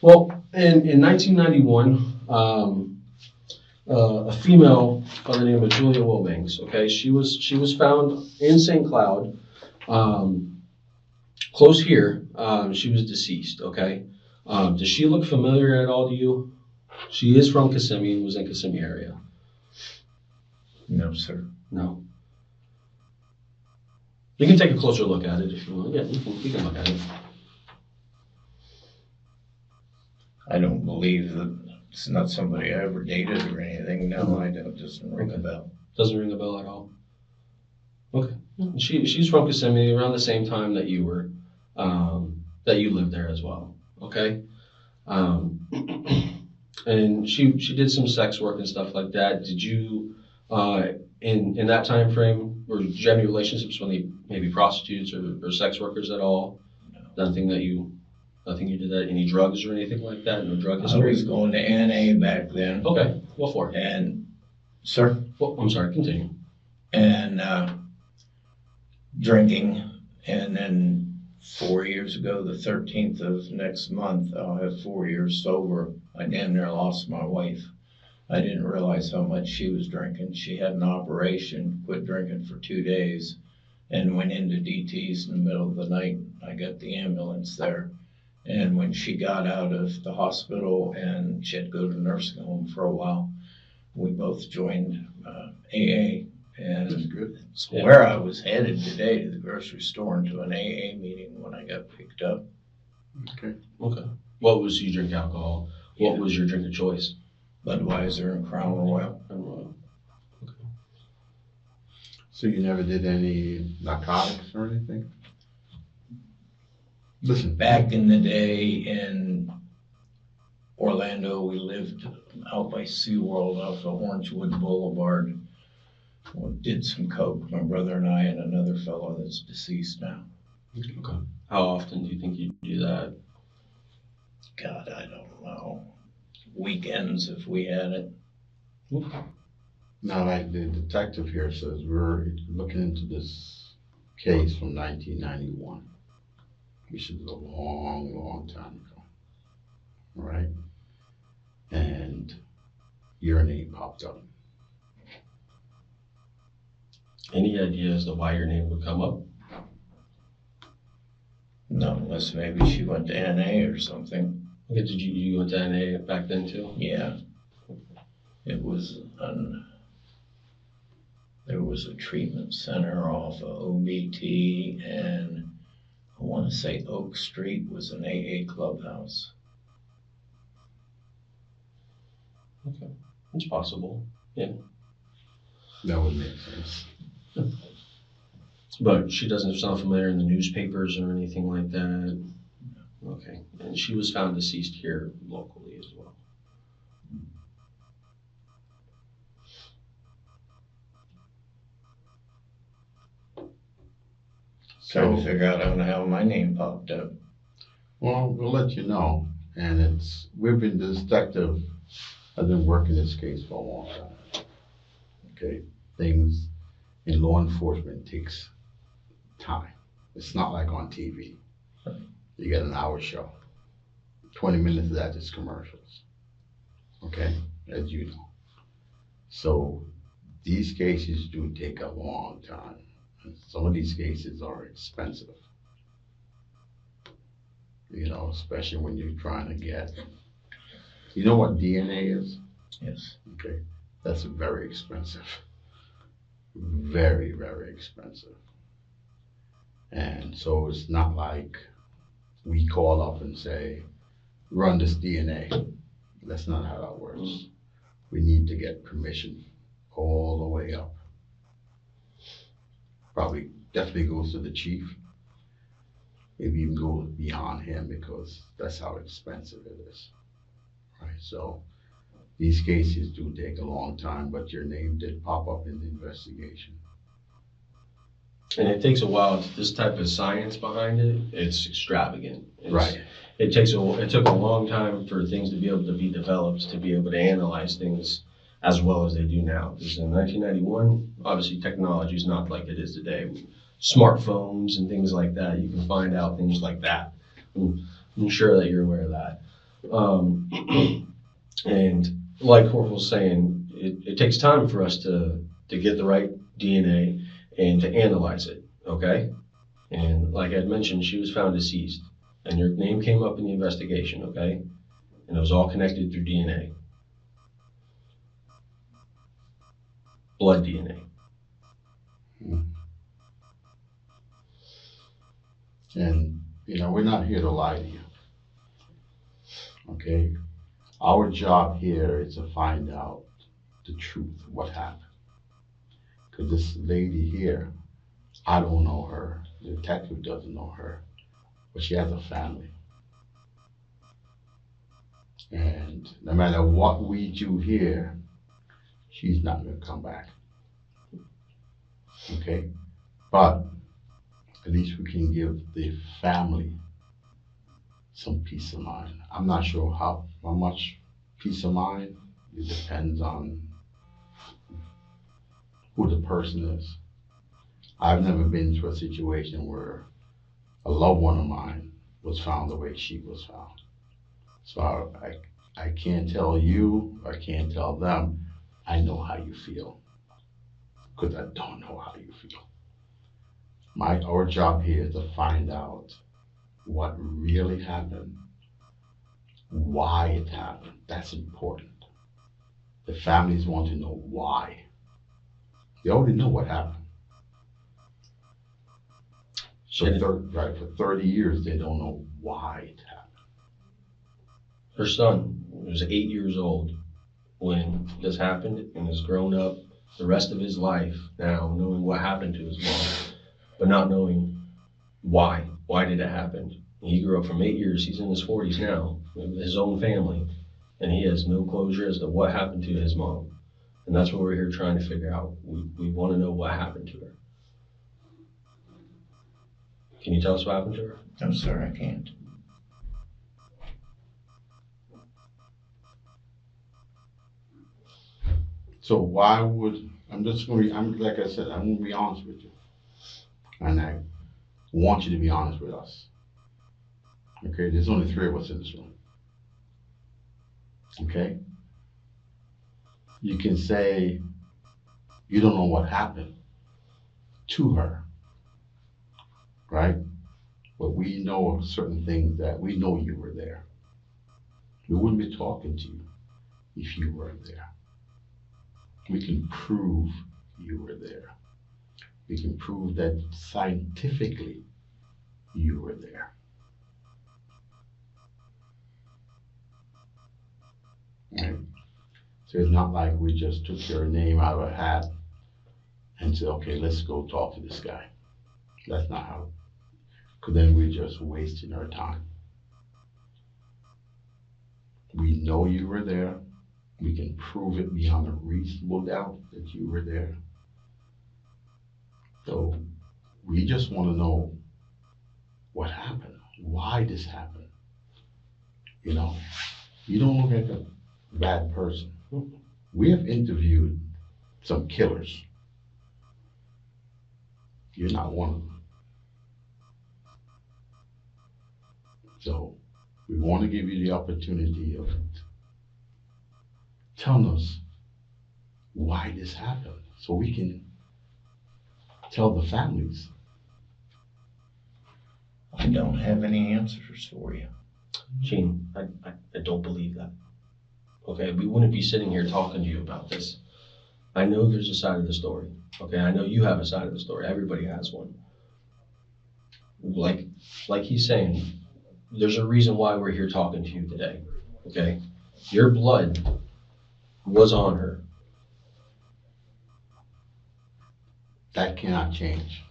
Well, in 1991, a female by the name of Julia Wilbanks. Okay, she was found in St. Cloud, close here. She was deceased. Okay, does she look familiar at all to you? She is from Kissimmee and was in Kissimmee area. No, sir. No. You can take a closer look at it if you want. Yeah, you can look at it. I don't believe that it's not somebody I ever dated or anything. No, I don't. Doesn't ring a bell. Doesn't ring a bell at all. Okay. She's from Kissimmee around the same time that you were, that you lived there as well. Okay. And she did some sex work and stuff like that. Did you, in that time frame, did you have any relationships with any maybe prostitutes or sex workers at all? No. Nothing you did that? Any drugs or anything like that? No drug I history? was going to NA back then. Okay. What for? And, sir? Well, I'm sorry. Continue. And drinking. And then 4 years ago, the 13th of next month, I'll have 4 years sober. I damn near lost my wife. I didn't realize how much she was drinking. She had an operation, quit drinking for 2 days, and went into DT's in the middle of the night. I got the ambulance there. And when she got out of the hospital and she had to go to nursing home for a while, we both joined AA. And That's good. it's where I was headed today, to the grocery store and to an AA meeting when I got picked up. Okay. Okay. What was you drink alcohol? What was your drink of choice? Budweiser and Crown Royal. Okay. So you never did any narcotics or anything? Listen, Back in the day in Orlando, we lived out by SeaWorld off of Orangewood Boulevard. We did some coke, my brother and I, and another fellow that's deceased now. Okay. How often do you think you do that? God, I don't know. Weekends if we had it. now like the detective here says, we're looking into this case from 1991, which is a long, long time ago, right? And your name popped up. Any idea as to why your name would come up? No, unless maybe she went to NA or something. Okay, did you went to NA back then too? Yeah. It was there was a treatment center off of OBT, and I want to say Oak Street was an AA clubhouse. Okay. It's possible. Yeah. That would make sense. But she doesn't sound familiar in the newspapers or anything like that. Okay. And she was found deceased here locally as well. Trying to So, figure out how my name popped up. well, we'll let you know. And the detective has been working this case for a long time. Okay, things in law enforcement takes time. It's not like on TV. You get an hour show. 20 minutes of that is commercials. Okay, as you know. So these cases do take a long time. And some of these cases are expensive. You know, especially when you're trying to get, you know what DNA is? Yes. Okay, that's very expensive. Very, very expensive. And so it's not like we call up and say, run this DNA. That's not how that works. We need to get permission all the way up. Probably definitely goes to the chief. Maybe even go beyond him because that's how expensive it is. Right, so these cases do take a long time, but your name did pop up in the investigation. And it takes a while. This type of science behind it, it's extravagant. Right. It took a long time for things to be able to be developed, to be able to analyze things as well as they do now. Because in 1991, obviously technology is not like it is today. Smartphones and things like that, you can find out things like that. I'm sure that you're aware of that. And like Corporal was saying, it takes time for us to get the right DNA and to analyze it, okay? And like I mentioned, she was found deceased, and your name came up in the investigation, okay? And it was all connected through DNA, blood DNA. And, we're not here to lie to you, okay? Our job here is to find out the truth, what happened. Because this lady here, I don't know her, the detective doesn't know her, but she has a family. And no matter what we do here, she's not going to come back. Okay? But at least we can give the family some peace of mind. I'm not sure how much peace of mind. It depends on who the person is. I've never been to a situation where a loved one of mine was found the way she was found. So I can't tell you, I can't tell them, I know how you feel. Because I don't know how you feel. Our job here is to find out what really happened, why it happened. That's important. The families want to know why. They already know what happened. For 30 years, they don't know why it happened. Her son was 8 years old when this happened and has grown up the rest of his life now knowing what happened to his mom, but not knowing why. Why did it happen? He grew up from 8 years, he's in his 40s now, with his own family, and he has no closure as to what happened to his mom. And that's what we're here trying to figure out. We want to know what happened to her. Can you tell us what happened to her? I'm sorry, I can't. So why would, like I said, I'm going to be honest with you. And I want you to be honest with us. Okay, there's only 3 of us in this room. Okay? You can say you don't know what happened to her, right? But we know certain things that we know you were there. We wouldn't be talking to you if you weren't there. We can prove you were there. We can prove that scientifically you were there. Right? So it's not like we just took your name out of a hat and said, okay, let's go talk to this guy. That's not how, because then we're just wasting our time. We know you were there. We can prove it beyond a reasonable doubt that you were there. So we just want to know what happened, why this happened. You don't look like a bad person. We have interviewed some killers. You're not one of them. So we want to give you the opportunity of telling us why this happened so we can tell the families. I don't have any answers for you. Gene, I don't believe that. Okay, we wouldn't be sitting here talking to you about this. I know there's a side of the story. Okay, I know you have a side of the story. Everybody has one. Like he's saying, there's a reason why we're here talking to you today. Okay, your blood was on her. That cannot change.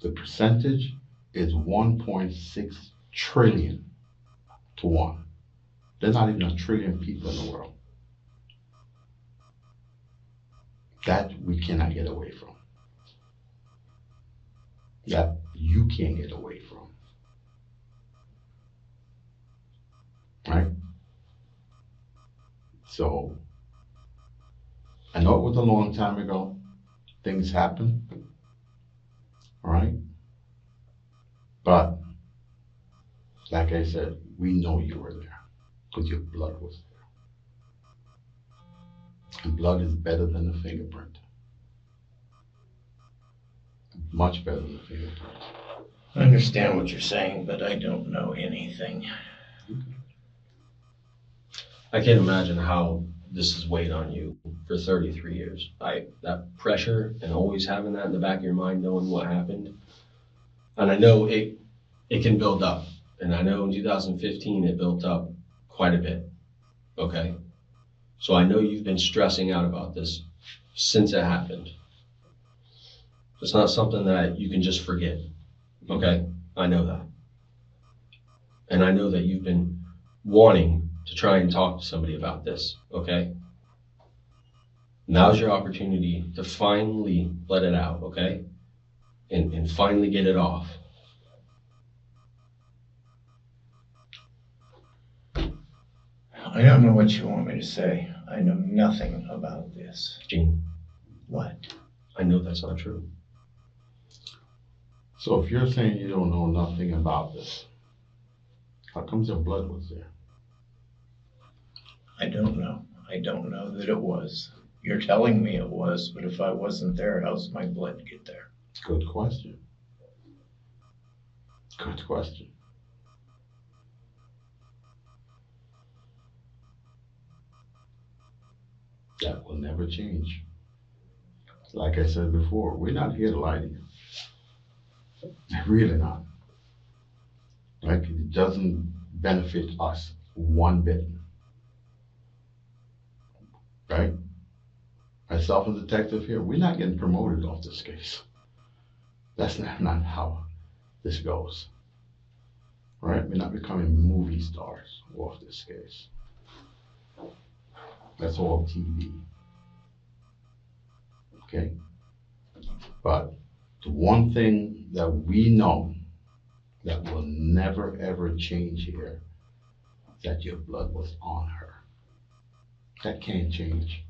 The percentage is 1.6 trillion to 1. There's not even a trillion people in the world. That we cannot get away from. That you can't get away from. Right? So, I know it was a long time ago. Things happen. All right? But, Like I said, we know you were there because your blood was there. And blood is better than a fingerprint. Much better than a fingerprint. I understand what you're saying, but I don't know anything. I can't imagine how this has weighed on you for 33 years. That pressure and always having that in the back of your mind, knowing what happened. And I know it can build up. And I know in 2015 it built up quite a bit. Okay? So I know you've been stressing out about this since it happened. It's not something that you can just forget. Okay? I know that. And I know that you've been wanting to try and talk to somebody about this. Okay? Now's your opportunity to finally let it out. Okay? And finally get it off. I don't know what you want me to say. I know nothing about this. Gene, What? I know that's not true. So if you're saying you don't know nothing about this, how comes your blood was there? I don't know. I don't know that it was. You're telling me it was, but if I wasn't there, how's my blood get there? Good question. Good question. That will never change. Like I said before, we're not here to lie to you. Really not. Like, it doesn't benefit us one bit. Right? Myself and the detective here, we're not getting promoted off this case. That's not how this goes. Right? We're not becoming movie stars off this case. That's all TV. Okay? But the one thing that we know that will never ever change here is that your blood was on her. That can't change.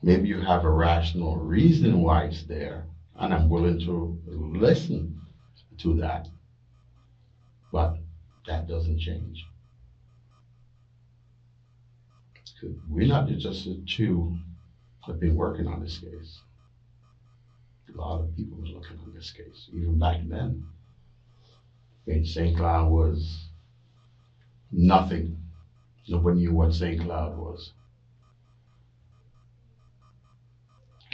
Maybe you have a rational reason why it's there, and I'm willing to listen to that. But that doesn't change. We're not just the two that have been working on this case. A lot of people were looking on this case, even back then. When St. Cloud was nothing. Nobody knew what St. Cloud was.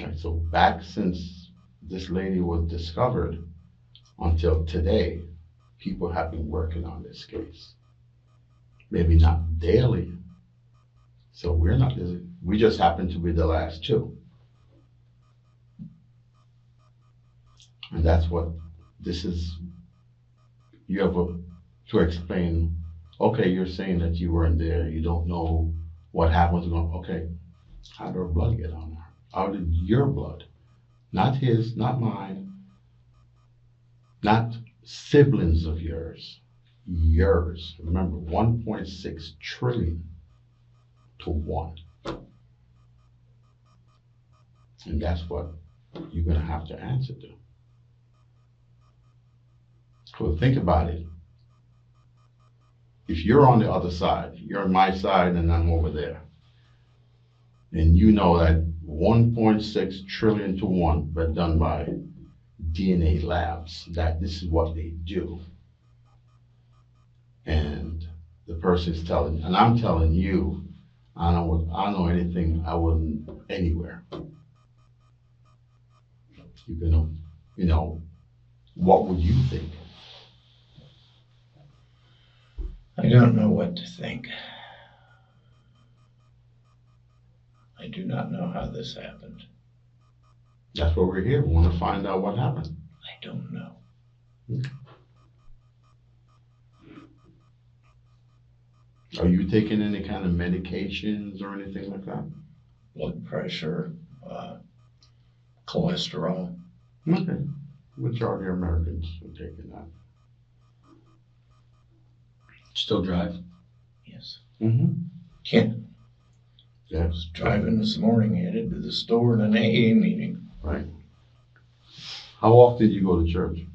Right, so back since this lady was discovered until today, people have been working on this case. Maybe not daily. So we just happen to be the last two. And that's what this is. You have to explain, okay, you're saying that you weren't there, you don't know what happened. Okay, how did her blood get on her? How did your blood, not his, not mine, not siblings of yours, remember 1.6 trillion to 1. And that's what you're going to have to answer to. So think about it. If you're on the other side, you're on my side and I'm over there, and you know that 1.6 trillion to 1, but done by DNA labs, that this is what they do. And the person is telling, and I'm telling you, I don't know anything, I wasn't anywhere. What would you think? I don't know what to think. I do not know how this happened. That's what we're here. We want to find out what happened. I don't know. Okay. Are you taking any kind of medications or anything like that? Blood pressure, cholesterol. Okay. Majority of Americans are taking that. Still drive? Yes. Mm-hmm. Yeah. Yeah. I was driving this morning, headed to the store and an AA meeting. Right. How often do you go to church?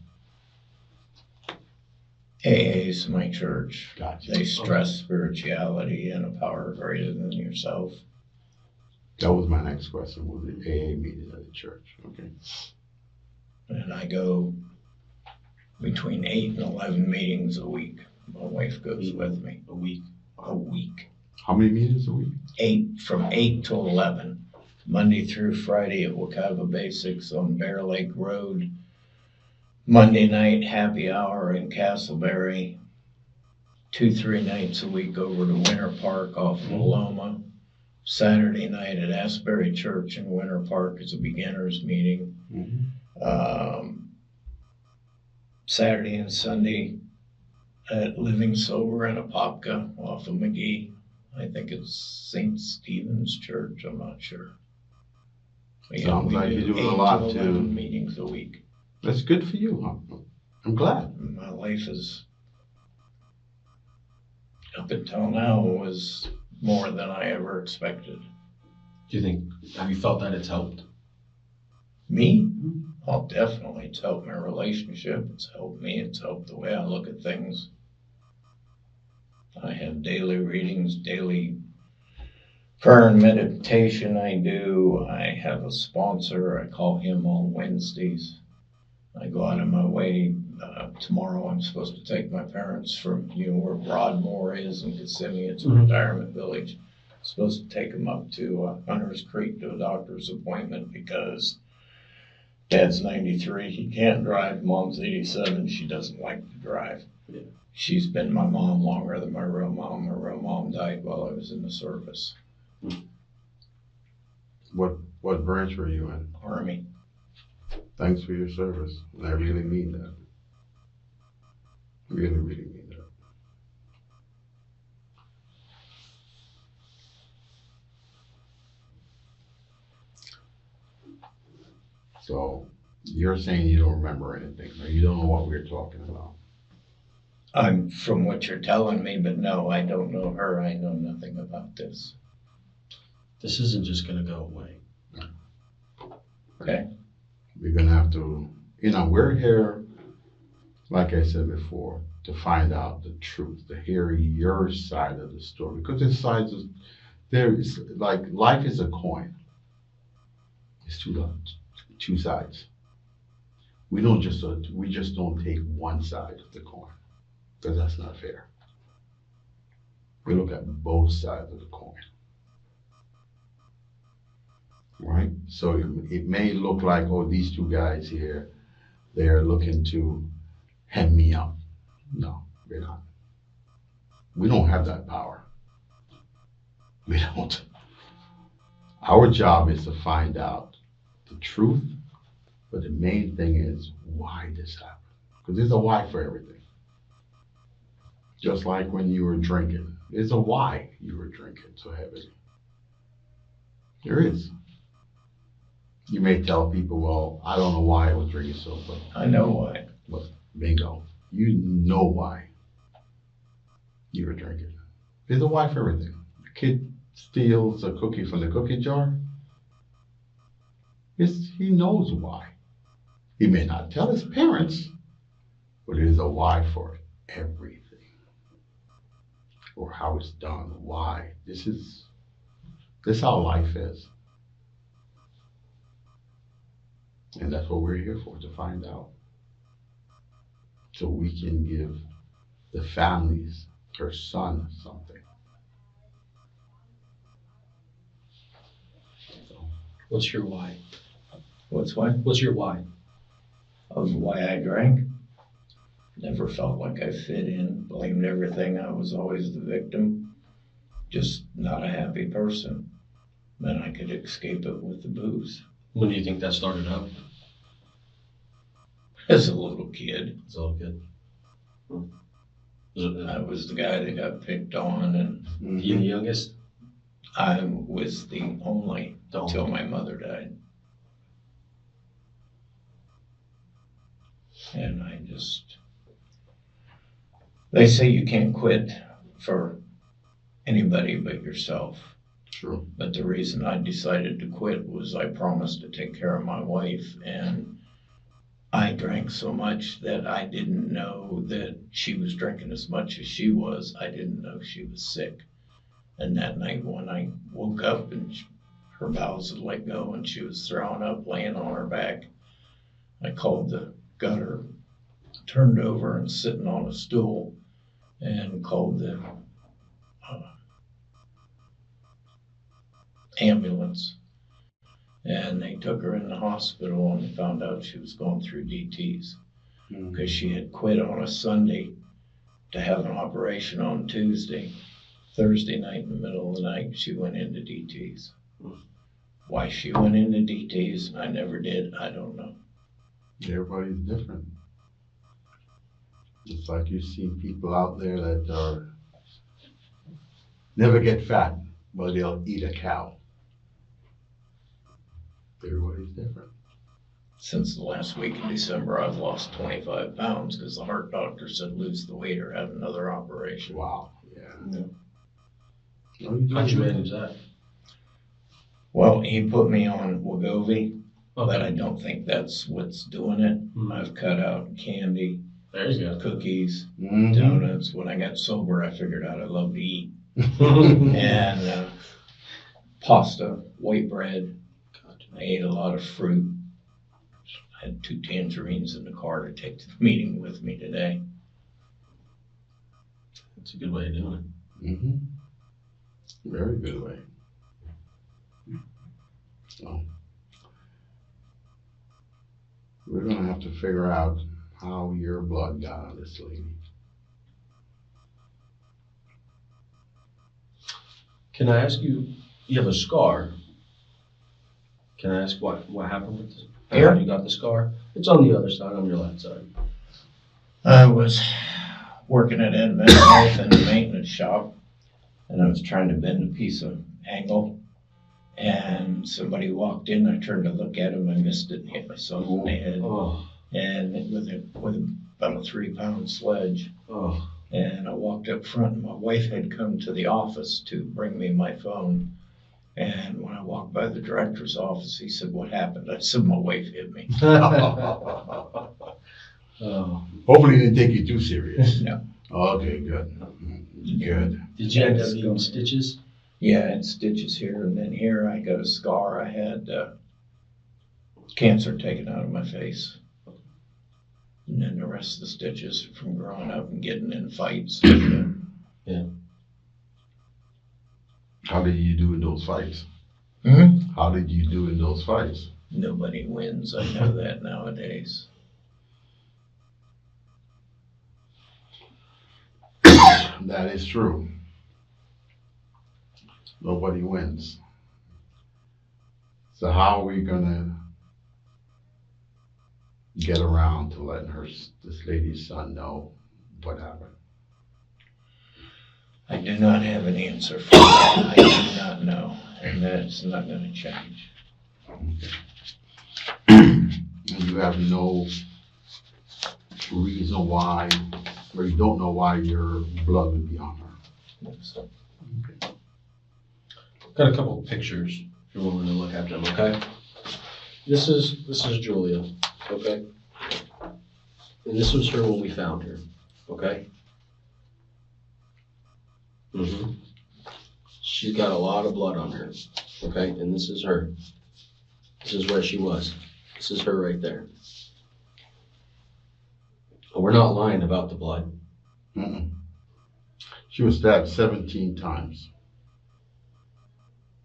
AA's my church. Gotcha. They stress spirituality and a power greater than yourself. That was my next question, was the AA meeting at the church. Okay. And I go between 8 and 11 meetings a week. My wife goes with me. A week. A week. How many meetings a week? From 8 to 11. Monday through Friday at Wakava Basics on Bear Lake Road. Monday night happy hour in Castleberry. 2-3 nights a week over to Winter Park off Maloma. Saturday night at Asbury Church in Winter Park is a beginners meeting. Saturday and Sunday at Living Sober in Apopka off of McGee. I think it's St. Stephen's Church, I'm not sure. But yeah, Sounds we like do you're doing a 8 lot to 11 to. meetings a week. That's good for you, huh? I'm glad. My life is, up until now, was more than I ever expected. Do you think, have you felt that it's helped? Me? Oh, definitely. It's helped my relationship. It's helped me. It's helped the way I look at things. I have daily readings, daily prayer and meditation I do. I have a sponsor. I call him on Wednesdays. I go out of my way. Tomorrow I'm supposed to take my parents from, where Broadmoor is in Kissimmee. It's a retirement village. I'm supposed to take them up to Hunters Creek to a doctor's appointment because Dad's 93. He can't drive. Mom's 87. She doesn't like to drive. Yeah. She's been my mom longer than my real mom. My real mom died while I was in the service. What branch were you in? Army. Thanks for your service. And I really mean that. Really, really mean that. So you're saying you don't remember anything, or you don't know what we were talking about. I'm from what you're telling me, but no, I don't know her. I know nothing about this. This isn't just gonna go away. Okay. We're gonna have to, we're here, like I said before, to find out the truth, to hear your side of the story. Because there is, like, life is a coin. It's two sides. We just don't take one side of the coin, because that's not fair. We look at both sides of the coin. Right? So it may look like, oh, these two guys here, they're looking to hem me up. No, we're not. We don't have that power. We don't. Our job is to find out the truth, but the main thing is why this happened. Because there's a why for everything. Just like when you were drinking, there's a why you were drinking so heavily. There is. You may tell people, well, I don't know why I was drinking so, but I know why. But bingo, you know why you were drinking. There's a why for everything. The kid steals a cookie from the cookie jar. He knows why. He may not tell his parents, but there's a why for everything. Or how it's done, why. This is how life is. And that's what we're here for, to find out. So we can give the families, her son, something. So, What's your why? What's what? What's your why? Of why I drank. Never felt like I fit in. Blamed everything. I was always the victim. Just not a happy person. Then I could escape it with the booze. When do you think that started out? As a little kid, It's all good. I was the guy that got picked on, and You the youngest? I was the only until my mother died. And they say you can't quit for anybody but yourself. true. But the reason I decided to quit was I promised to take care of my wife, and I drank so much that I didn't know that she was drinking as much as she was. I didn't know she was sick. And that night when I woke up and her bowels had let go and she was throwing up, laying on her back, I got her turned over and sitting on a stool and called the ambulance. And they took her in the hospital and found out she was going through DTs because she had quit on a Sunday to have an operation on Tuesday. Thursday night, in the middle of the night, she went into DTs. Why she went into DTs, I never did, I don't know. Everybody's different. It's like you see people out there that are never get fat, but they'll eat a cow. Everybody's different. Since the last week in December, I've lost 25 pounds because the heart doctor said lose the weight or have another operation. Wow. Yeah. How'd you manage that? Well, he put me on Wegovy, Okay. but I don't think that's what's doing it. Mhm. I've cut out candy, There you go. cookies, Mhm. donuts. When I got sober, I figured out I love to eat. And pasta, white bread. I ate a lot of fruit. I had 2 tangerines in the car to take to the meeting with me today. That's a good way of doing it. Mm-hmm. Very good way. So, we're gonna have to figure out how your blood got on this lady. Can I ask you, you have a scar. Can I ask what happened with it? Here? How you got the scar? It's on the other side, on your left side. I was working at Ed Health in the maintenance shop, and I was trying to bend a piece of angle, and somebody walked in. I turned to look at him. I missed it and hit myself in the head, Oh, and with about a 3-pound sledge. oh. And I walked up front, and my wife had come to the office to bring me my phone. And when I walked by the director's office, he said, "What happened?" I said, "My wife hit me." Oh. Hopefully it didn't take you too serious. No. Okay, good. Good. Did you end up needing stitches? Yeah, I had stitches here, and then here I got a scar. I had cancer taken out of my face. And then the rest of the stitches from growing up and getting in fights. Yeah. How did you do in those fights? Hmm? How did you do in those fights? Nobody wins. I know that nowadays. That is true. Nobody wins. So how are we gonna get around to letting this lady's son know what happened? I do not have an answer for that. I do not know, and that's not going to change. And you have no reason why, or you don't know why your blood would be on her. So, Got a couple of pictures if you're willing to look at them, okay? This is Julia, okay? And this was her when we found her, okay? Mm-hmm. She's got a lot of blood on her, okay? And this is her. This is where she was. This is her right there. We're not lying about the blood. Mm-mm. She was stabbed 17 times.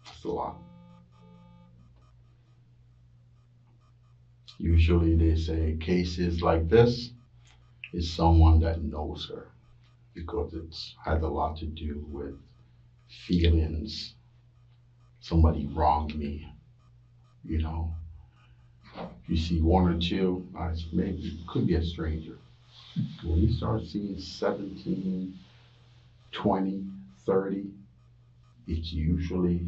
That's a lot. Usually they say cases like this is someone that knows her, because it's had a lot to do with feelings. Somebody wronged me, you know. You see one or two, maybe it could be a stranger. When you start seeing 17, 20, 30, it's usually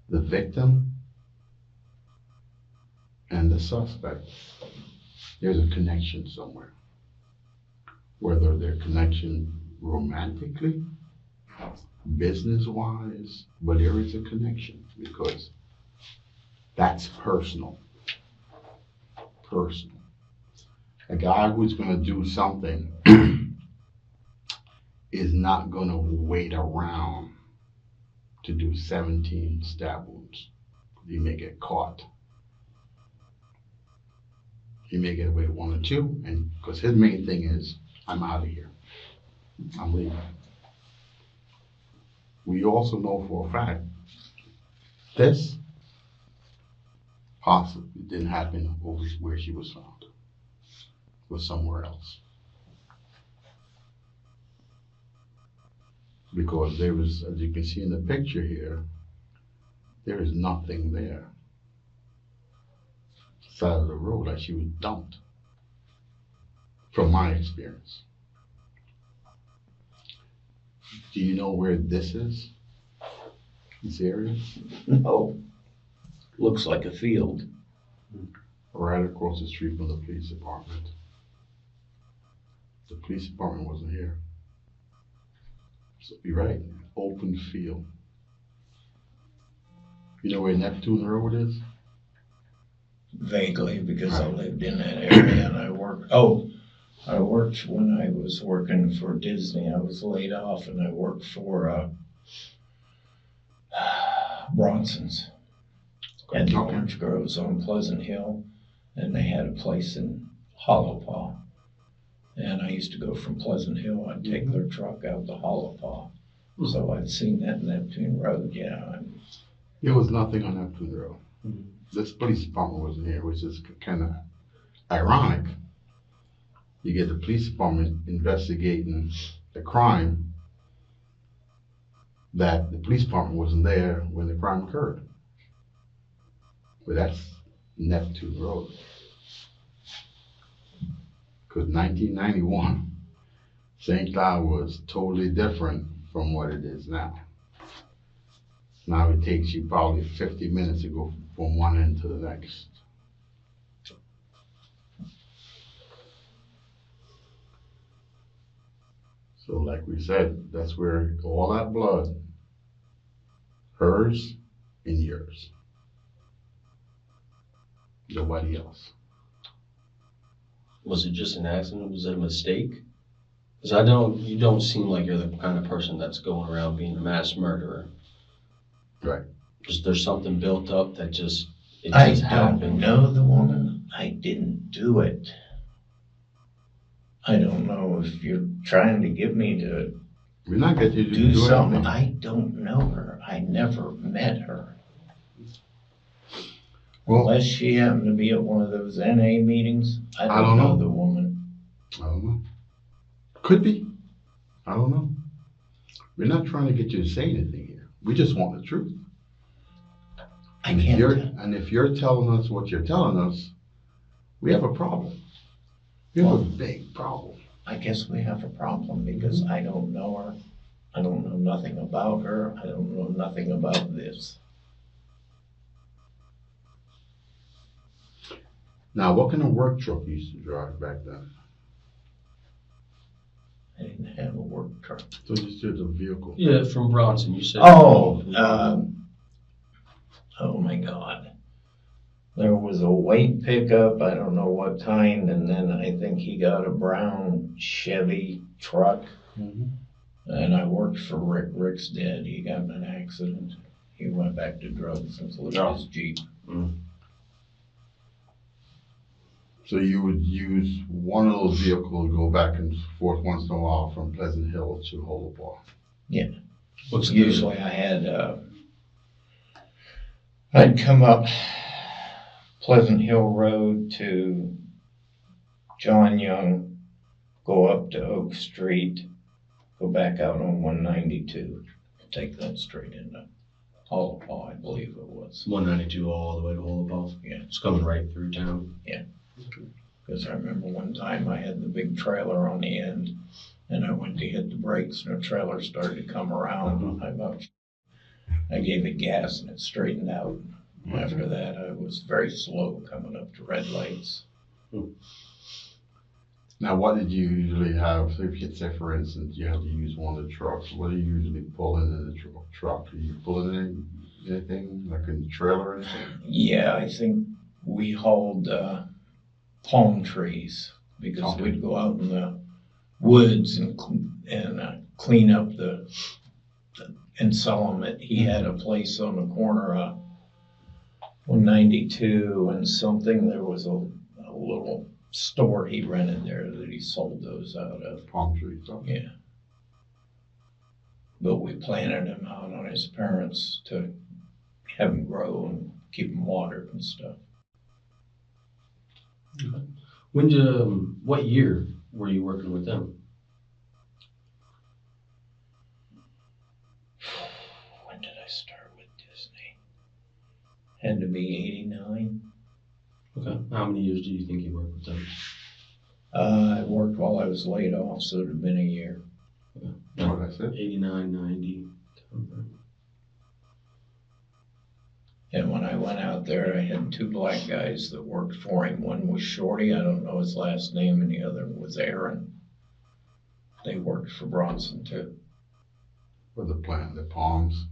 the victim and the suspect. There's a connection somewhere. Whether their connection romantically, business-wise, but there is a connection, because that's personal. Personal. A guy who's gonna do something is not gonna wait around to do 17 stab wounds. He may get caught. He may get away with 1 or 2, and because his main thing is, I'm out of here. I'm leaving. We also know for a fact this possibly didn't happen over where she was found. It was somewhere else. Because there was, as you can see in the picture here, there is nothing there. Side of the road, like she was dumped. From my experience. Do you know where this is? This area? No. Looks like a field. Right across the street from the police department. The police department wasn't here. So you're right, open field. You know where Neptune Road is? Vaguely, because I lived in that area and I worked when I was working for Disney. I was laid off and I worked for Bronson's at the Orange Groves on Pleasant Hill, and they had a place in Hollow Paw. And I used to go from Pleasant Hill, I'd take their truck out to Hollow Paw. So I'd seen that Neptune Road, yeah. There was nothing on Neptune Road. This police department wasn't here, which is kind of ironic. You get the police department investigating the crime that the police department wasn't there when the crime occurred. But that's Neptune Road. Because 1991, St. Cloud was totally different from what it is now. Now it takes you probably 50 minutes to go from one end to the next. So like we said, that's where all that blood, hers and yours. Nobody else. Was it just an accident? Was it a mistake? Because you don't seem like you're the kind of person that's going around being a mass murderer. Right. Just there's something built up that it I just don't happened. know the woman. I didn't do it. I don't know if you're trying to get me to We're not getting you to do something. anything. I don't know her. I never met her. Well, Unless she happened to be at one of those NA meetings, I don't know the woman. I don't know. Could be. I don't know. We're not trying to get you to say anything here. We just want the truth. I can't tell. And if you're telling us what you're telling us, we have a problem. We have a big problem. I guess we have a problem because I don't know her. I don't know nothing about her. I don't know nothing about this. Now, what kind of work truck you used to drive back then? I didn't have a work truck. So just a vehicle. Yeah, from Bronson, you said. Oh my God. There was a white pickup, I don't know what kind, and then I think he got a brown Chevy truck. And I worked for Rick. Rick's dead. He got in an accident. He went back to drugs and flew his Jeep. So you would use one of those vehicles to go back and forth once in a while from Pleasant Hill to Hollow Yeah. What's Usually I had, I'd come up Pleasant Hill Road to John Young, go up to Oak Street, go back out on 192, take that straight into Hollow Paw, I believe it was. 192 all the way to Hollow. Yeah. It's coming right through town. Yeah. Because I remember one time I had the big trailer on the end and I went to hit the brakes and the trailer started to come around. I gave it gas and it straightened out. After that, I was very slow coming up to red lights. Now, what did you usually have? So if you say, for instance, you have to use one of the trucks, what do you usually pull in the truck? Are you pulling anything, like in the trailer or anything? Yeah, I think we hauled palm trees because Okay. we'd go out in the woods and clean up and sell them. He had a place on the corner of 192 and something. There was a little store he rented there that he sold those out of. Palm trees. Okay. Yeah. But we planted them out on his parents to have them grow and keep them watered and stuff. What year were you working with them? When did I start with Disney? Had to be 89. Okay. How many years do you think you worked with them? I worked while I was laid off, so it'd have been a year. What I said? 89, 90. And when I went out there, I had two black guys that worked for him. One was Shorty, I don't know his last name, and the other was Aaron. They worked for Bronson too. For the plant, the palms.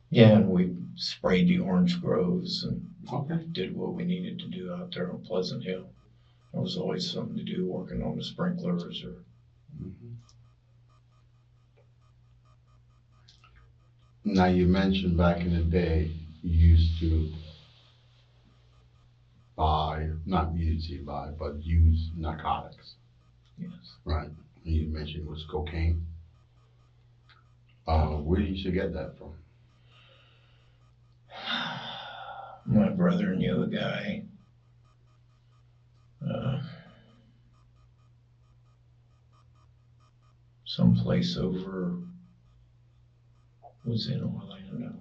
Yeah, and we sprayed the orange groves and Okay. did what we needed to do out there on Pleasant Hill. There was always something to do working on the sprinklers or. Mm-hmm. Now you mentioned back in the day you used to buy, not usually buy, but use narcotics, Yes. right? And you mentioned it was cocaine. Where did you get that from? My brother knew a guy. Someplace over was in Orlando.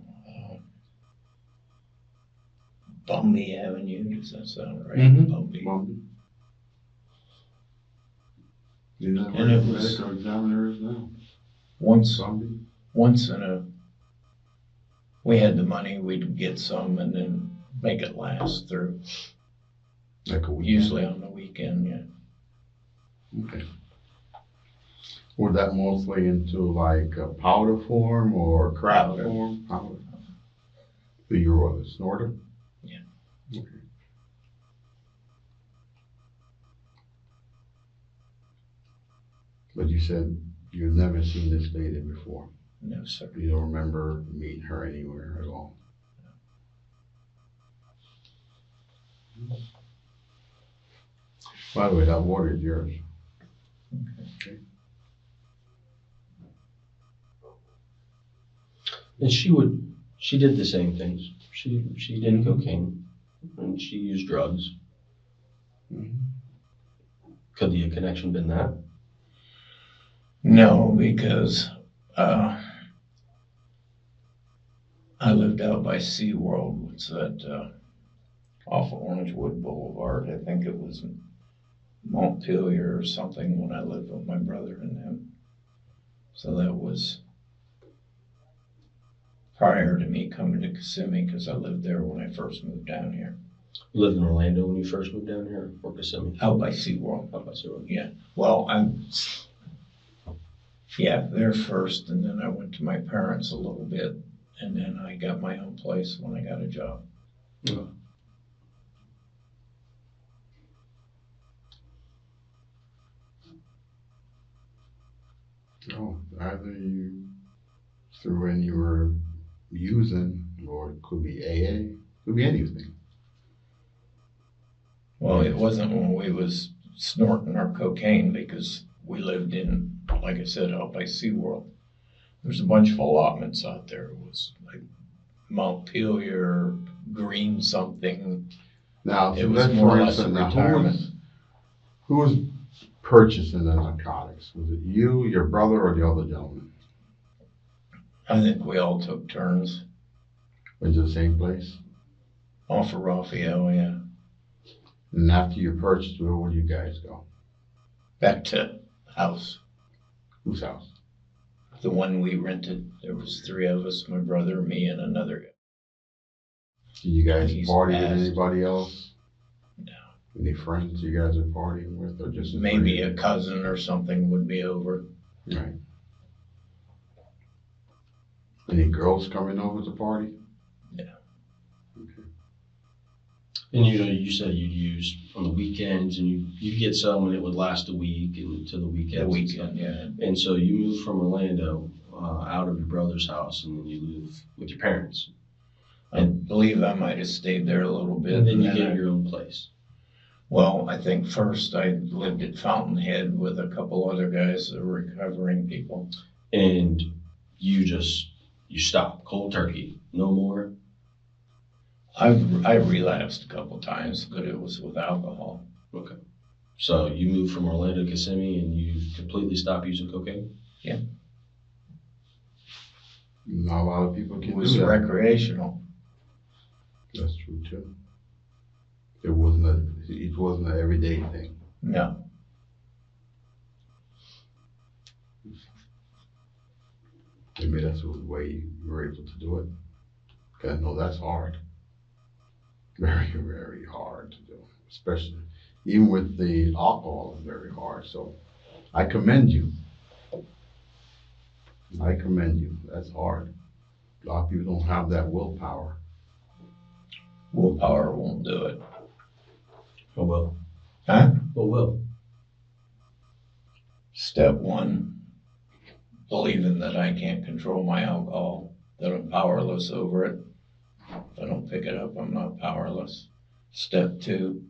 Bumby Avenue, does that sound right? Mhm. Bumby. You know And where it the was- medical examiner is now? Once Zombie? we had the money, we'd get some and then make it last through, Like a week. usually on the weekend, yeah. Okay. Was that mostly into like a powder form or crack Powder. form? Powder. So you were a snorter? Yeah. Okay. But you said you've never seen this lady before. No, sir. You don't remember meeting her anywhere at all? By the way, that water is yours. Okay. And she did the same things. She did cocaine and she used drugs. Mhm. Could the connection been that? No, because I lived out by SeaWorld. What's that? Off of Orangewood Boulevard. I think it was Montpelier or something when I lived with my brother and them. So that was prior to me coming to Kissimmee because I lived there when I first moved down here. You lived in Orlando when you first moved down here, or Kissimmee? Out by SeaWorld. Up by Zero. Yeah. Well, there first, and then I went to my parents a little bit, and then I got my own place when I got a job. Yeah. Oh, either you threw in you were using, or it could be AA, could be anything. Well, it wasn't when we was snorting our cocaine because we lived in, like I said, out by SeaWorld. There's a bunch of allotments out there. It was like Montpelier, Green something. Now, It so was let's, more for or less a instance, now, retirement. who was purchasing the narcotics? Was it you, your brother, or the other gentleman? I think we all took turns. Was it the same place? Off of Raphael, yeah. And after you purchased, where would you guys go? Back to house. Whose house? The one we rented. There was three of us, my brother, me, and another guy. Did you guys He's party with passed. anybody else? No. Any friends you guys are partying with, or just the Maybe three? a cousin or something would be over. Right. Any girls coming over to party? Yeah. Okay. And you said you'd use on the weekends, and you'd get some and it would last a week and to the weekends. The weekend, yeah. And so you moved from Orlando out of your brother's house, and then you live with your parents. I believe I might have stayed there a little bit. And then you get your own place. Well, I think first I lived at Fountainhead with a couple other guys that were recovering people. And you stop cold turkey, no more. I relapsed a couple times, but it was with alcohol. Okay. So you moved from Orlando to Kissimmee and you completely stopped using cocaine? Yeah. Not a lot of people can It was do that. recreational. That's true too. It wasn't an everyday thing. No. Maybe that's the way you were able to do it. Cause I know that's hard. Very, very hard to do. Especially, even with the alcohol, it's very hard. So I commend you. I commend you. That's hard. A lot of people don't have that willpower. Willpower won't do it. Oh, well. Huh? Oh, well. Step one, believing that I can't control my alcohol, that I'm powerless over it. If I don't pick it up, I'm not powerless. Step two,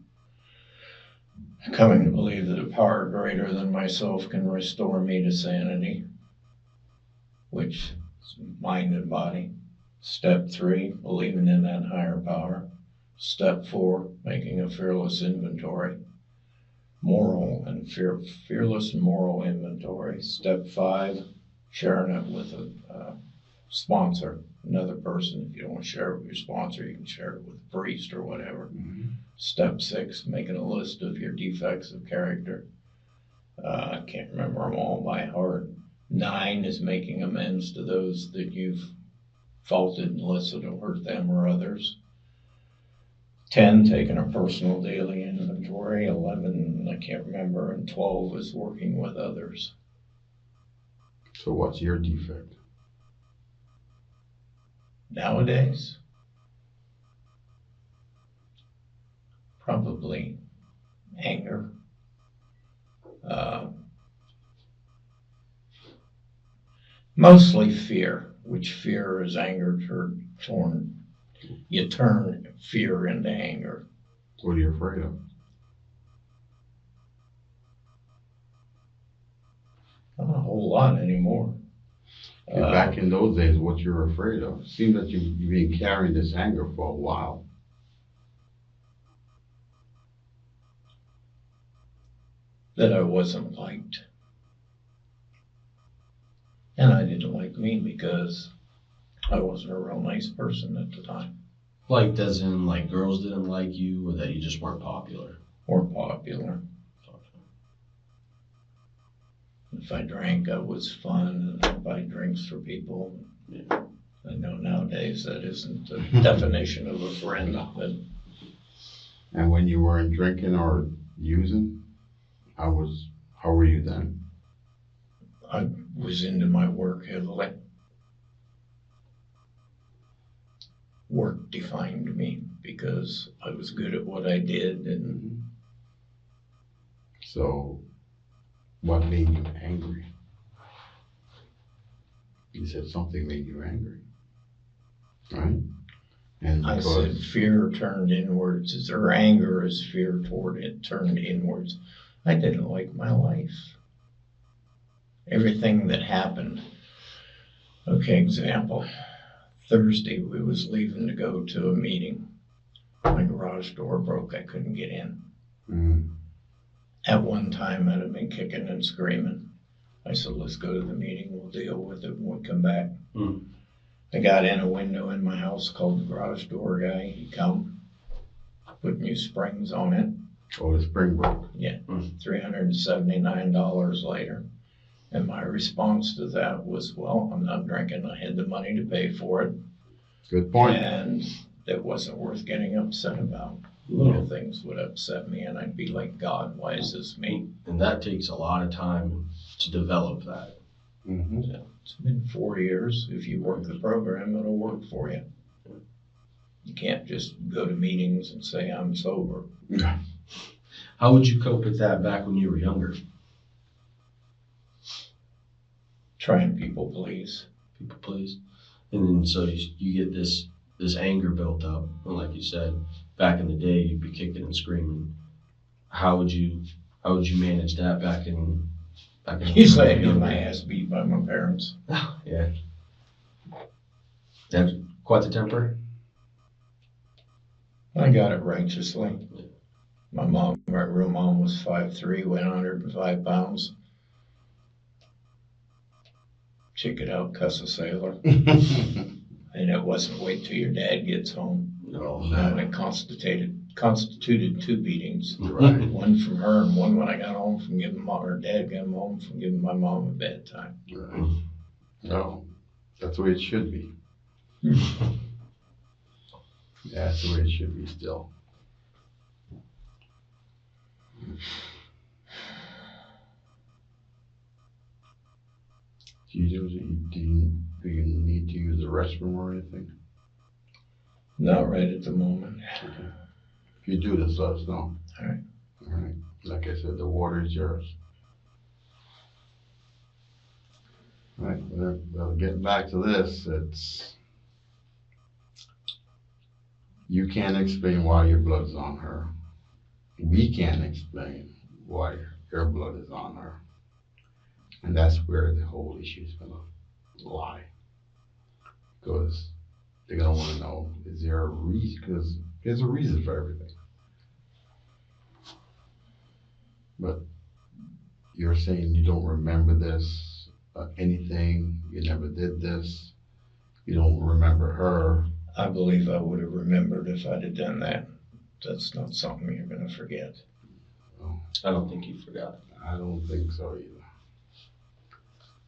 coming to believe that a power greater than myself can restore me to sanity, which is mind and body. Step three, believing in that higher power. Step four, making a fearless inventory. Fearless moral inventory. Step five, sharing it with a sponsor, another person. If you don't want to share it with your sponsor, you can share it with a priest or whatever. Mm-hmm. Step six, making a list of your defects of character. I can't remember them all by heart. 9 is making amends to those that you've faulted unless it'll hurt them or others. 10, taking a personal daily inventory. 11, I can't remember. And 12 is working with others. So what's your defect? Nowadays, probably anger. Mostly fear, which fear is anger torn. You turn fear into anger. What are you afraid of? Not a whole lot anymore. Back in those days, what you were afraid of? It seems that you've been carrying this anger for a while. That I wasn't liked. And I didn't like me because I wasn't a real nice person at the time. Like, as in, like, girls didn't like you, or that you just weren't popular? Or popular. If I drank, I was fun, and I'd buy drinks for people. Yeah. I know nowadays that isn't the definition of a friend, but And when you weren't drinking or using, how were you then? I was into my work heavily. Work defined me because I was good at what I did, and So what made you angry? You said something made you angry, right? And I said fear turned inwards, or anger is fear toward it turned inwards. I didn't like my life. Everything that happened. Okay, example. Thursday, we was leaving to go to a meeting. My garage door broke. I couldn't get in. At one time, I'd have been kicking and screaming. I said, let's go to the meeting. We'll deal with it when we come back. I got in a window in my house, called the garage door guy. He come, put new springs on it. Oh, the spring broke. Yeah, $379 later. And my response to that was, well, I'm not drinking. I had the money to pay for it. Good point. And it wasn't worth getting upset about. Little things would upset me, and I'd be like, God, why is this me? And that takes a lot of time to develop that. Mm-hmm. Yeah, it's been 4 years. If you work the program, it'll work for you. You can't just go to meetings and say, I'm sober. How would you cope with that back when you were younger? Trying people please. People please. And then so you get this anger built up. And like you said, back in the day, you'd be kicking and screaming. How would you manage that back in Usually I get my ass beat by my parents. Yeah. Have quite the temper. I got it righteously. My real mom was 5'3", weighed 105 pounds. Check it out, cuss a sailor. And it wasn't wait till your dad gets home. No. And it constituted 2 beatings. Right. One from her and one when I got home from giving her dad got home from giving my mom a bedtime. Right. No, that's the way it should be. That's the way it should be still. Do you need to use the restroom or anything? Not right at the moment. Okay. If you do, just let us know. All right. All right. Like I said, the water is yours. All right. Well, getting back to this, you can't explain why your blood is on her. We can't explain why your blood is on her. And that's where the whole issue is going to lie. Because they're going to want to know, is there a reason? Because there's a reason for everything. But you're saying you don't remember this, anything, you never did this, you don't remember her. I believe I would have remembered if I'd have done that. That's not something you're going to forget. Well, I don't think you forgot. I don't think so either.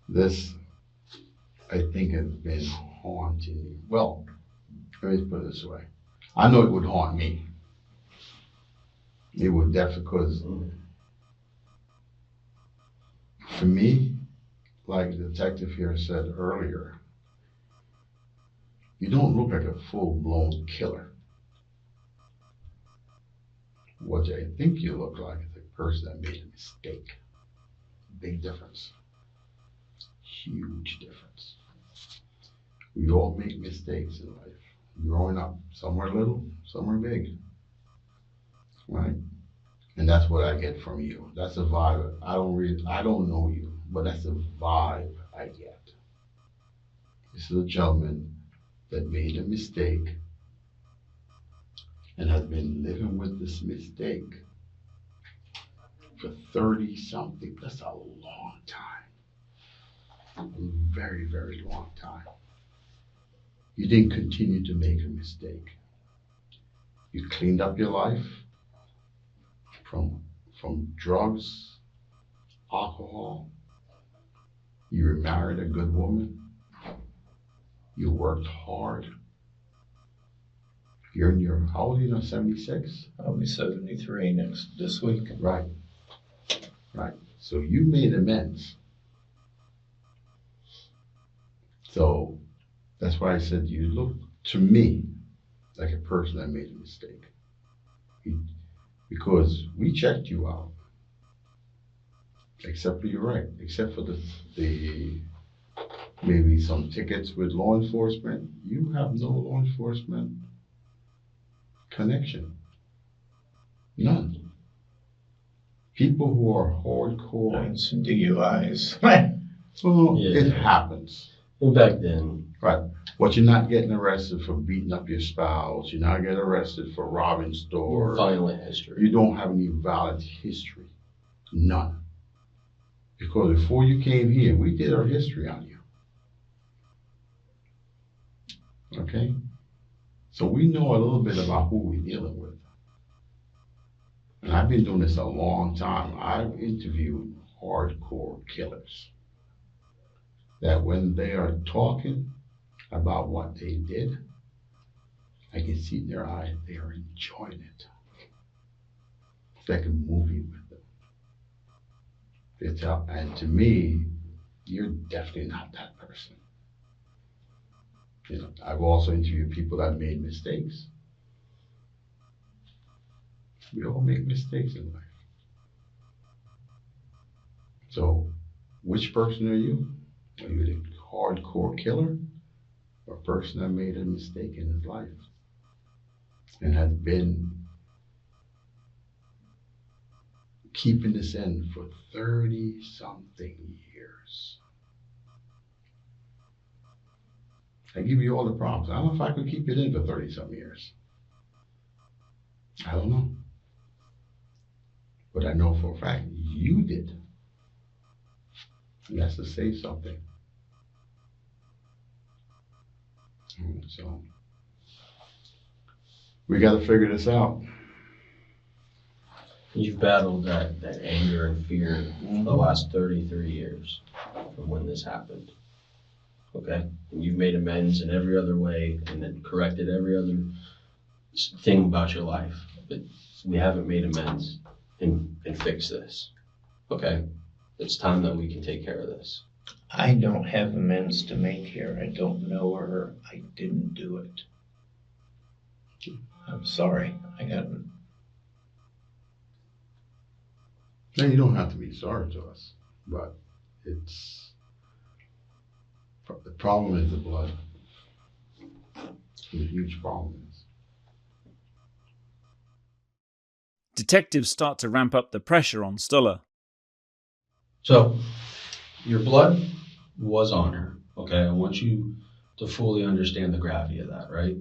This, I think, has been haunting you. Well, let me put it this way. I know it would haunt me. It would definitely, because for me, like the detective here said earlier, you don't look like a full-blown killer. What I think you look like is a person that made a mistake. Big difference. Huge difference. We all make mistakes in life. Growing up, some are little, some are big. Right? And that's what I get from you. That's a vibe. I don't know you, but that's a vibe I get. This is a gentleman that made a mistake and has been living with this mistake for 30 something. That's a long time. A very, very long time. You didn't continue to make a mistake. You cleaned up your life from drugs, alcohol. You remarried a good woman. You worked hard. You're in your, how old are you now, 76? I'll be 73 this week. Right. Right. So you made amends. So that's why I said you look to me like a person that made a mistake. Because we checked you out. Except for, you're right, except for the maybe some tickets with law enforcement. You have no law enforcement connection. None. People who are hardcore. And some DUIs. Well, Yeah. it happens. Well, back then. Right. But you're not getting arrested for beating up your spouse. You're not getting arrested for robbing stores. Violent history. You don't have any violent history. None. Because before you came here, we did our history on you. Okay? So we know a little bit about who we're dealing with. And I've been doing this a long time. I've interviewed hardcore killers that when they are talking about what they did, I can see in their eyes they are enjoying it. It's like a movie with them. They tell, and to me, you're definitely not that person. You know, I've also interviewed people that made mistakes. We all make mistakes in life. So, which person are you? Are you the hardcore killer, or a person that made a mistake in his life and has been keeping this in for 30 something years? I give you all the props. I don't know if I could keep it in for 30 some years. I don't know. But I know for a fact you did. And that's to say something. So we got to figure this out. You've battled that anger and fear the last 33 years from when this happened. Okay? And you've made amends in every other way and then corrected every other thing about your life. But we haven't made amends and fixed this. Okay? It's time that we can take care of this. I don't have amends to make here. I don't know her. I didn't do it. I'm sorry. I got. Now, you don't have to be sorry to us, but the problem is the blood. It's a huge problem. Detectives start to ramp up the pressure on Stuller. So, your blood was on her, okay? I want you to fully understand the gravity of that, right?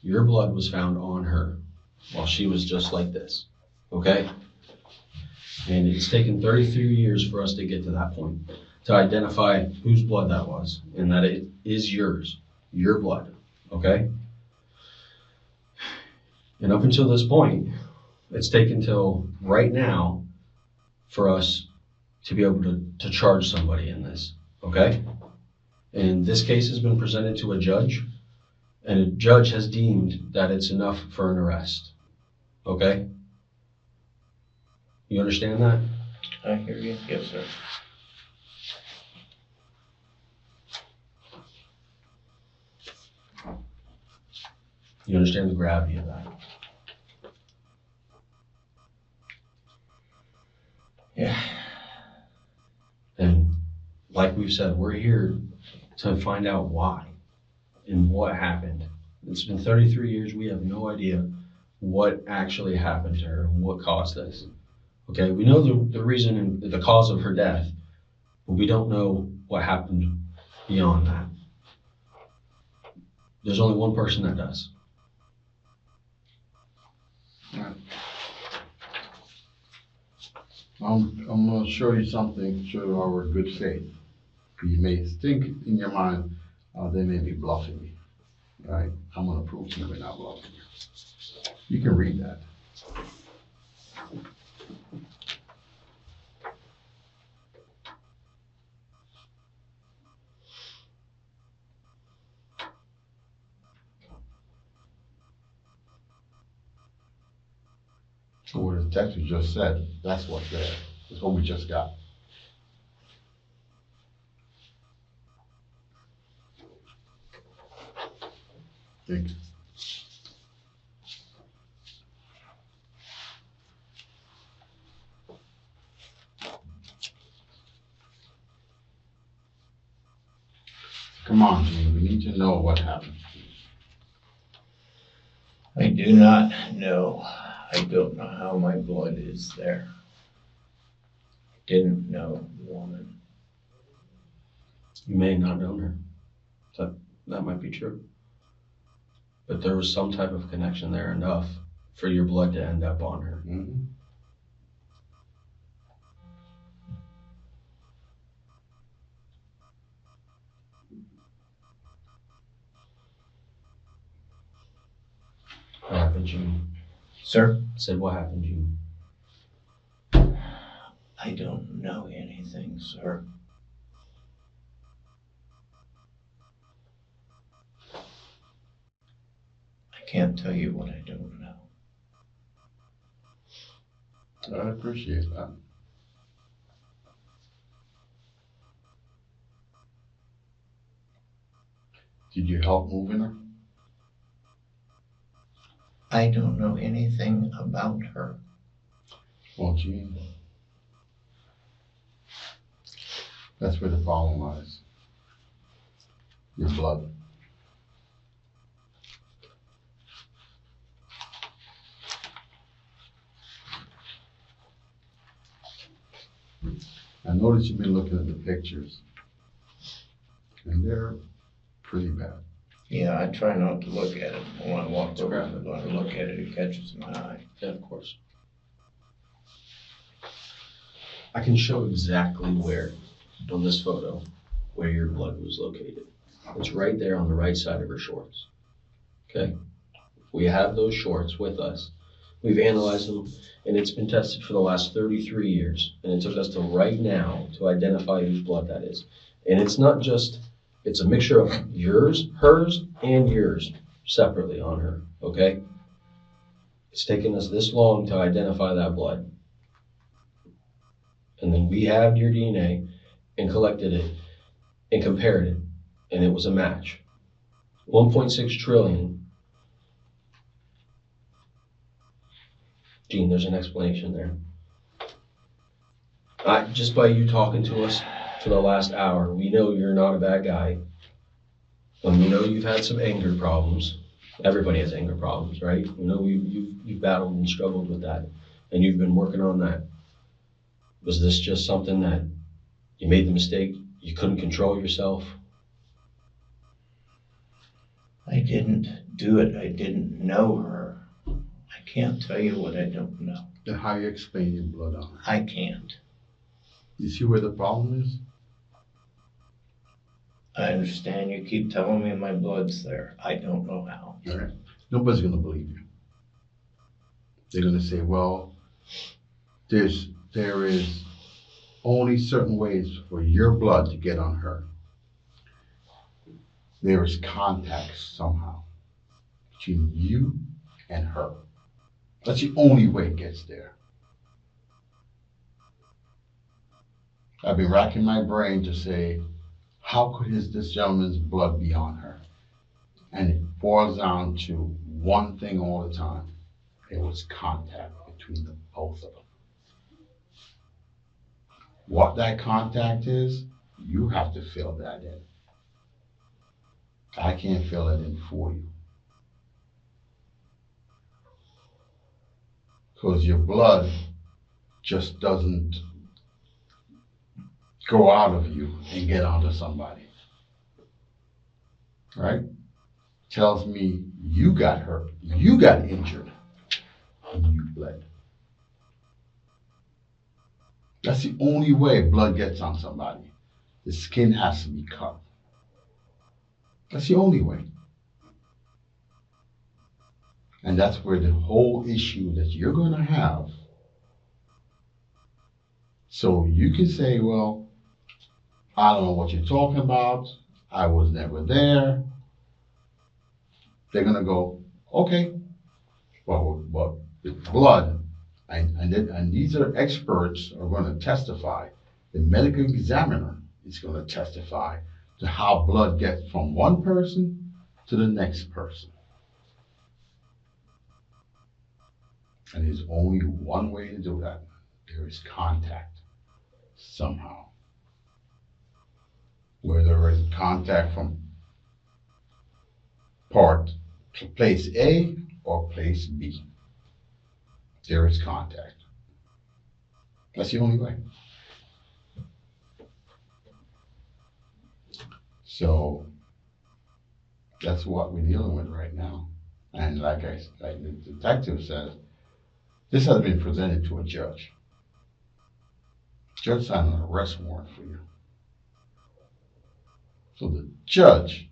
Your blood was found on her while she was just like this, okay? And it's taken 33 years for us to get to that point, to identify whose blood that was, and that it is yours, your blood, okay? And up until this point, it's taken till right now for us to be able to charge somebody in this, okay? And this case has been presented to a judge, and a judge has deemed that it's enough for an arrest, okay? You understand that? I hear you. Yes, sir. You understand the gravity of that? Yeah. And like we've said, we're here to find out why and what happened. It's been 33 years. We have no idea what actually happened to her and what caused this. Okay, we know the reason and the cause of her death, but we don't know what happened beyond that. There's only one person that does. I'm going to show you something, show you our good faith. You may think in your mind, they may be bluffing me, right? I'm going to prove to you we're not bluffing you. You can read that. So what the detective just said, that's what's there. That's what we just got. Thank you. Come on, Gene, we need to know what happened. I do not know. I don't know how my blood is there. I didn't know the woman. You may not know her. That might be true. But there was some type of connection there enough for your blood to end up on her. Mm-hmm. What happened, June? Sir? I said, what happened, June? I don't know anything, sir. I can't tell you what I don't know. I appreciate that. Did you help moving her? I don't know anything about her. Well, Gene, That's where the problem lies. Your blood. I noticed you've been looking at the pictures, and they're pretty bad. Yeah, I try not to look at it. When I walk over, when I look at it, it catches my eye. Yeah, of course. I can show exactly where, on this photo, where your blood was located. It's right there on the right side of her shorts. Okay? We have those shorts with us. We've analyzed them, and it's been tested for the last 33 years. And it took us till right now to identify whose blood that is. And it's not just, it's a mixture of yours, hers, and yours separately on her. Okay? It's taken us this long to identify that blood. And then we have your DNA and collected it and compared it, and it was a match. 1.6 trillion. Gene, there's an explanation there. Just by you talking to us for the last hour, we know you're not a bad guy. And we know you've had some anger problems. Everybody has anger problems, right? We know you've battled and struggled with that, and you've been working on that. Was this just something that you made the mistake, you couldn't control yourself? I didn't do it. I didn't know her. I can't tell you what I don't know. Then how you explain your blood on her? I can't. You see where the problem is? I understand you keep telling me my blood's there. I don't know how. All right. Nobody's going to believe you. They're going to say, well, there is only certain ways for your blood to get on her. There is contact somehow between you and her. That's the only way it gets there. I've been racking my brain to say, how could this gentleman's blood be on her? And it boils down to one thing all the time. It was contact between the both of them. What that contact is, you have to fill that in. I can't fill it in for you. Because your blood just doesn't go out of you and get onto somebody. Right? Tells me you got hurt, you got injured, and you bled. That's the only way blood gets on somebody. The skin has to be cut. That's the only way. And that's where the whole issue that you're going to have. So you can say, well, I don't know what you're talking about. I was never there. They're going to go, okay, well, with blood, and these are experts are going to testify. The medical examiner is going to testify to how blood gets from one person to the next person. And there's only one way to do that. There is contact somehow. Whether there is contact from place A or place B, there is contact. That's the only way. So that's what we're dealing with right now. And like the detective says, this has been presented to a judge. Judge signed an arrest warrant for you. So the judge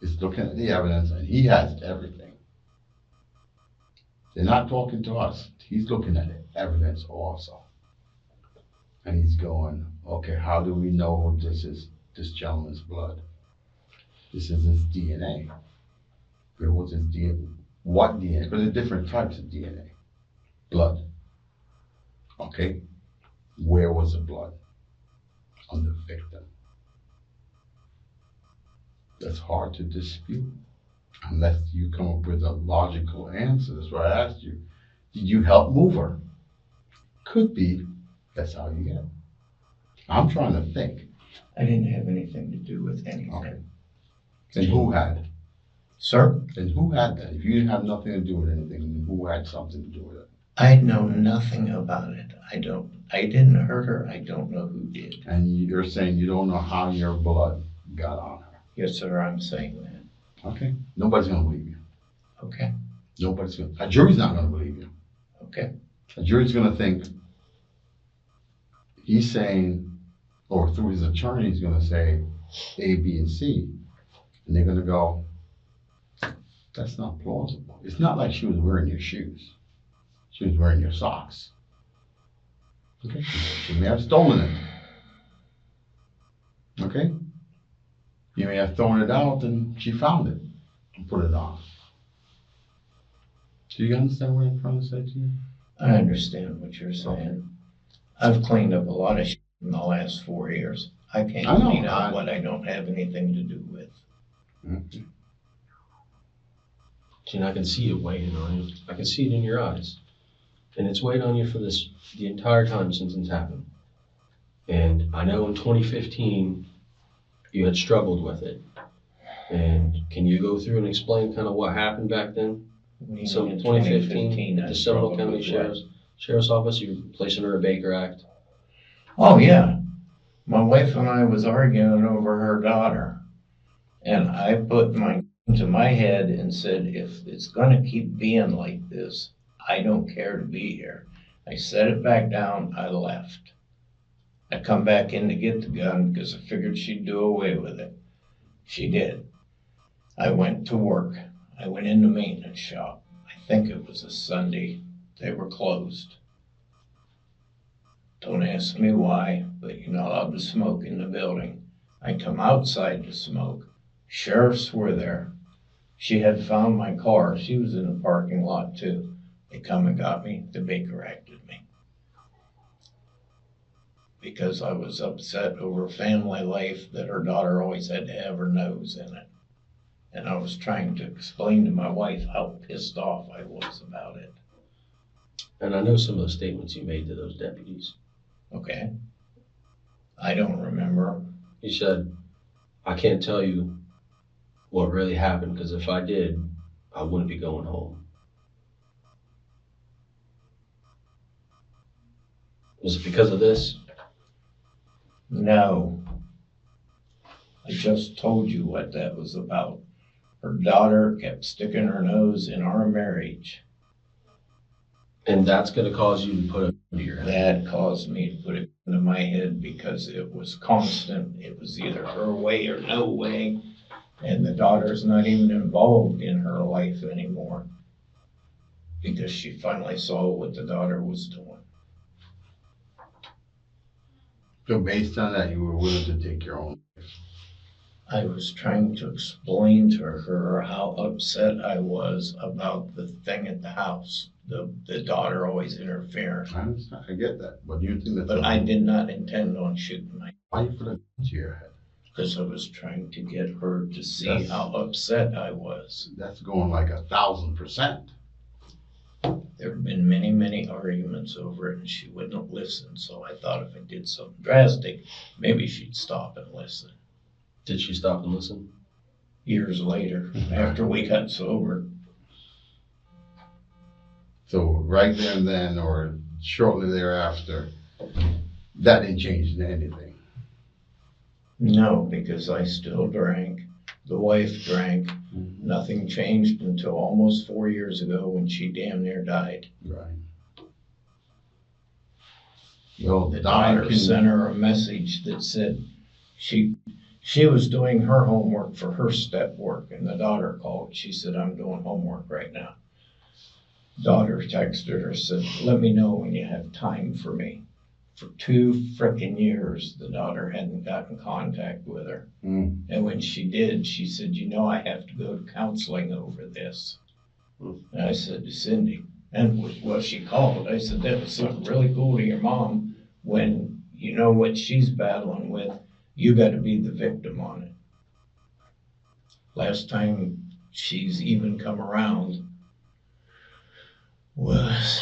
is looking at the evidence and he has everything. They're not talking to us. He's looking at the evidence also. And he's going, okay, how do we know this is this gentleman's blood? This is his DNA. Where was his DNA? What DNA? Because there's different types of DNA. Blood. Okay? Where was the blood? On the victim. That's hard to dispute unless you come up with a logical answer. That's why I asked you, did you help move her? Could be, that's how you get it. I'm trying to think. I didn't have anything to do with Okay. anything. And who had? Sir, And who had that? If you didn't have nothing to do with anything, then who had something to do with it? I know nothing about it. I didn't hurt her. I don't know who did. And you're saying you don't know how your blood got on her. Yes, sir, I'm saying that. Okay. Nobody's gonna believe you. Okay, A jury's not gonna believe you. okay. A jury's gonna think he's saying, or through his attorney, he's gonna say A, B, and C. And they're gonna go, that's not plausible. It's not like she was wearing your shoes. She was wearing your socks. Okay? She may have stolen it. Okay? You may have thrown it out and she found it and put it on. Do you understand what I'm trying to say to you? I understand what you're saying. I've cleaned up a lot of shit in the last 4 years. I can't I know, clean up what I don't have anything to do with. Okay. See, and I can see it weighing on you. I can see it in your eyes. And it's weighed on you for the entire time since it's happened. And I know in 2015, you had struggled with it. And can you go through and explain kind of what happened back then? What do you So mean in 2015, I at the Seminole struggled County with what? Sheriff's Office, you were placing her a Baker Act. Oh, yeah. My wife and I was arguing over her daughter. And I put into my head and said, if it's gonna keep being like this, I don't care to be here. I set it back down, I left. I come back in to get the gun because I figured she'd do away with it. She did. I went to work. I went in the maintenance shop. I think it was a Sunday. They were closed. Don't ask me why, but you're not allowed to smoke in the building. I come outside to smoke. Sheriffs were there. She had found my car. She was in the parking lot too. They come and got me. The Baker acted me. Because I was upset over family life that her daughter always had to have her nose in it. And I was trying to explain to my wife how pissed off I was about it. And I know some of the statements you made to those deputies. Okay? I don't remember. You said, I can't tell you what really happened because if I did, I wouldn't be going home. Was it because of this? No. I just told you what that was about. Her daughter kept sticking her nose in our marriage. And that's going to cause you to put it into your head. That caused me to put it into my head because it was constant. It was either her way or no way. And the daughter's not even involved in her life anymore because she finally saw what the daughter was doing. So based on that, you were willing to take your own life. I was trying to explain to her how upset I was about the thing at the house. The daughter always interfering. I understand. I get that. But you think that. But I did not intend on shooting my. Why you put a gun to your head? Because I was trying to get her to see That's- how upset I was. That's going like 1,000%. There had been many, many arguments over it, and she wouldn't listen. So I thought if I did something drastic, maybe she'd stop and listen. Did she stop and listen? Years later, after we got sober. So right there and then, or shortly thereafter, that didn't change anything. No, because I still drank. The wife drank. Mm-hmm. Nothing changed until almost 4 years ago when she damn near died. Right. Well, The dying daughter can- sent her a message that said she was doing her homework for her step work, and the daughter called. She said, I'm doing homework right now. Daughter texted her, said, let me know when you have time for me. For 2 frickin' years, the daughter hadn't gotten contact with her. Mm. And when she did, she said, you know, I have to go to counseling over this. And I said to Cindy, and well, she called. I said, that was something really cool to your mom when you know what she's battling with. You got to be the victim on it. Last time she's even come around was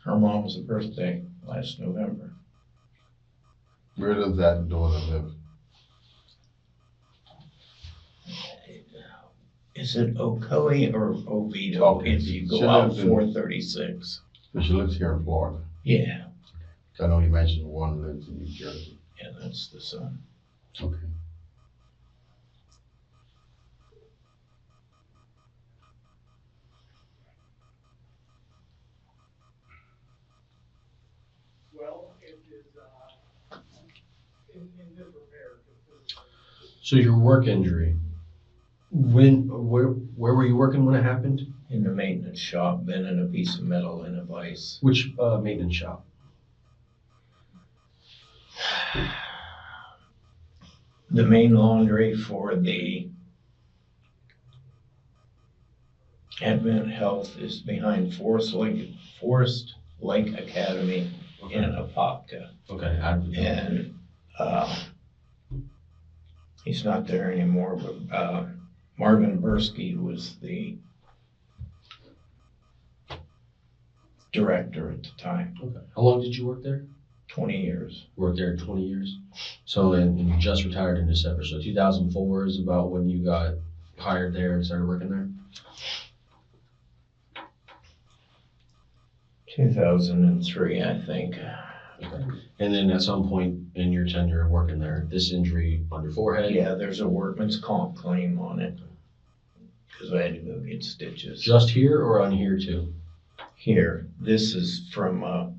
her mom's birthday last November. Where does that daughter live? Is it Ocoee or Oviedo Okay. if you She go out lives in- 436? So she lives here in Florida. Yeah, I know you mentioned one lives in New Jersey. yeah, that's the son. Okay. So your work injury, where were you working when it happened? In the maintenance shop, bending a piece of metal in a vise. Which maintenance shop? The main laundry for the Advent Health is behind Forest Lake Academy in Apopka. Okay. And he's not there anymore, but Marvin Bursky was the director at the time. Okay. How long did you work there? 20 years. Worked there 20 years. So and you just retired in December. So 2004 is about when you got hired there and started working there? 2003, I think. Okay. And then at some point in your tenure of working there, this injury on your forehead? Yeah, there's a workman's comp claim on it because I had to go get stitches. Just here or on here too? Here, this is from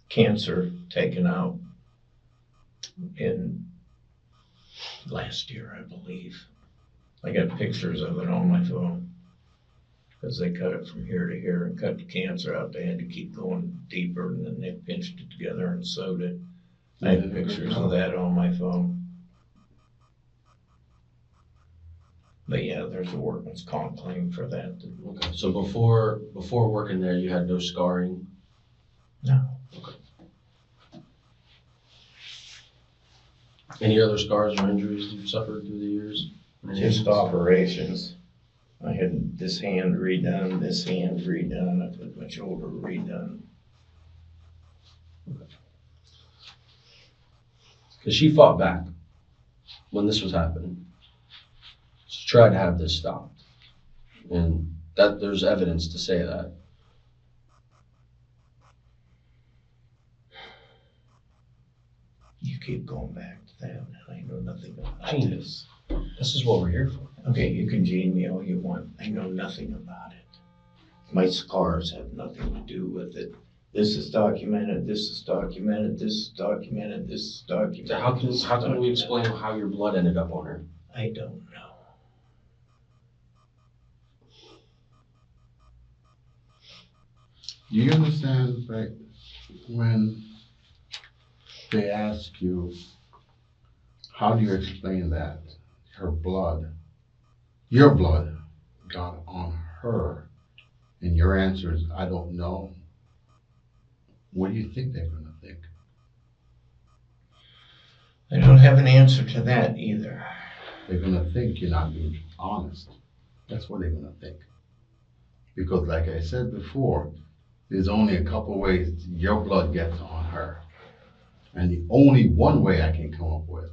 cancer taken out in last year, I believe. I got pictures of it on my phone because they cut it from here to here and cut the cancer out. They had to keep going deeper, and then they pinched it together and sewed it. I have pictures of that on my phone. But yeah, there's a workman's comp claim for that. Okay. So before working there, you had no scarring? No. Okay. Any other scars or injuries you've suffered through the years? Just operations. I had this hand redone, I put my shoulder redone. Because she fought back when this was happening. She tried to have this stopped. And that there's evidence to say that. You keep going back to that, and I know nothing about Gene. this. This is what we're here for. Okay, you can gene me all you want. I know nothing about it. My scars have nothing to do with it. This is documented, this is documented, this is documented, this is documented. So how can we explain how your blood ended up on her? I don't know. Do you understand, like, when they ask you, how do you explain that her blood, your blood, got on her, and your answer is, I don't know? What do you think they're gonna think? I don't have an answer to that either. They're gonna think you're not being honest. That's what they're gonna think. Because like I said before, there's only a couple ways your blood gets on her. And the only one way I can come up with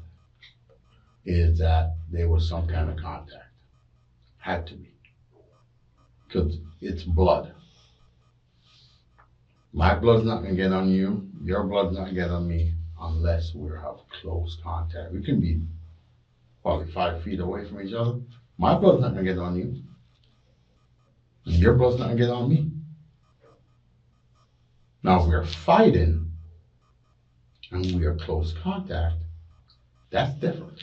is that there was some kind of contact. Had to be. Because it's blood. My blood's not gonna get on you, your blood's not gonna get on me unless we have close contact. We can be probably 5 feet away from each other. My blood's not gonna get on you. And your blood's not gonna get on me. Now, if we're fighting and we are close contact, that's different.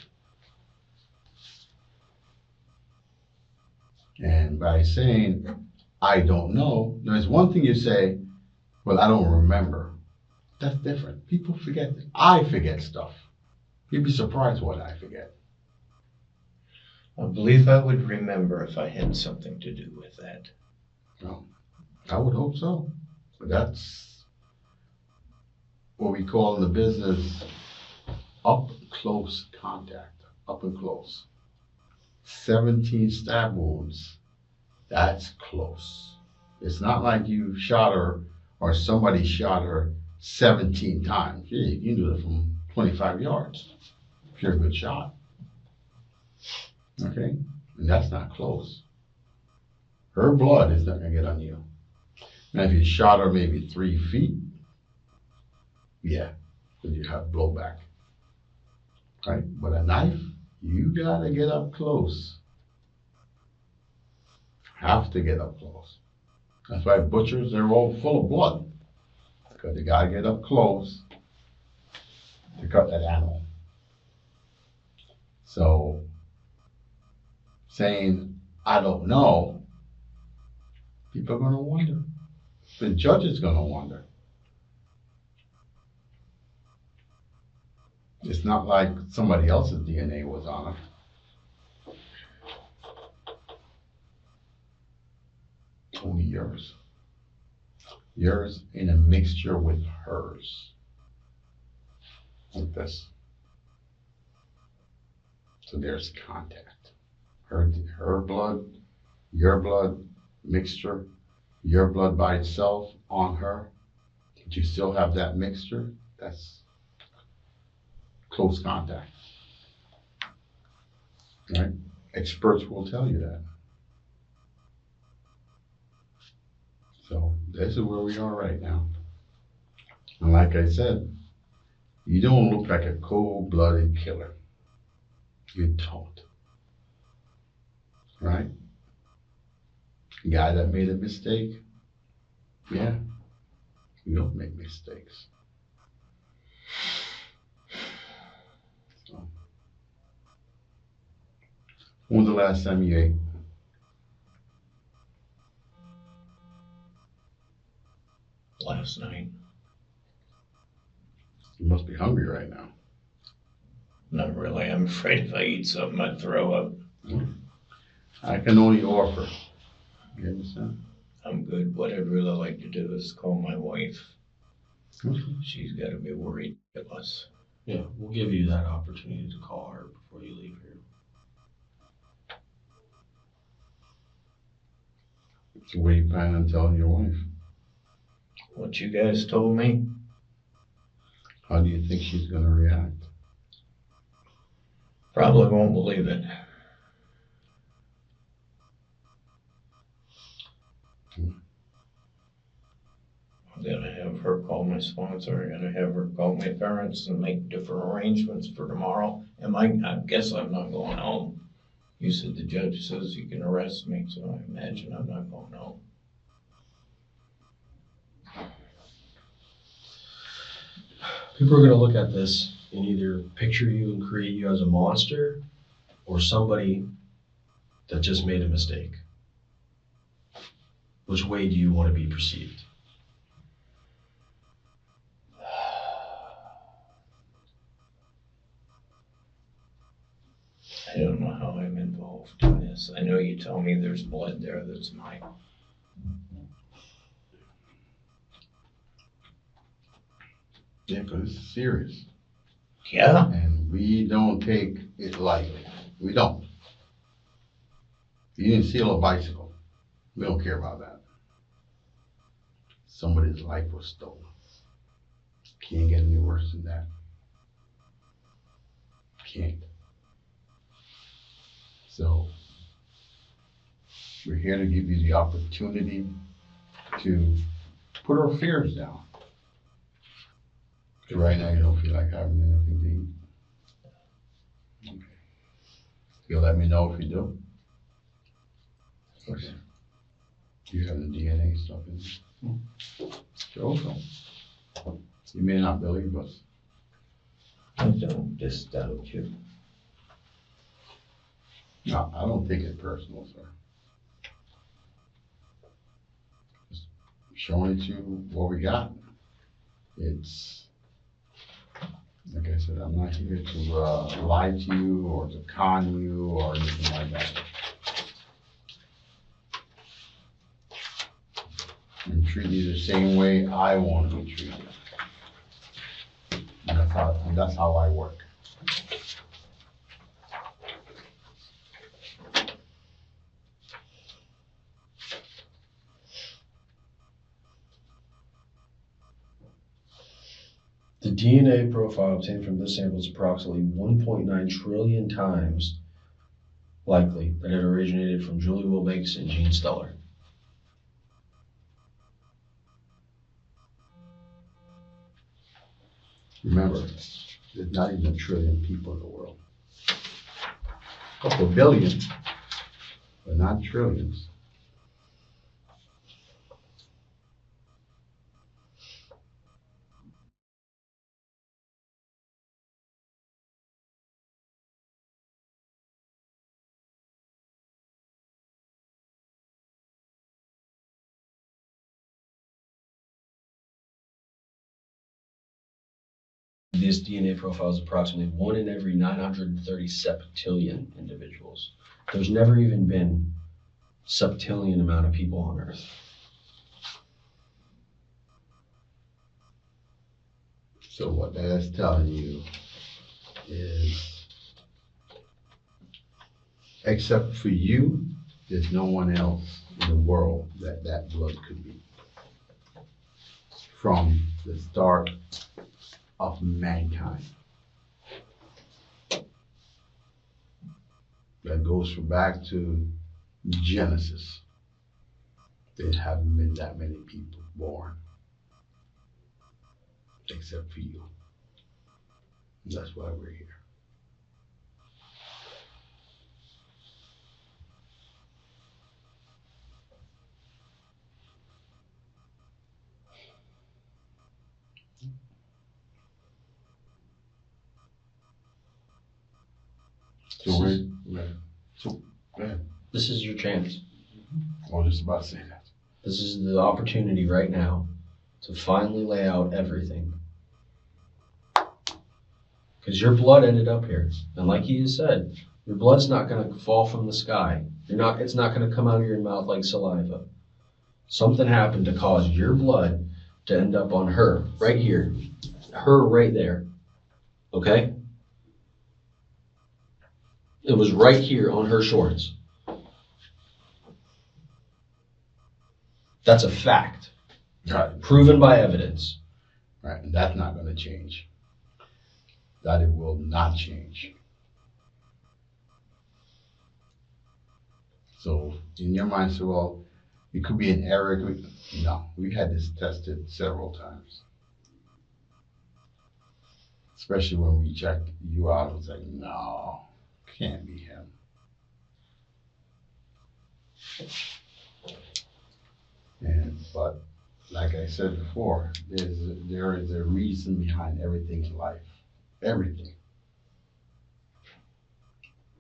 And by saying, I don't know, there's one thing you say, well, I don't remember. That's different. People forget. I forget stuff. You'd be surprised what I forget. I believe I would remember if I had something to do with that. Well, I would hope so. But that's what we call in the business up close contact. Up and close. 17 stab wounds. That's close. It's not like you shot her or somebody shot her 17 times. Yeah, you can do it from 25 yards if you're a good shot. Okay? And that's not close. Her blood is not going to get on you. Now, if you shot her maybe 3 feet, yeah, because you have blowback. Right? But a knife, you got to get up close. Have to get up close. That's why butchers, they're all full of blood. Because they got to get up close to cut that animal. So, saying, I don't know, people are going to wonder. The judge is going to wonder. It's not like somebody else's DNA was on it. Only yours. Yours in a mixture with hers. Like this. So there's contact. Her blood, your blood, mixture, your blood by itself on her. But you still have that mixture. That's close contact. Right? Experts will tell you that. So this is where we are right now. And like I said, you don't look like a cold-blooded killer. You don't. Right? Guy that made a mistake, yeah, we don't make mistakes. So, when was the last time you ate? Last night. You must be hungry right now. Not really. I'm afraid if I eat something, I'd throw up. I can only offer. You understand? I'm good. What I'd really like to do is call my wife. Okay. She's got to be worried of us. Yeah, we'll give you that opportunity to call her before you leave here. So what do you plan on telling your wife? What you guys told me, How do you think she's going to react? probably won't believe it. I'm gonna have her call my sponsor. I gotta have her call my parents and make different arrangements for tomorrow. I guess I'm not going home. You said the judge says you can arrest me, so I imagine I'm not going home. People are going to look at this and either picture you and create you as a monster or somebody that just made a mistake. Which way do you want to be perceived? I don't know how I'm involved in this. I know you tell me there's blood there that's mine. Yeah, because it's serious. Yeah? And we don't take it lightly. We don't. You didn't steal a bicycle. We don't care about that. Somebody's life was stolen. Can't get any worse than that. Can't. So, we're here to give you the opportunity to put our fears down. Because right now you don't feel like having anything to eat. Okay. You'll let me know if you do. Okay. Do you have the DNA stuff in there? Show them. You may not believe us. I don't just doubt you. No, I don't take it personal, sir. Just showing it to you what we got. It's, like I said, I'm not here to lie to you or to con you or anything like that. I'm treating you the same way I want to be treated. And that's how I work. The DNA profile obtained from this sample is approximately 1.9 trillion times likely that it originated from Julie Wilbanks and Gene Stuller. Remember, there's not even 1 trillion people in the world. A couple billion, but not trillions. This DNA profile is approximately 1 in every 930 septillion individuals. There's never even been septillion amount of people on Earth. So what that's telling you is, except for you, there's no one else in the world that blood could be. From the start of mankind. That goes back to Genesis. There haven't been that many people born, except for you. That's why we're here. So go ahead. This is your chance. I was just about to say that. This is the opportunity right now to finally lay out everything. Because your blood ended up here. And like he has said, your blood's not going to fall from the sky. It's not going to come out of your mouth like saliva. Something happened to cause your blood to end up on her, right here. Her right there. Okay? It was right here on her shorts. That's a fact. Right. Proven by evidence. Right, and that's not going to change. That it will not change. So in your mind, so well, it could be an error. No, we had this tested several times. Especially when we checked you out, it was like, no, can't be him. But like I said before, there is a reason behind everything in life. Everything.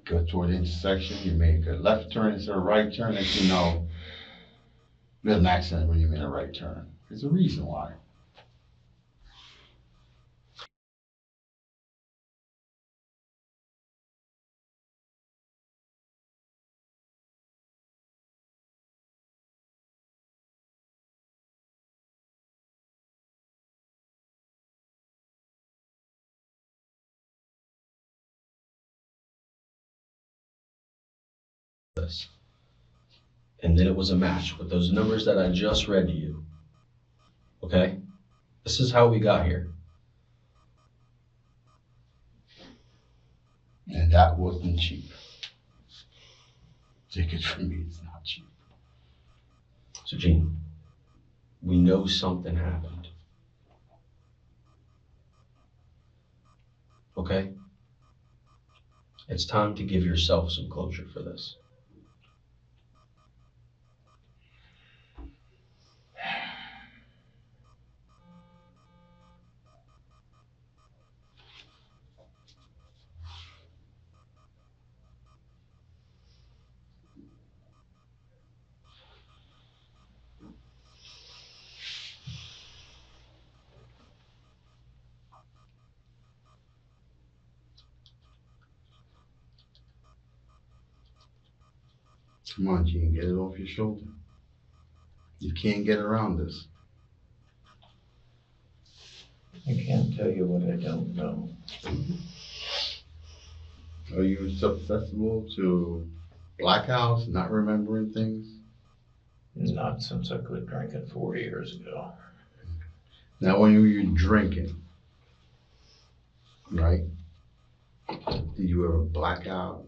Go toward the intersection, you make a left turn instead of a right turn, and you know there's an accident when you make a right turn. There's a reason why. This. And then it was a match with those numbers that I just read to you. Okay? This is how we got here. And that wasn't cheap. Take it from me, it's not cheap. So Gene, we know something happened. Okay? It's time to give yourself some closure for this. Come on, Gene, get it off your shoulder. You can't get around this. I can't tell you what I don't know. Are you susceptible to blackouts, not remembering things? Not since I quit drinking 4 years ago. Now, when you're drinking, right? Did you ever black out?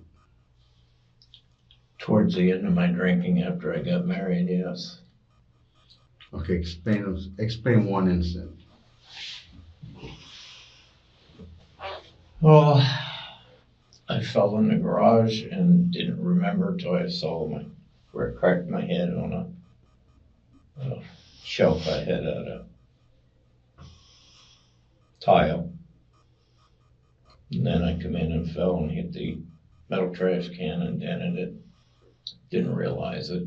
Towards the end of my drinking after I got married, yes. Okay, explain one incident. Well, I fell in the garage and didn't remember until I saw where it cracked my head on a shelf I had out of tile. And then I come in and fell and hit the metal trash can and dented it. Didn't realize it.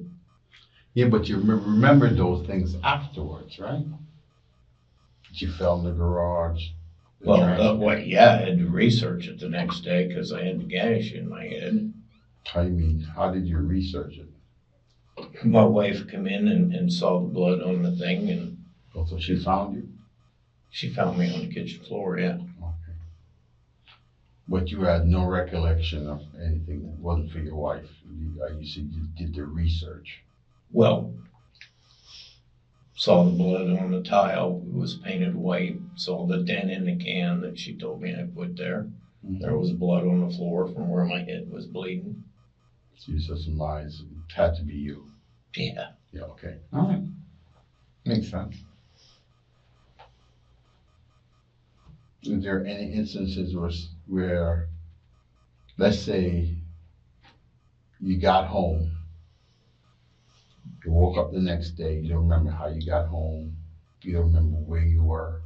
Yeah, but you remember those things afterwards, right? That you fell in the garage. Yeah, I had to research it the next day because I had the gash in my head. How you mean? How did you research it? My wife come in and saw the blood on the thing, and Oh, so she found you? she found me on the kitchen floor, yeah. Okay. But you had no recollection of anything that wasn't for your wife. You said you did the research. Well, saw the blood on the tile. It was painted white. Saw the dent in the can that she told me I put there. Mm-hmm. There was blood on the floor from where my head was bleeding. So you said some lies. It had to be you. Yeah. Yeah, okay. All right. Makes sense. Is there any instances where, let's say, you got home, you woke up the next day, you don't remember how you got home, you don't remember where you were?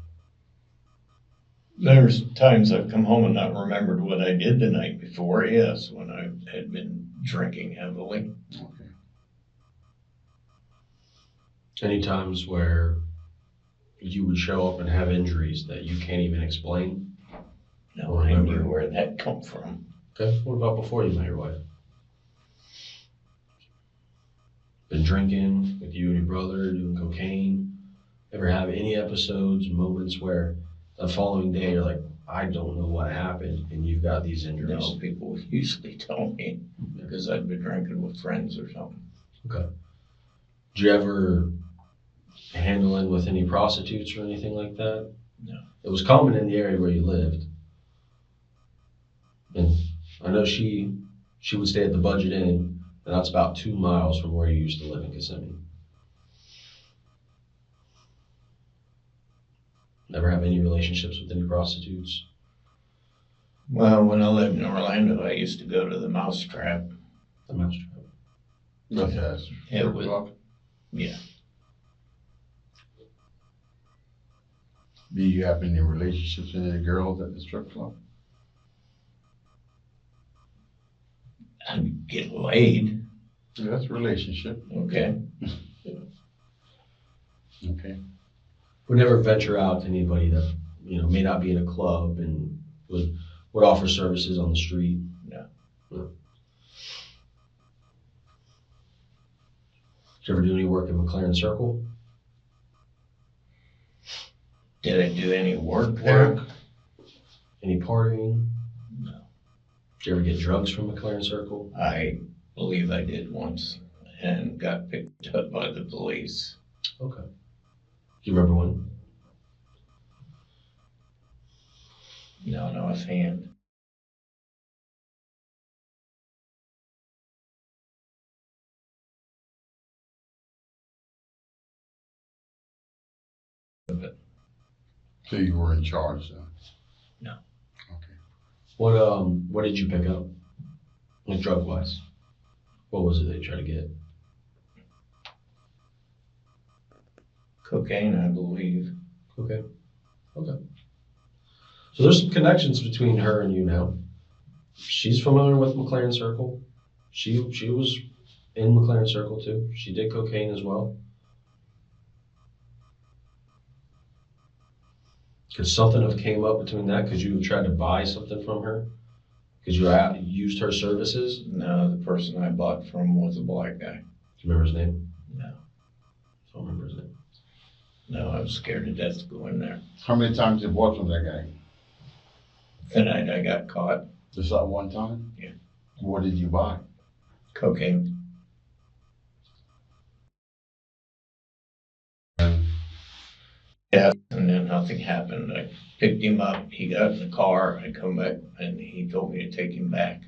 There's times I've come home and not remembered what I did the night before, yes, when I had been drinking heavily. Okay. Any times where you would show up and have injuries that you can't even explain? No, I knew where that come from. Okay, what about before you met your wife? Been drinking with you and your brother, doing cocaine? Ever have any episodes, moments where the following day you're like, I don't know what happened, and you've got these injuries? No, people usually tell me because I've been drinking with friends or something. Okay. Did you ever handle in with any prostitutes or anything like that? No. It was common in the area where you lived. And I know she would stay at the Budget Inn, and that's about 2 miles from where you used to live in Kissimmee. Never have any relationships with any prostitutes? Well, when I lived in Orlando, I used to go to the Mousetrap. The Mousetrap. Yes. It was, yeah. Do you have any relationships with any girls at the strip club? I'd get laid. Yeah, that's a relationship. Okay. Okay. Would never venture out to anybody that, may not be in a club and would offer services on the street? No. No. Did you ever do any work in McLaren Circle? Did I do any work there? Any partying? No. Did you ever get drugs from McLaren Circle? I believe I did once and got picked up by the police. Okay. Do you remember when? No, offhand. So you were in charge then? No. Okay. What did you pick up? Like drug wise? What was it they tried to get? Cocaine, I believe. Okay. So there's some connections between her and you now. She's familiar with McLaren Circle. She was in McLaren Circle too. She did cocaine as well. Could something have came up between that? Could you have tried to buy something from her? Because you used her services? No, the person I bought from was a black guy. Do you remember his name? No. I don't remember his name. No, I was scared to death to go in there. How many times you bought from that guy? The night I got caught. Just that one time? Yeah. What did you buy? Cocaine. Yeah, and then nothing happened. I picked him up, he got in the car, I come back, and he told me to take him back.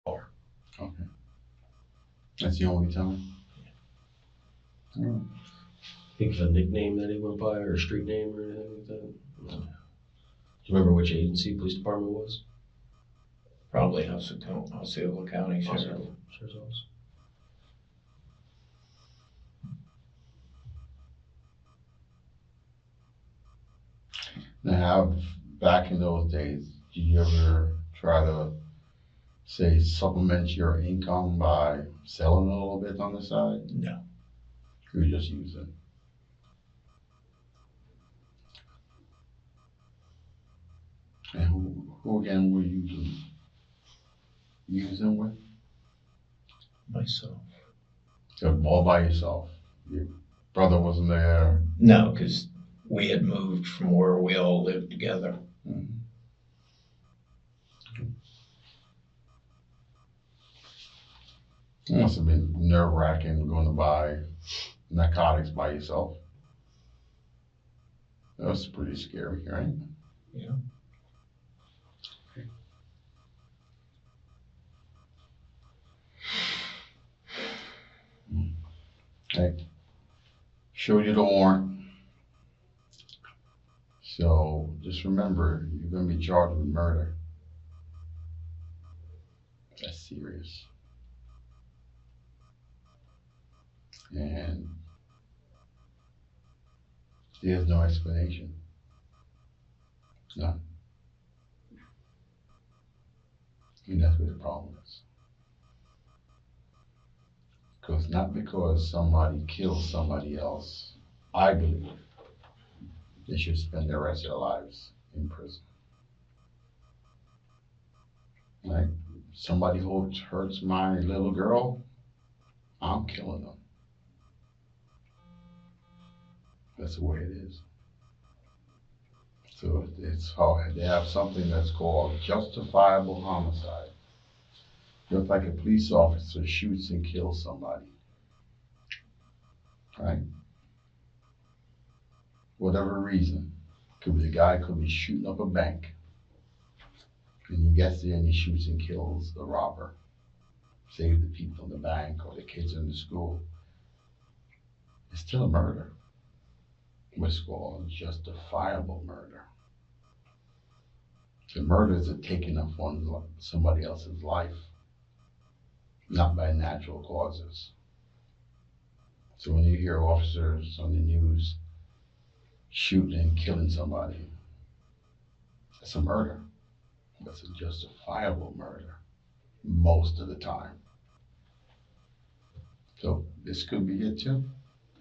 Okay. That's the only time? Think of a nickname that he went by, or a street name or anything like that? No. Do you remember which agency police department it was? Probably Osceola County Sheriff. Sheriff's office. Now, back in those days, did you ever try to, say, supplement your income by selling a little bit on the side? No. You were just using. And who again were you using with? Myself. So all by yourself. Your brother wasn't there. No, because we had moved from where we all lived together. Mhm. It must have been nerve-wracking going to buy narcotics by yourself. That was pretty scary, right? Yeah. Hey, showed you the warrant. So just remember, you're going to be charged with murder. That's serious. And there's no explanation. None. And that's where the problem is. Not because somebody killed somebody else, I believe they should spend the rest of their lives in prison. Like, somebody who hurts my little girl, I'm killing them. That's the way it is. So it's hard. They have something that's called justifiable homicide. Just like a police officer shoots and kills somebody, right? Whatever reason. Could be the guy could be shooting up a bank. And he gets there and he shoots and kills the robber. Save the people in the bank or the kids in the school. It's still a murder. What's called justifiable murder. The murder is a taking of somebody else's life, not by natural causes. So when you hear officers on the news shooting and killing somebody, that's a murder. That's a justifiable murder most of the time. So this could be it too.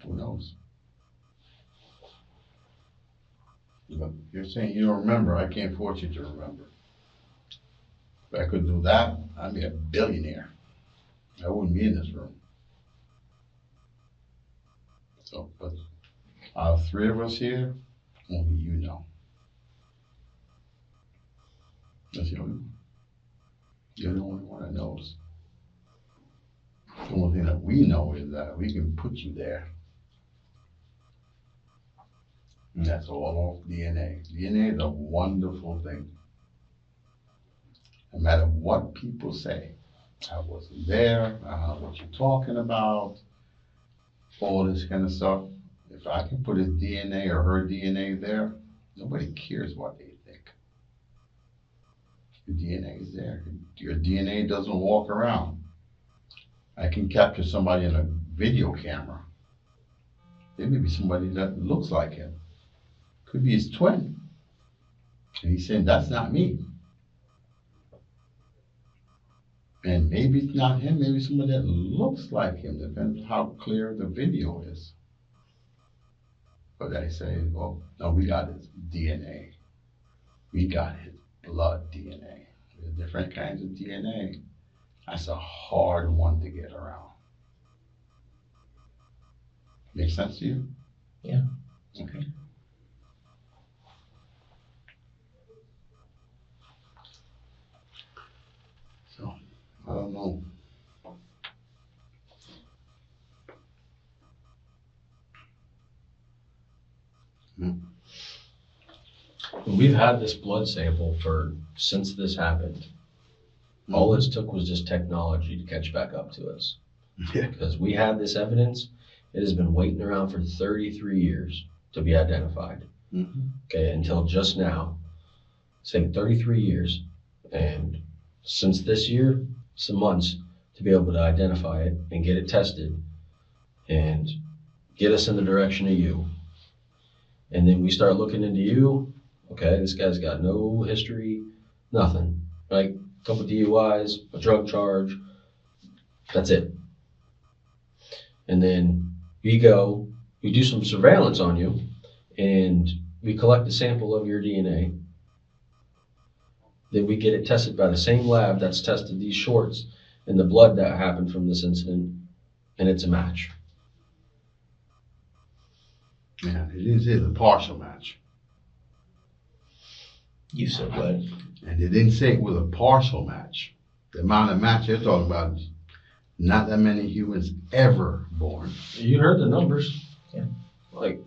Who knows? But you're saying you don't remember. I can't force you to remember. If I could do that, I'd be a billionaire. I wouldn't be in this room. So, but out of three of us here, only you know. That's the only one. You're the only one that knows. The only thing that we know is that we can put you there. And that's all off DNA. DNA is a wonderful thing. No matter what people say, I wasn't there, I don't know what you're talking about, all this kind of stuff. If I can put his DNA or her DNA there, nobody cares what they think. Your DNA is there. Your DNA doesn't walk around. I can capture somebody in a video camera. There may be somebody that looks like him. Could be his twin. And he's saying, that's not me. And maybe it's not him, maybe somebody that looks like him, depends on how clear the video is. But they say, well, no, we got his DNA. We got his blood DNA. There's different kinds of DNA. That's a hard one to get around. Make sense to you? Yeah. Okay. So, I don't know. We've had this blood sample since this happened. All it took was just technology to catch back up to us. Yeah. Because we had this evidence, it has been waiting around for 33 years to be identified. Mm-hmm. Okay, until just now. Say 33 years. And since this year, some months to be able to identify it and get it tested and get us in the direction of you. And then we start looking into you. Okay, this guy's got no history, nothing. Right? A couple DUIs, a drug charge. That's it. And then we do some surveillance on you, and we collect a sample of your DNA. Then we get it tested by the same lab that's tested these shorts and the blood that happened from this incident, and it's a match. Yeah, it didn't say the partial match. You said what? And they didn't say it was a partial match. The amount of match they're talking about is not that many humans ever born. You heard the numbers. Yeah. Like,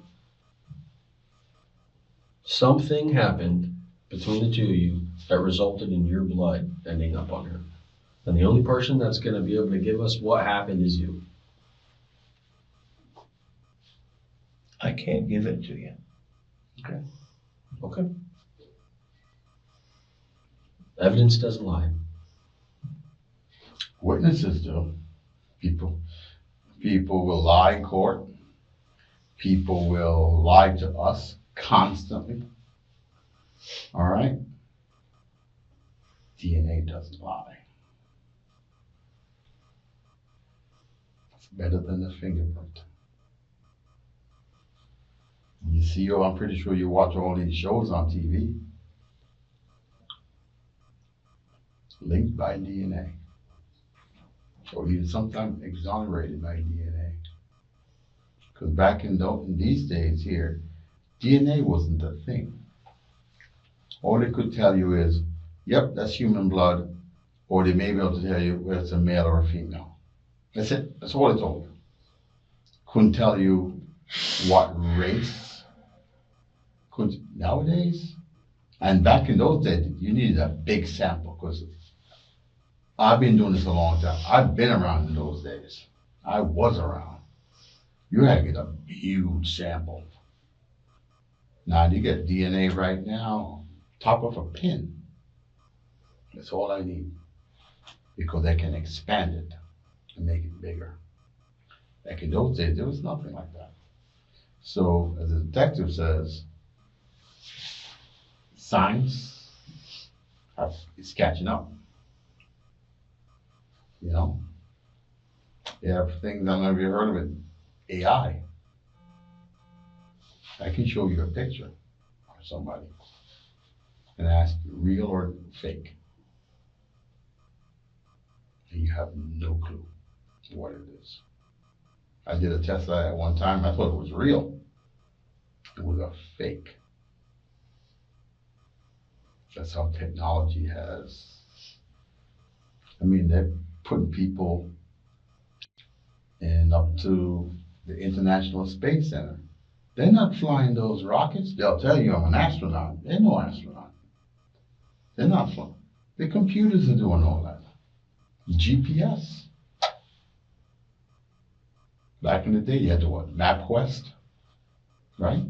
something happened between the two of you that resulted in your blood ending up on her. And the only person that's going to be able to give us what happened is you. I can't give it to you. Okay. Evidence doesn't lie. Witnesses do. People will lie in court. People will lie to us constantly. All right? DNA doesn't lie. It's better than a fingerprint. You see, I'm pretty sure you watch all these shows on TV. Linked by DNA. Or even sometimes exonerated by DNA. Because back in these days here, DNA wasn't a thing. All they could tell you is, yep, that's human blood, or they may be able to tell you whether it's a male or a female. That's it. That's all they told you. Couldn't tell you what race. Nowadays, and back in those days, you needed a big sample, because I've been doing this a long time. I've been around in those days. I was around. You had to get a huge sample. Now you get DNA right now, top of a pin. That's all I need. Because they can expand it and make it bigger. Back in those days, there was nothing like that. So, as the detective says, science is catching up. You know? They have things, I don't know if you heard of it, AI. I can show you a picture of somebody and ask real or fake. And you have no clue what it is. I did a test at one time, I thought it was real. It was a fake. That's how technology has, I mean, they're putting people in up to the International Space Center. They're not flying those rockets. They'll tell you I'm an astronaut. They're no astronaut. They're not flying. The computers are doing all that. GPS. Back in the day, you had to what? MapQuest, right?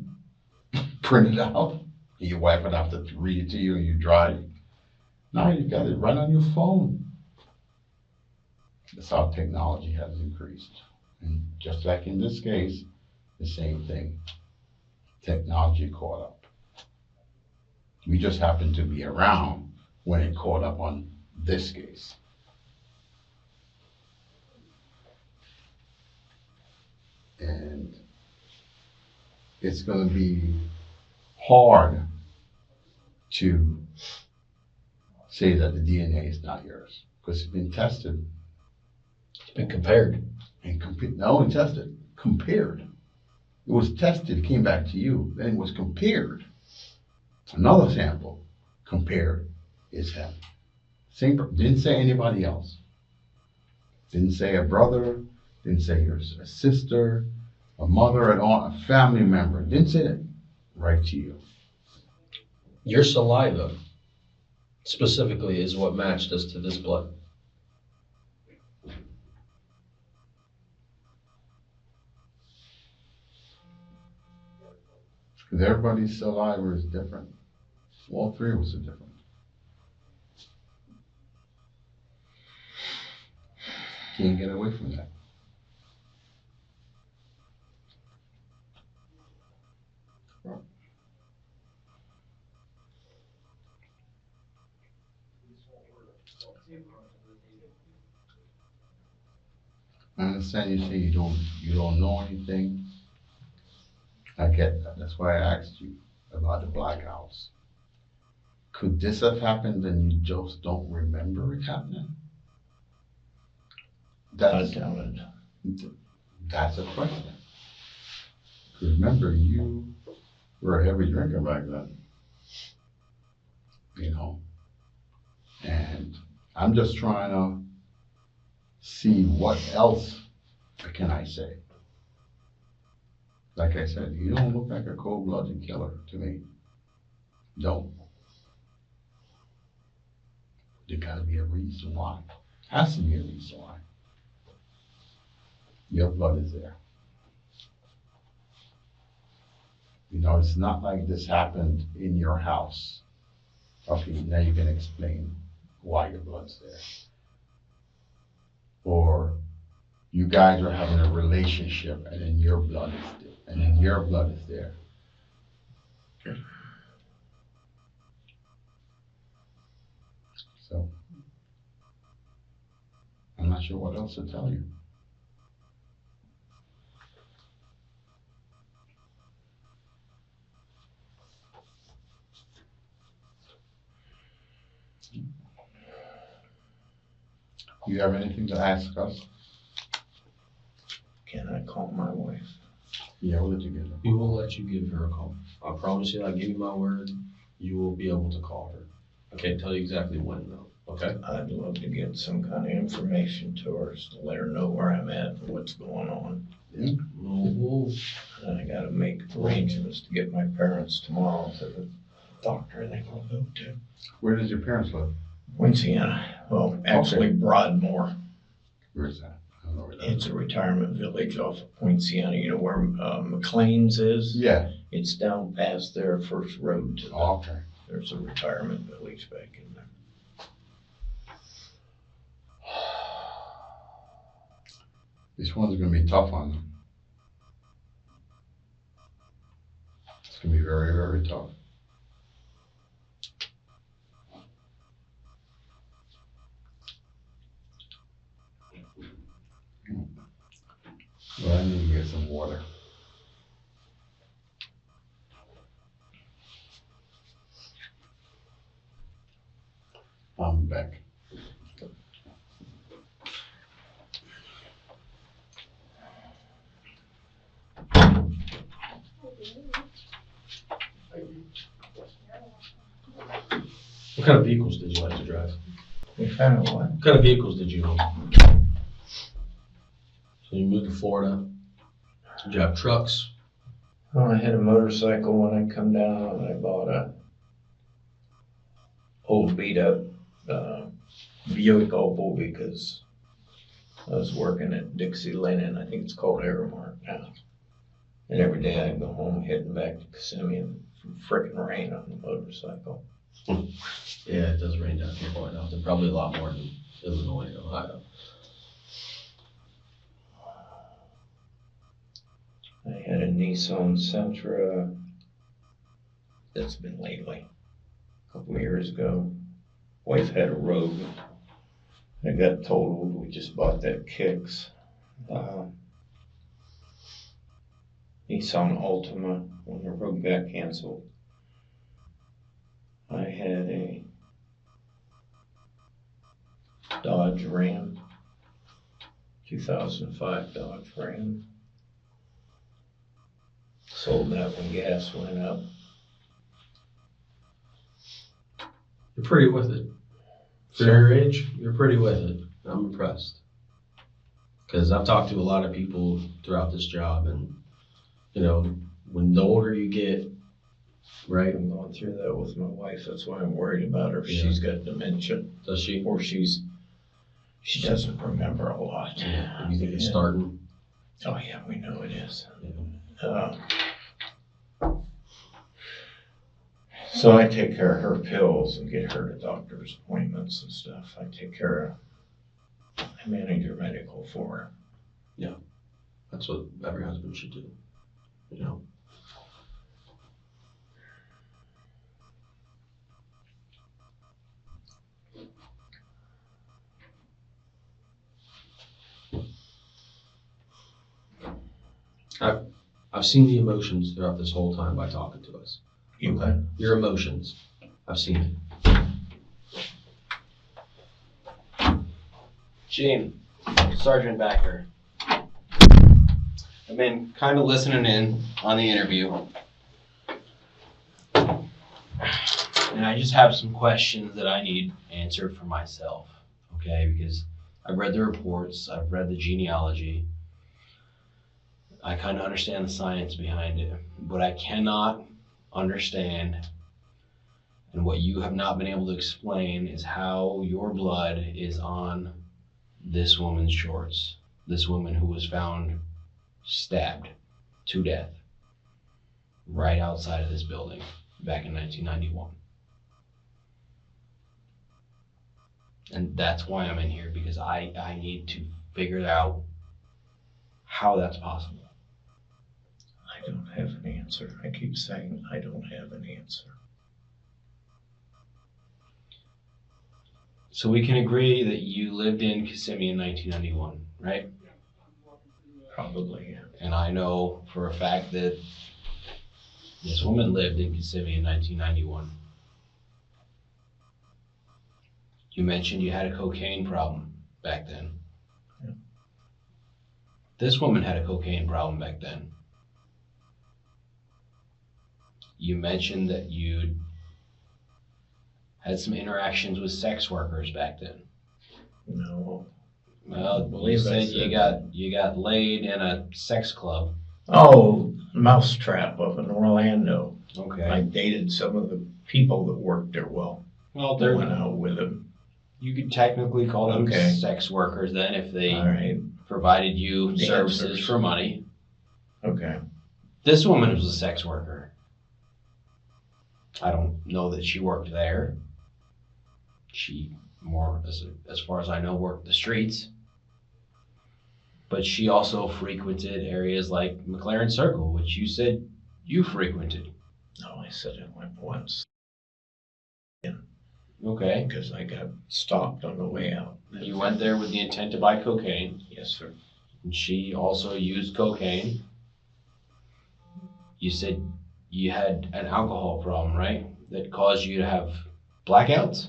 Print it out. Your wife would have to read it to you and you drive. Now you got it right on your phone. That's how technology has increased. And just like in this case, the same thing. Technology caught up. We just happened to be around when it caught up on this case. And it's going to be hard to say that the DNA is not yours because it's been tested. It's been compared. And not only tested, compared. It was tested, it came back to you, then it was compared. Another sample, compared, is him. Didn't say anybody else. Didn't say a brother, didn't say a sister, a mother, an aunt, a family member. Didn't say that. Right to you. Your saliva specifically is what matched us to this blood. Because everybody's saliva is different. All three of us are different. Can't get away from that. I understand you say you don't know anything. I get that. That's why I asked you about the blackouts. Could this have happened and you just don't remember it happening? I doubt it. That's a question. Remember, you were a heavy drinker back then. You know, and I'm just trying to see what else can I say. Like I said, you don't look like a cold-blooded killer to me. Don't. There gotta be a reason why. Has to be a reason why. Your blood is there. You know, it's not like this happened in your house. Okay, now you can explain why your blood's there. Or you guys are having a relationship and then your blood is there. And then your blood is there. So, I'm not sure what else to tell you. You have anything to ask us? Can I call my wife? Yeah, we'll let you get it. We will let you give her a call. I promise you, I give you my word, you will be able to call her. I can't tell you exactly when though, okay? I'd love to get some kind of information to her to let her know where I'm at and what's going on. Yeah. We'll And I gotta make arrangements to get my parents tomorrow to the doctor they will go to. Where does your parents live? Poinciana, well, actually Broadmoor. Where's that? I don't know where that It's is. a retirement village off of Poinciana, you know where McLean's is? Yeah. It's down past their first road to the, Oh, okay. there's a retirement village back in there. This one's gonna be tough on them. It's gonna be very, very tough. Well, I need to get some water. I'm back. What kind of vehicles did you like to drive? We found what? What kind of vehicles did you own? So you moved to Florida. Did you have trucks? Well, I had a motorcycle when I come down and I bought a old beat up Buick Opal because I was working at Dixie Linen. I think it's called Aramark now. And every day I'd go home heading back to Kissimmee from frickin' rain on the motorcycle. Yeah, it does rain down here quite often. Probably a lot more than Illinois and Ohio. I had a Nissan Sentra that's been lately. A couple of years ago, wife had a Rogue. It got totaled. We just bought that Kicks. Nissan Altima when the Rogue got canceled. I had a Dodge Ram, 2005 Dodge Ram. Sold that when gas went up. You're pretty with it. For your age, you're pretty with it. I'm impressed. Because I've talked to a lot of people throughout this job, and you know, when the older you get, Right? I'm going through that with my wife. That's why I'm worried about her. Yeah. She's got dementia, Does she? or she doesn't remember a lot. Yeah. You think it's Yeah. starting? Oh yeah, we know it is. Yeah. So I take care of her pills and get her to doctor's appointments and stuff. I take care of, I manage her medical for her. That's what every husband should do. You know. I've seen the emotions throughout this whole time by talking to us. You Okay. Your emotions. I've seen it. Gene, Sergeant Backer. I've been kind of listening in on the interview. And I just have some questions that I need answered for myself, okay? Because I've read the reports, I've read the genealogy. I kind of understand the science behind it, but I cannot understand, and what you have not been able to explain is how your blood is on this woman's shorts. This woman who was found stabbed to death right outside of this building back in 1991. And that's why I'm in here, because I need to figure out how that's possible. I don't have an answer. I keep saying I don't have an answer. So we can agree that you lived in Kissimmee in 1991, right? Probably, yeah. And I know for a fact that this woman lived in Kissimmee in 1991. You mentioned you had a cocaine problem back then. Yeah. This woman had a cocaine problem back then. You mentioned that you had some interactions with sex workers back then. No. Well, you Believe I said said you got laid in a sex club. Oh, Mousetrap up in Orlando. Okay. I dated some of the people that worked there. Well, Well, I went out with them. you could technically call them Okay. sex workers then if they All right. provided you Dancers. services for money. Okay. This woman was a sex worker. I don't know that she worked there. She more, as far as I know, worked the streets. But she also frequented areas like McLaren Circle, which you said you frequented. No, I said I went once Okay. because I got stopped on the way out. You went there with the intent to buy cocaine. Yes, sir. And she also used cocaine. You said you had an alcohol problem, right? That caused you to have blackouts?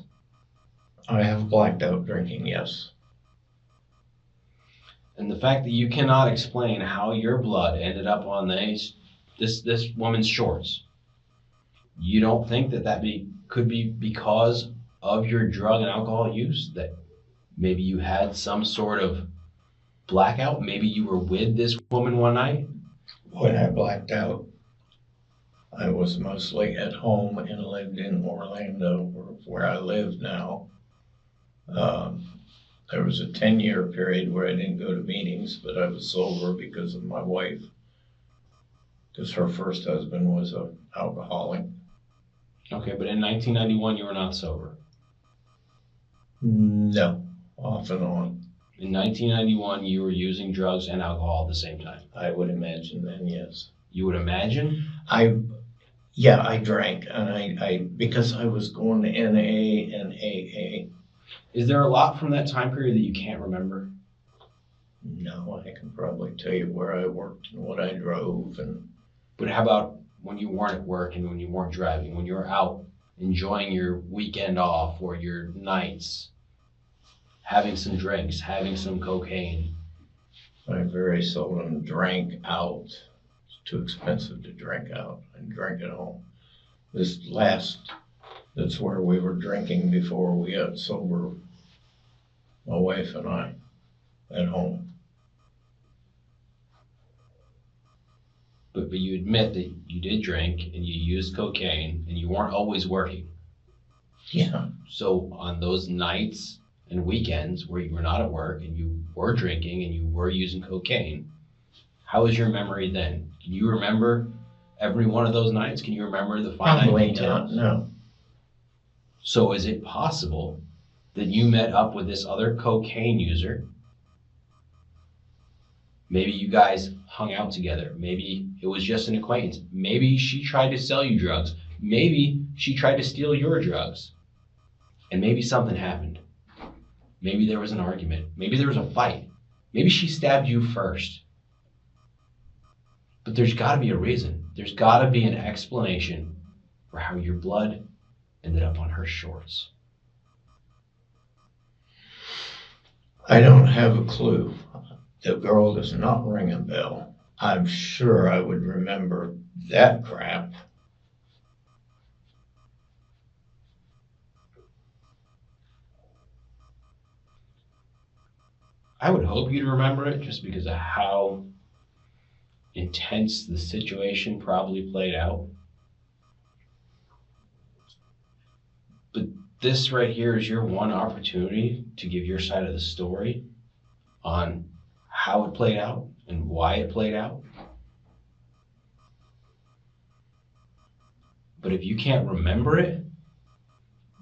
I have blacked out drinking, yes. And the fact that you cannot explain how your blood ended up on this woman's shorts, you don't think that could be because of your drug and alcohol use? That maybe you had some sort of blackout? Maybe you were with this woman one night? When I blacked out, I was mostly at home and lived in Orlando, where I live now. There was a 10-year period where I didn't go to meetings, but I was sober because of my wife. Because her first husband was an alcoholic. Okay, but in 1991 you were not sober. No, off and on. In 1991 you were using drugs and alcohol at the same time. I would imagine then, yes. You would imagine? I drank, and I because I was going to NA and AA. Is there a lot from that time period that you can't remember? No, I can probably tell you where I worked and what I drove, and But how about when you weren't at work and when you weren't driving, when you were out enjoying your weekend off or your nights, having some drinks, having some cocaine? I very seldom drank out. It's too expensive to drink out. I drank at home. That's where we were drinking before we got sober, my wife and I, at home. But you admit that you did drink and you used cocaine and you weren't always working. Yeah. So on those nights and weekends where you were not at work and you were drinking and you were using cocaine, how was your memory then? Can you remember every one of those nights? Can you remember the finite Probably details? not, no. So is it possible that you met up with this other cocaine user? Maybe you guys hung out together. Maybe it was just an acquaintance. Maybe she tried to sell you drugs. Maybe she tried to steal your drugs. And maybe something happened. Maybe there was an argument. Maybe there was a fight. Maybe she stabbed you first. But there's got to be a reason. There's got to be an explanation for how your blood ended up on her shorts. I don't have a clue. The girl does not ring a bell. I'm sure I would remember that crap. I would hope you'd remember it just because of how intense the situation probably played out. But this right here is your one opportunity to give your side of the story on how it played out and why it played out. But if you can't remember it,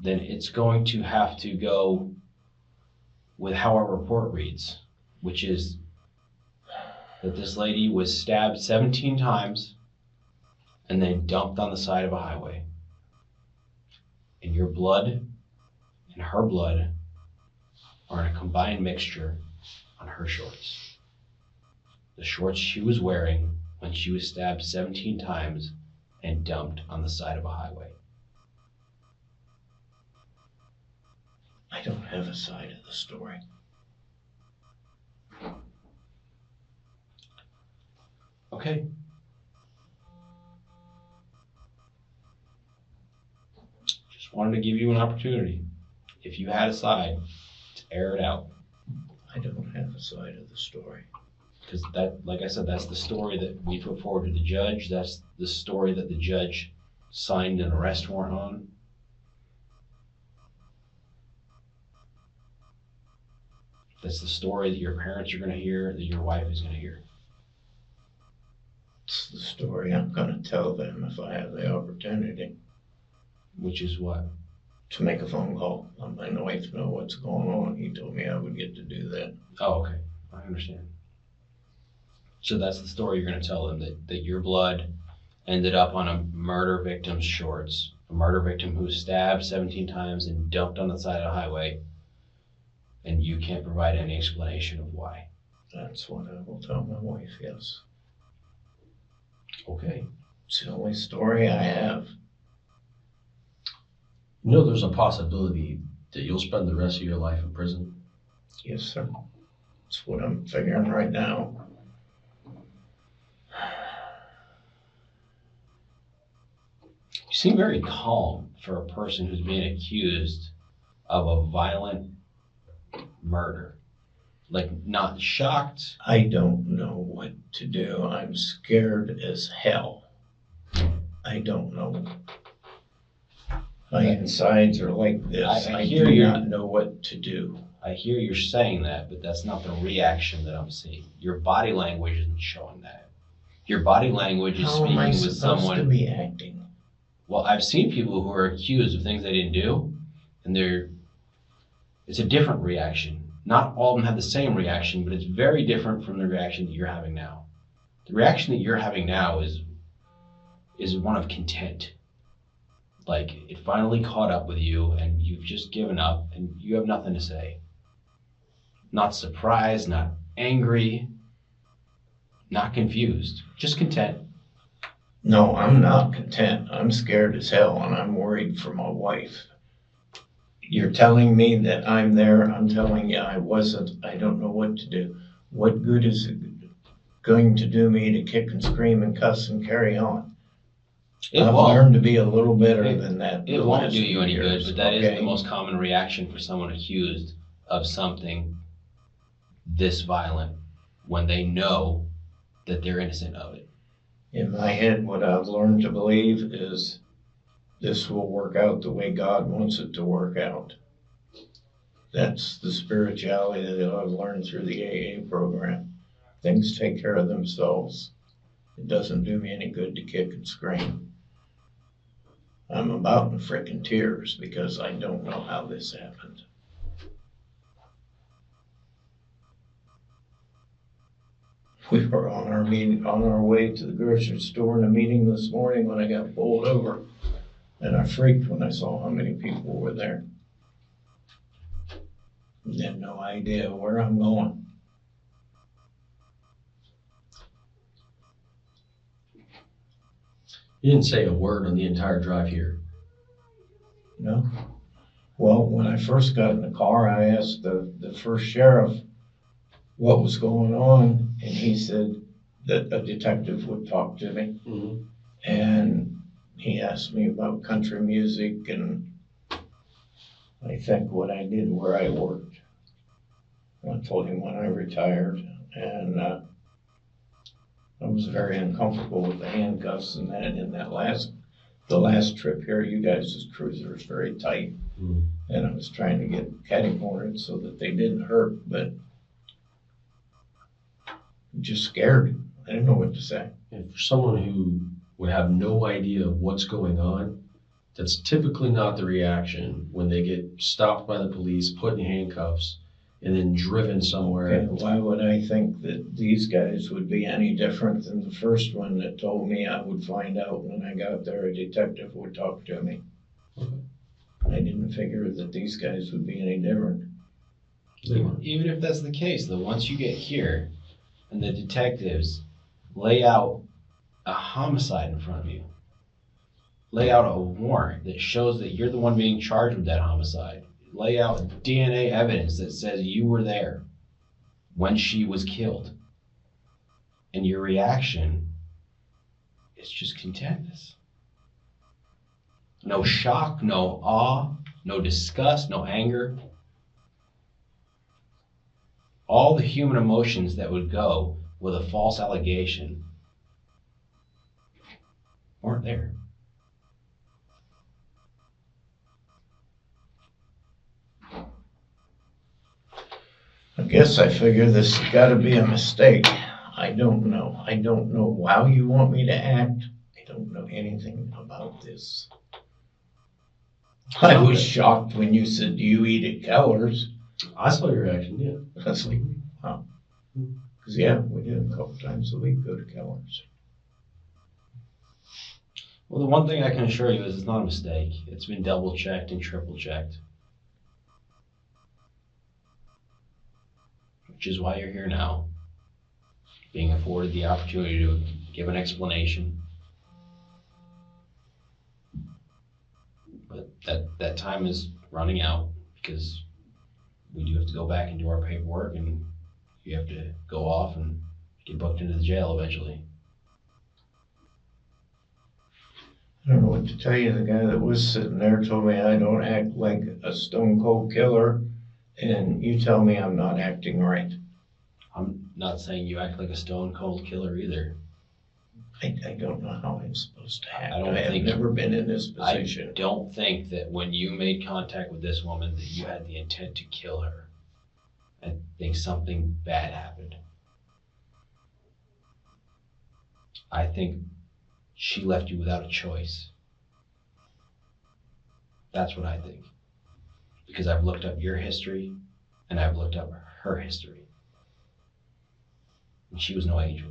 then it's going to have to go with how our report reads, which is that this lady was stabbed 17 times and then dumped on the side of a highway. And your blood and her blood are in a combined mixture on her shorts. The shorts she was wearing when she was stabbed 17 times and dumped on the side of a highway. I don't have a side of the story. Okay. Just wanted to give you an opportunity, if you had a side, to air it out. I don't have a side of the story. Because that, like I said, that's the story that we put forward to the judge. That's the story that the judge signed an arrest warrant on. That's the story that your parents are going to hear, that your wife is going to hear. It's the story I'm going to tell them if I have the opportunity. Which is what? To make a phone call. Let my wife know what's going on. He told me I would get to do that. Oh, okay. I understand. So that's the story you're going to tell them, that your blood ended up on a murder victim's shorts. A murder victim who was stabbed 17 times and dumped on the side of the highway. And you can't provide any explanation of why. That's what I will tell my wife, yes. Okay. It's the only story I have. You know, there's a possibility that you'll spend the rest of your life in prison. Yes, sir. That's what I'm figuring right now. You seem very calm for a person who's being accused of a violent murder. Like, not shocked. I don't know what to do. I'm scared as hell. I don't know. My insides are like this. I I hear do you. not know what to do. I hear you're saying that, but that's not the reaction that I'm seeing. Your body language isn't showing that. Your body language is How speaking am I with supposed someone. to be acting? Well, I've seen people who are accused of things they didn't do, and it's a different reaction. Not all of them have the same reaction, but it's very different from the reaction that you're having now. The reaction that you're having now is one of content. Like, it finally caught up with you, and you've just given up, and you have nothing to say. Not surprised, not angry, not confused, just content. No, I'm not content. I'm scared as hell, and I'm worried for my wife. You're telling me that I'm there. I'm telling you I wasn't. I don't know what to do. What good is it going to do me to kick and scream and cuss and carry on? I've learned to be a little better than that. It won't do you any good, but that is okay? the most common reaction for someone accused of something this violent when they know that they're innocent of it. In my head, what I've learned to believe is this will work out the way God wants it to work out. That's the spirituality that I've learned through the AA program. Things take care of themselves. It doesn't do me any good to kick and scream. I'm about in frickin' tears because I don't know how this happened. We were on our way to the grocery store in a meeting this morning when I got pulled over, and I freaked when I saw how many people were there. I had no idea where I'm going. You didn't say a word on the entire drive here. No. Well, when I first got in the car, I asked the first sheriff what was going on, and he said that a detective would talk to me. Mm-hmm. And he asked me about country music and I think what I did where I worked. I told him when I retired, and I was very uncomfortable with the handcuffs and that. In the last trip here, you guys' cruiser is very tight, and I was trying to get catty-cornered so that they didn't hurt, but I'm just scared. I didn't know what to say. And for someone who would have no idea what's going on, that's typically not the reaction when they get stopped by the police, put in handcuffs, and then driven somewhere. Okay, why would I think that these guys would be any different than the first one that told me I would find out when I got there a detective would talk to me? Okay. I didn't figure that these guys would be any different. Even if that's the case, though, once you get here and the detectives lay out a homicide in front of you, lay out a warrant that shows that you're the one being charged with that homicide, lay out DNA evidence that says you were there when she was killed, and your reaction is just contentness. No shock, no awe, no disgust, no anger. All the human emotions that would go with a false allegation weren't there. I guess I figure this has got to be a mistake. I don't know. I don't know how you want me to act. I don't know anything about this. I was shocked when you said, "Do you eat at Keller's?" I saw your reaction, yeah. I was like, wow. Because, yeah, we did a couple times a week go to Keller's. Well, the one thing I can assure you is it's not a mistake. It's been double checked and triple checked. Which is why you're here now, being afforded the opportunity to give an explanation. But that time is running out because we do have to go back and do our paperwork, and you have to go off and get booked into the jail eventually. I don't know what to tell you. The guy that was sitting there told me I don't act like a stone cold killer, and you tell me I'm not acting right. I'm not saying you act like a stone cold killer either. I don't know how I'm supposed to act. I don't I have think- never been in this position. I don't think that when you made contact with this woman that you had the intent to kill her. I think something bad happened. I think she left you without a choice. That's what I think. Because I've looked up your history and I've looked up her history. And she was no angel.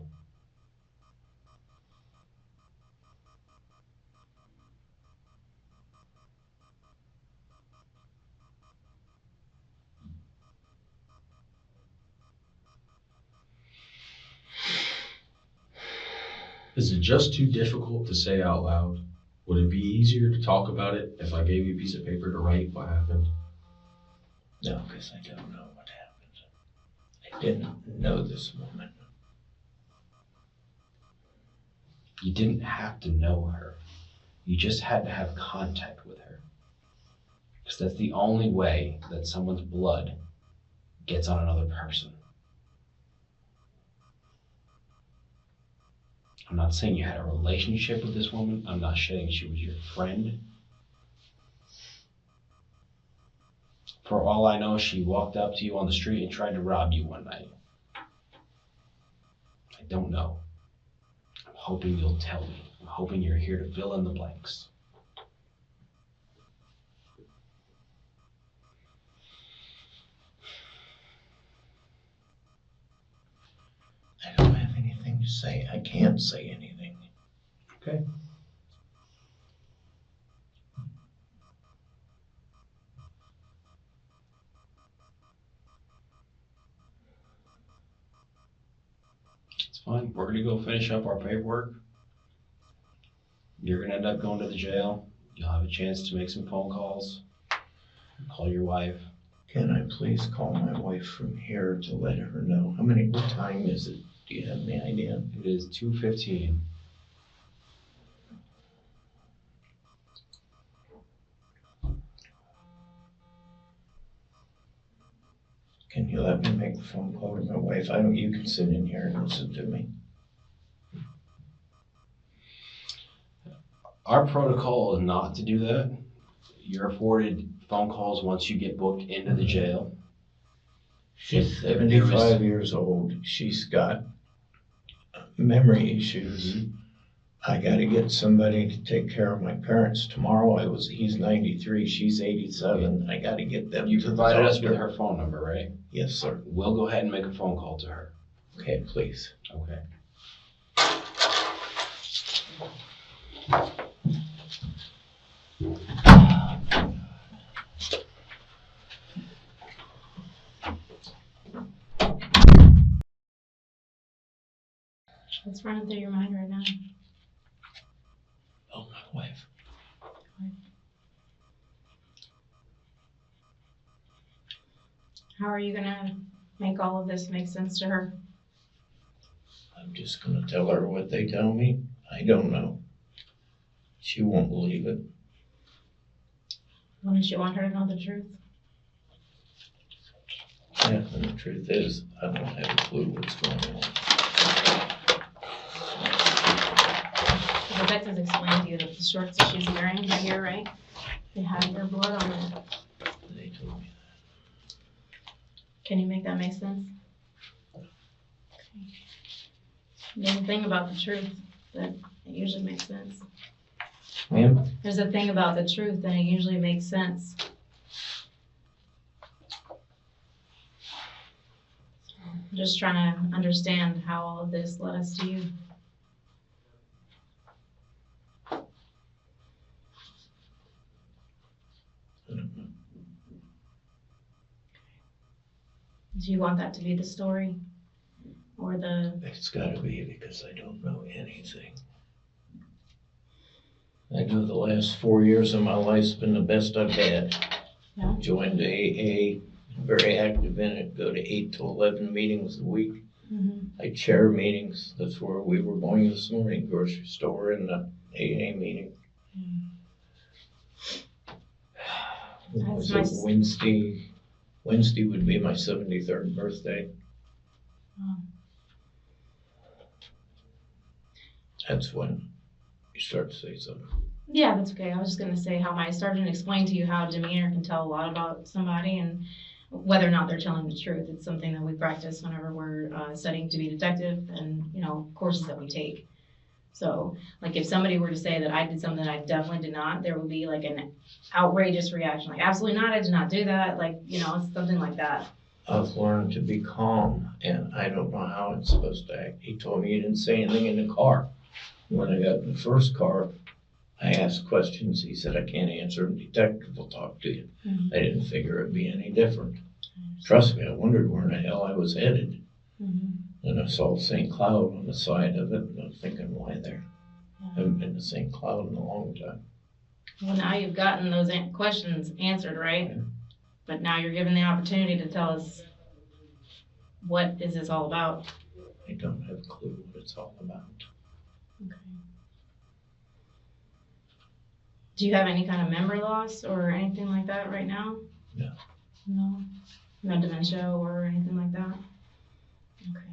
Is it just too difficult to say out loud? Would it be easier to talk about it if I gave you a piece of paper to write what happened? No, because I don't know what happened. I didn't know this woman. You didn't have to know her. You just had to have contact with her. Because that's the only way that someone's blood gets on another person. I'm not saying you had a relationship with this woman. I'm not saying she was your friend. For all I know, she walked up to you on the street and tried to rob you one night. I don't know. I'm hoping you'll tell me. I'm hoping you're here to fill in the blanks. I don't have anything to say. I can't say anything. Okay. It's fine. We're gonna go finish up our paperwork. You're gonna end up going to the jail. You'll have a chance to make some phone calls. Call your wife. Can I please call my wife from here to let her know? What time is it? Do you have any idea? It is 2:15. Can you let me make the phone call to my wife? You can sit in here and listen to me. Our protocol is not to do that. You're afforded phone calls once you get booked into the jail. She's 75 years old. She's got memory issues. I gotta get somebody to take care of my parents. Tomorrow he's 93, she's 87. I gotta get them. You to the provided us doctor. with her phone number, right? Yes, sir. We'll go ahead and make a phone call to her. Okay, please. Okay. What's running through your mind right now? Oh, my wife. How are you gonna make all of this make sense to her? I'm just gonna tell her what they tell me. I don't know. She won't believe it. Wouldn't you want her to know the truth? Yeah, and the truth is, I don't have a clue what's going on. The detectives explained to you that the shorts that she's wearing right here, right? They have your blood on it. They told me Can you make that make sense? There's a thing about the truth that it usually makes sense. that. Ma'am? There's a thing about the truth and it usually makes sense. I'm just trying to understand how all of this led us to you. I don't know. Do you want that to be the story? Or the, It's gotta be because I don't know anything. I know the last 4 years of my life's been the best I've had. Yeah. Joined AA, very active in it, go to 8 to 11 meetings a week. I chair meetings, that's where we were going this morning, grocery store and the AA meeting. What was That's it, nice. Wednesday would be my 73rd birthday. Wow. That's when you start to say something. Yeah, that's okay. I was just gonna say how my sergeant explained to you how demeanor can tell a lot about somebody and whether or not they're telling the truth. It's something that we practice whenever we're studying to be a detective and, courses that we take. So, like, if somebody were to say that I did something that I definitely did not, there would be like an outrageous reaction, like, absolutely not, I did not do that, like, it's something like that. I've learned to be calm, and I don't know how it's supposed to act. He told me he didn't say anything in the car. When I got in the first car, I asked questions. He said, I can't answer them. Detective will talk to you. Mhm. I didn't figure it'd be any different. Trust me, I wondered where in the hell I was headed. And I saw St. Cloud on the side of it, and I'm thinking, why there? I haven't been to St. Cloud in a long time. Well, now you've gotten those questions answered, right? Yeah. But now you're given the opportunity to tell us, what is this all about? I don't have a clue what it's all about. Okay. Do you have any kind of memory loss or anything like that right now? No. No? No dementia or anything like that? Okay.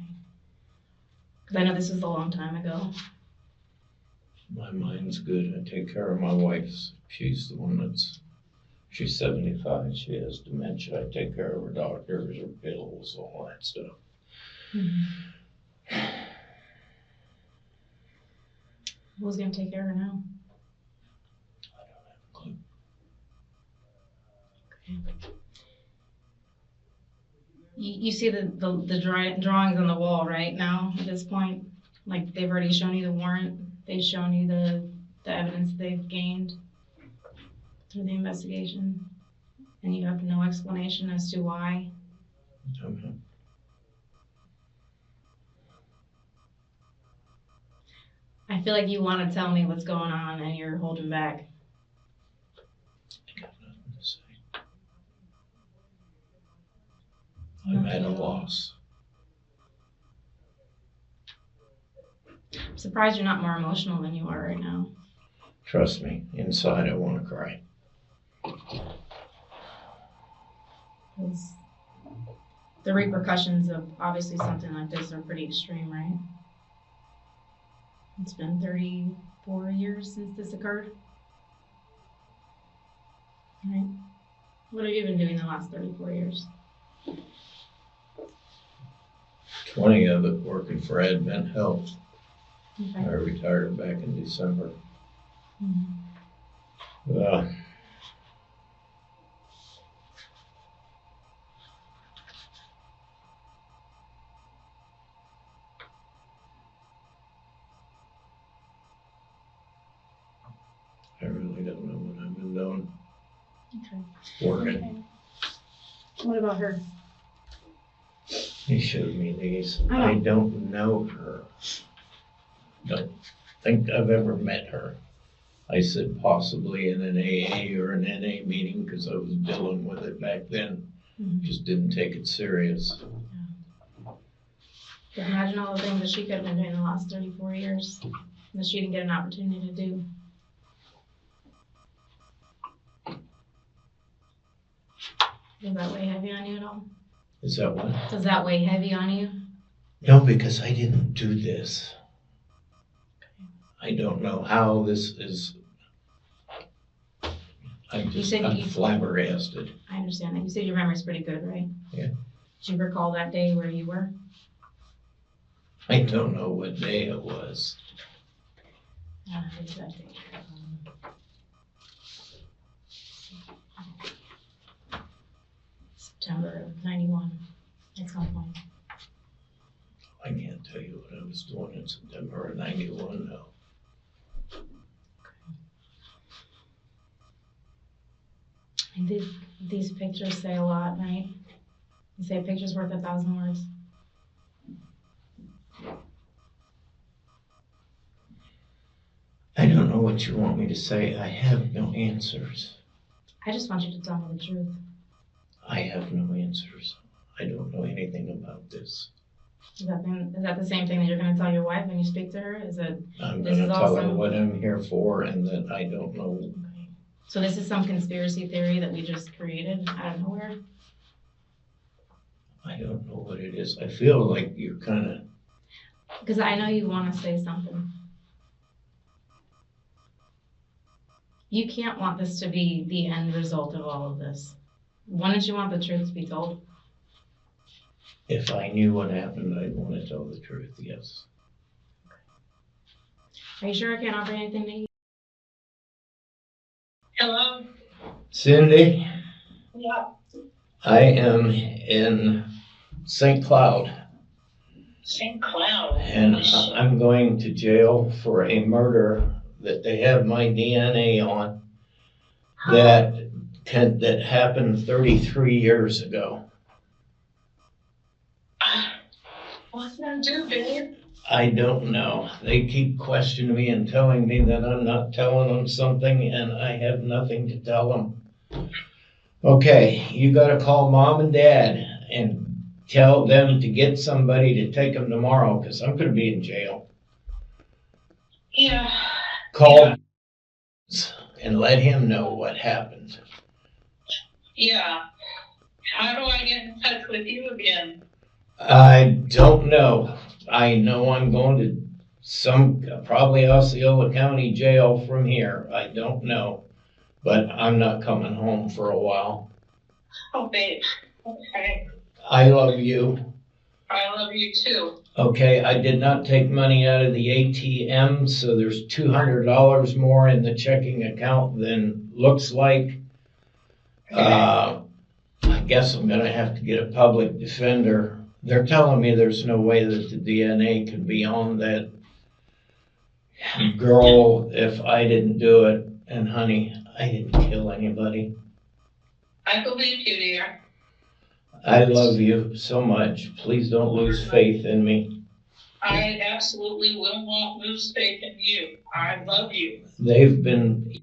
Because I know this is a long time ago. My mind's good. I take care of my wife. She's the one she's 75. She has dementia. I take care of her doctors, her pills, all that stuff. Who's gonna take care of her now? I don't have a clue. You see the drawings on the wall right now at this point? Like, they've already shown you the warrant, they've shown you the evidence they've gained through the investigation, and you have no explanation as to why. Okay. I feel like you want to tell me what's going on and you're holding back. I got nothing to say. I'm at a loss. I'm surprised you're not more emotional than you are right now. Trust me, inside I want to cry. 'Cause the repercussions of obviously something like this are pretty extreme, right? It's been 34 years since this occurred. Right? What have you been doing the last 34 years? 20 of it working for Advent Health. Okay. I retired back in December. Mm-hmm. I really don't know what I've been doing. Okay. Working. What about her? He showed me these. Oh. I don't know her. Don't think I've ever met her. I said possibly in an AA or an NA meeting because I was dealing with it back then. Mm-hmm. Just didn't take it serious. Imagine all the things that she could have been doing the last 34 years that she didn't get an opportunity to do. Does that weigh heavy on you at all? Is that what? Does that weigh heavy on you? No, because I didn't do this. I don't know how this is. I'm flabbergasted. I understand that. You said your memory's pretty good, right? Yeah. Do you recall that day where you were? I don't know what day it was. It's that day. September of 91, at some point. I can't tell you what I was doing in September of 91 now. And these pictures say a lot, right? You say a picture's worth 1,000 words. I don't know what you want me to say. I have no answers. I just want you to tell me the truth. I have no answers. I don't know anything about this. Is that the same thing that you're going to tell your wife when you speak to her? Is it? I'm This going to is tell her also- what I'm here for and that I don't know. Okay. So this is some conspiracy theory that we just created out of nowhere? I don't know what it is. I feel like you're kind of. Because I know you want to say something. You can't want this to be the end result of all of this. Wouldn't you want the truth to be told? If I knew what happened, I'd want to tell the truth, yes. Are you sure I can't offer anything to eat? Hello? Cindy, Yeah. I am in St. Cloud St. Cloud. and I'm going to jail for a murder that they have my DNA on that happened 33 years ago. What's that do, babe? I don't know. They keep questioning me and telling me that I'm not telling them something and I have nothing to tell them. Okay, you gotta call mom and dad and tell them to get somebody to take them tomorrow because I'm gonna be in jail. Yeah. Call and let him know what happened. Yeah. How do I get in touch with you again? I don't know. I know I'm going to probably Osceola County Jail from here. I don't know, but I'm not coming home for a while. Oh, babe. Okay. I love you. I love you too. Okay, I did not take money out of the ATM, so there's $200 more in the checking account than looks like. I guess I'm gonna have to get a public defender. They're telling me there's no way that the DNA can be on that girl if I didn't do it. And honey, I didn't kill anybody. I believe you, dear. I love you so much. Please don't lose faith in me. I absolutely will not lose faith in you. I love you. They've been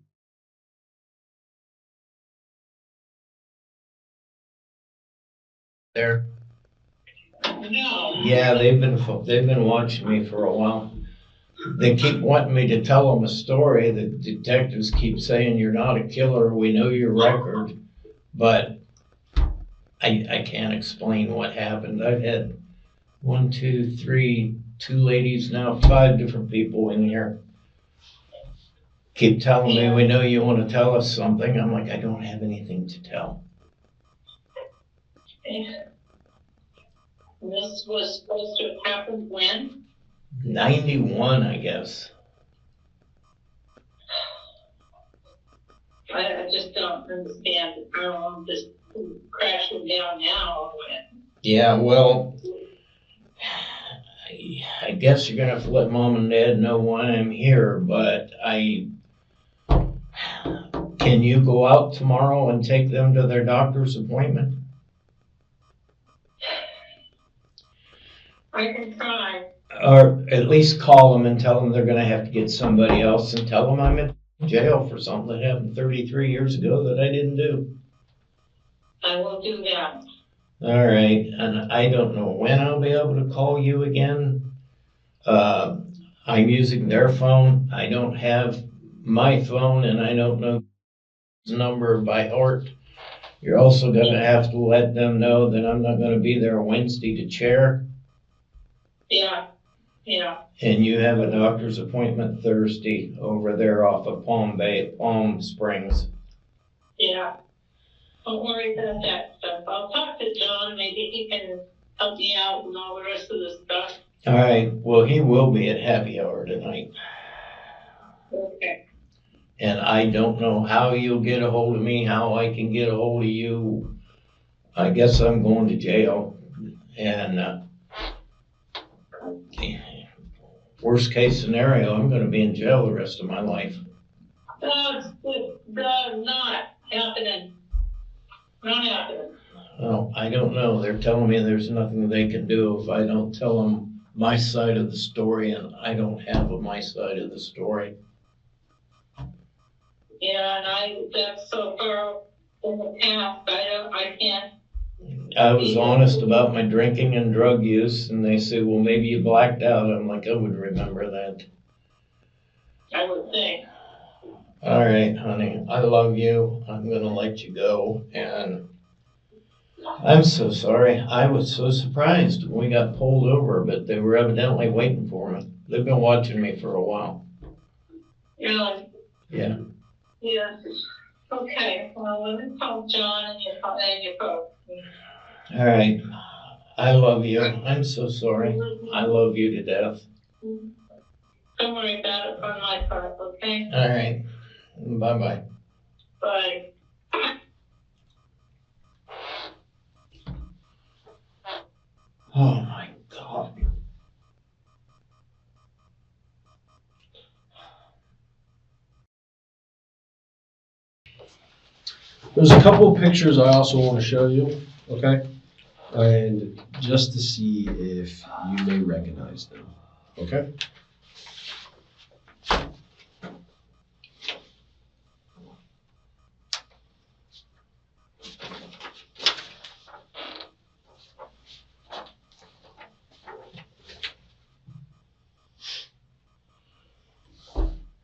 there. No. Yeah, they've been watching me for a while. They keep wanting me to tell them a story. The detectives keep saying you're not a killer. We know your record, but I can't explain what happened. I've had two ladies now, 5 different people in here. Keep telling me, we know you want to tell us something. I'm like, I don't have anything to tell. This was supposed to have happened when? 91, I guess. I just don't understand how this crashing down now. Yeah, well, I guess you're gonna have to let Mom and Dad know why I'm here, but can you go out tomorrow and take them to their doctor's appointment? I can try. Or at least call them and tell them they're gonna have to get somebody else, and tell them I'm in jail for something that happened 33 years ago that I didn't do. I will do that. All right, and I don't know when I'll be able to call you again. I'm using their phone. I don't have my phone, and I don't know the number by heart. You're also gonna have to let them know that I'm not gonna be there Wednesday to chair. Yeah. And you have a doctor's appointment Thursday over there off of Palm Springs. Yeah. Don't worry about that stuff. I'll talk to John. Maybe he can help me out and all the rest of the stuff. All right, well, he will be at happy hour tonight. Okay. And I don't know how you'll get a hold of me, how I can get a hold of you. I guess I'm going to jail. And worst case scenario, I'm gonna be in jail the rest of my life. That's not happening. Not happening. Well, I don't know. They're telling me there's nothing they can do if I don't tell them my side of the story, and I don't have my side of the story. Yeah, and that's so far in the past, I can't. I was honest about my drinking and drug use, and they said, well, maybe you blacked out. I'm like, I would remember that. I would think. All right, honey, I love you. I'm gonna let you go, and I'm so sorry. I was so surprised when we got pulled over, but they were evidently waiting for me. They've been watching me for a while. Really? Yeah. Yeah. Okay, well, let me call John and your phone. All right. I love you. I'm so sorry. I love you to death. Don't worry about it on my part, okay? All right. Bye-bye. Bye. Oh, my God. There's a couple of pictures I also want to show you, okay? And just to see if you may recognize them, okay?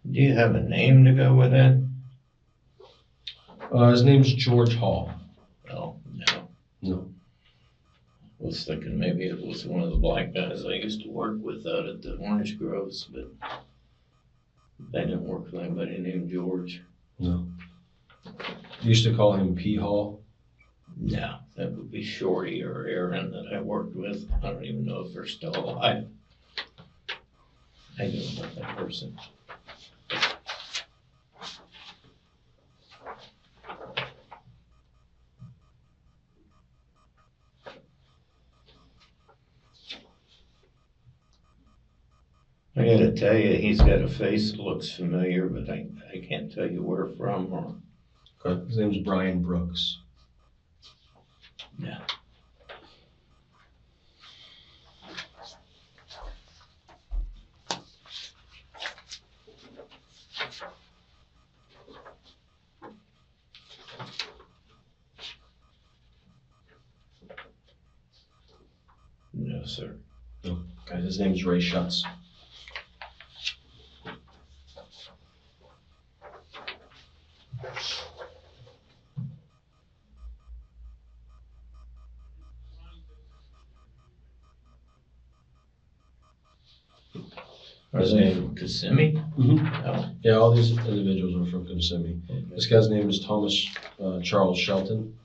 Do you have a name to go with that? His name's George Hall. Oh, no. No. was thinking maybe it was one of the black guys I used to work with out at the Orange Groves, but I didn't work with anybody named George. No. Used to call him P. Hall. No, that would be Shorty or Aaron that I worked with. I don't even know if they're still alive. I knew about that person. I gotta tell you, he's got a face that looks familiar, but I can't tell you where from or. Okay. His name's Brian Brooks. Yeah. No, sir. Okay. His name's Ray Schutz. Are they from Kissimmee? Mm-hmm. Oh, Yeah, all these individuals are from Kissimmee. okay. This guy's name is Thomas Charles Shelton.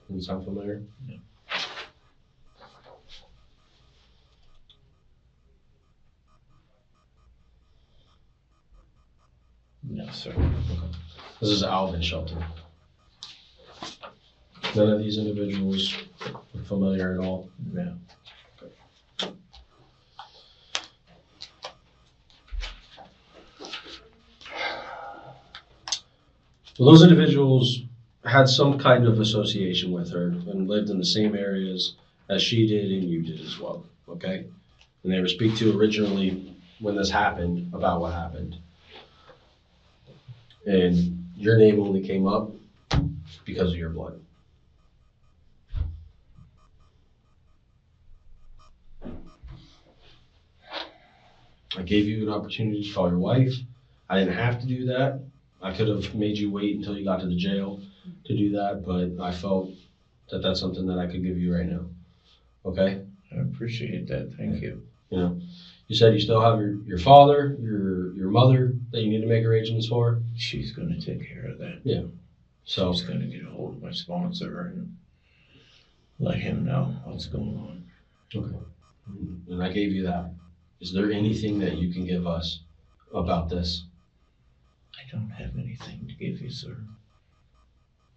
Does that sound familiar? No, sir. This is Alvin Shelton. None of these individuals are familiar at all. No. Well, those individuals had some kind of association with her and lived in the same areas as she did and you did as well, okay? And they were speak to originally when this happened about what happened. And your name only came up because of your blood. I gave you an opportunity to call your wife. I didn't have to do that. I could have made you wait until you got to the jail to do that, but I felt that that's something that I could give you right now. Okay? I appreciate that. Thank you. You know, you said you still have your father, your mother that you need to make arrangements for. She's gonna take care of that. So, She's gonna get a hold of my sponsor and let him know what's going on. okay. And I gave you that. Is there anything that you can give us about this? I don't have anything to give you, sir.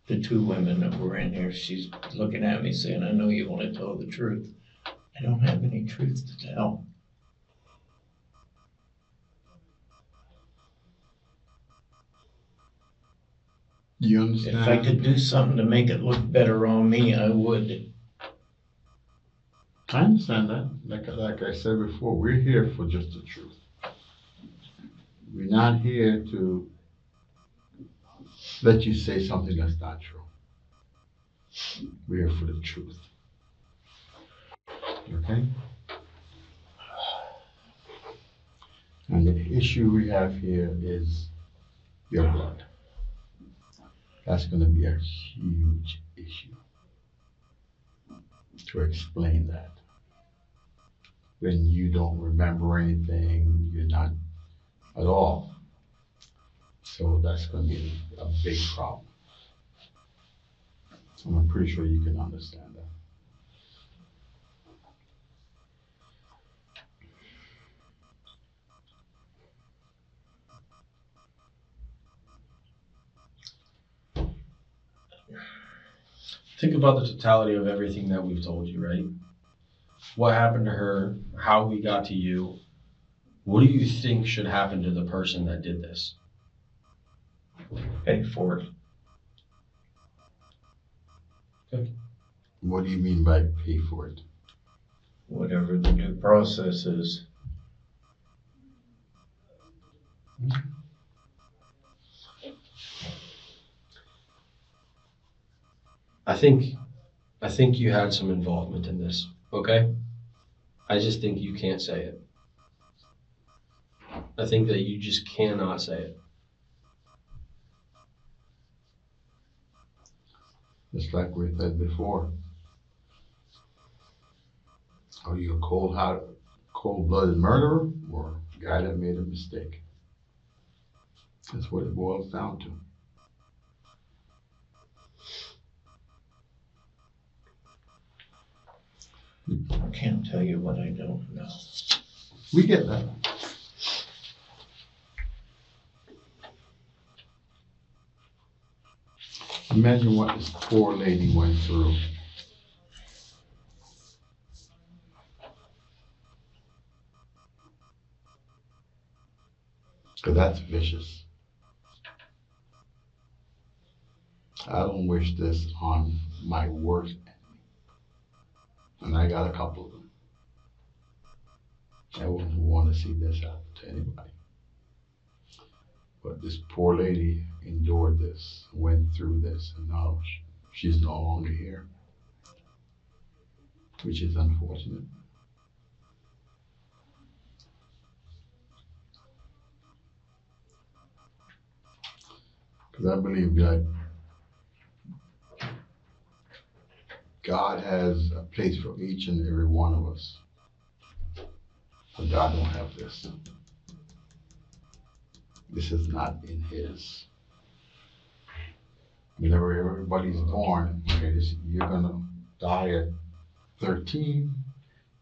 The two women that were in here, she's looking at me saying, I know you want to tell the truth. I don't have any truth to tell. Do you understand? If I could do something to make it look better on me, I would. I understand that. Like I said before, we're here for just the truth. We're not here to let you say something that's not true. We're here for the truth. Okay? And the issue we have here is your blood. That's going to be a huge issue to explain that. When you don't remember anything, you're not at all. So that's going to be a big problem. I'm pretty sure you can understand that. Think about the totality of everything that we've told you, right? What happened to her, how we got to you. What do you think should happen to the person that did this? Pay for it. What do you mean by pay for it? Whatever the due process is. I think you had some involvement in this, okay? I just think you can't say it. I think that you just cannot say it. Just like we said before. Are you a cold-blooded murderer or a guy that made a mistake? That's what it boils down to. I can't tell you what I don't know. We get that. Imagine what this poor lady went through. Because that's vicious. I don't wish this on my worst enemy. And I got a couple of them. I wouldn't want to see this happen to anybody. But this poor lady endured this, went through this, and now she's no longer here, which is unfortunate. Because I believe that God has a place for each and every one of us. But God don't have this. This is not in His. Whenever everybody's born, okay, you're gonna die at 13.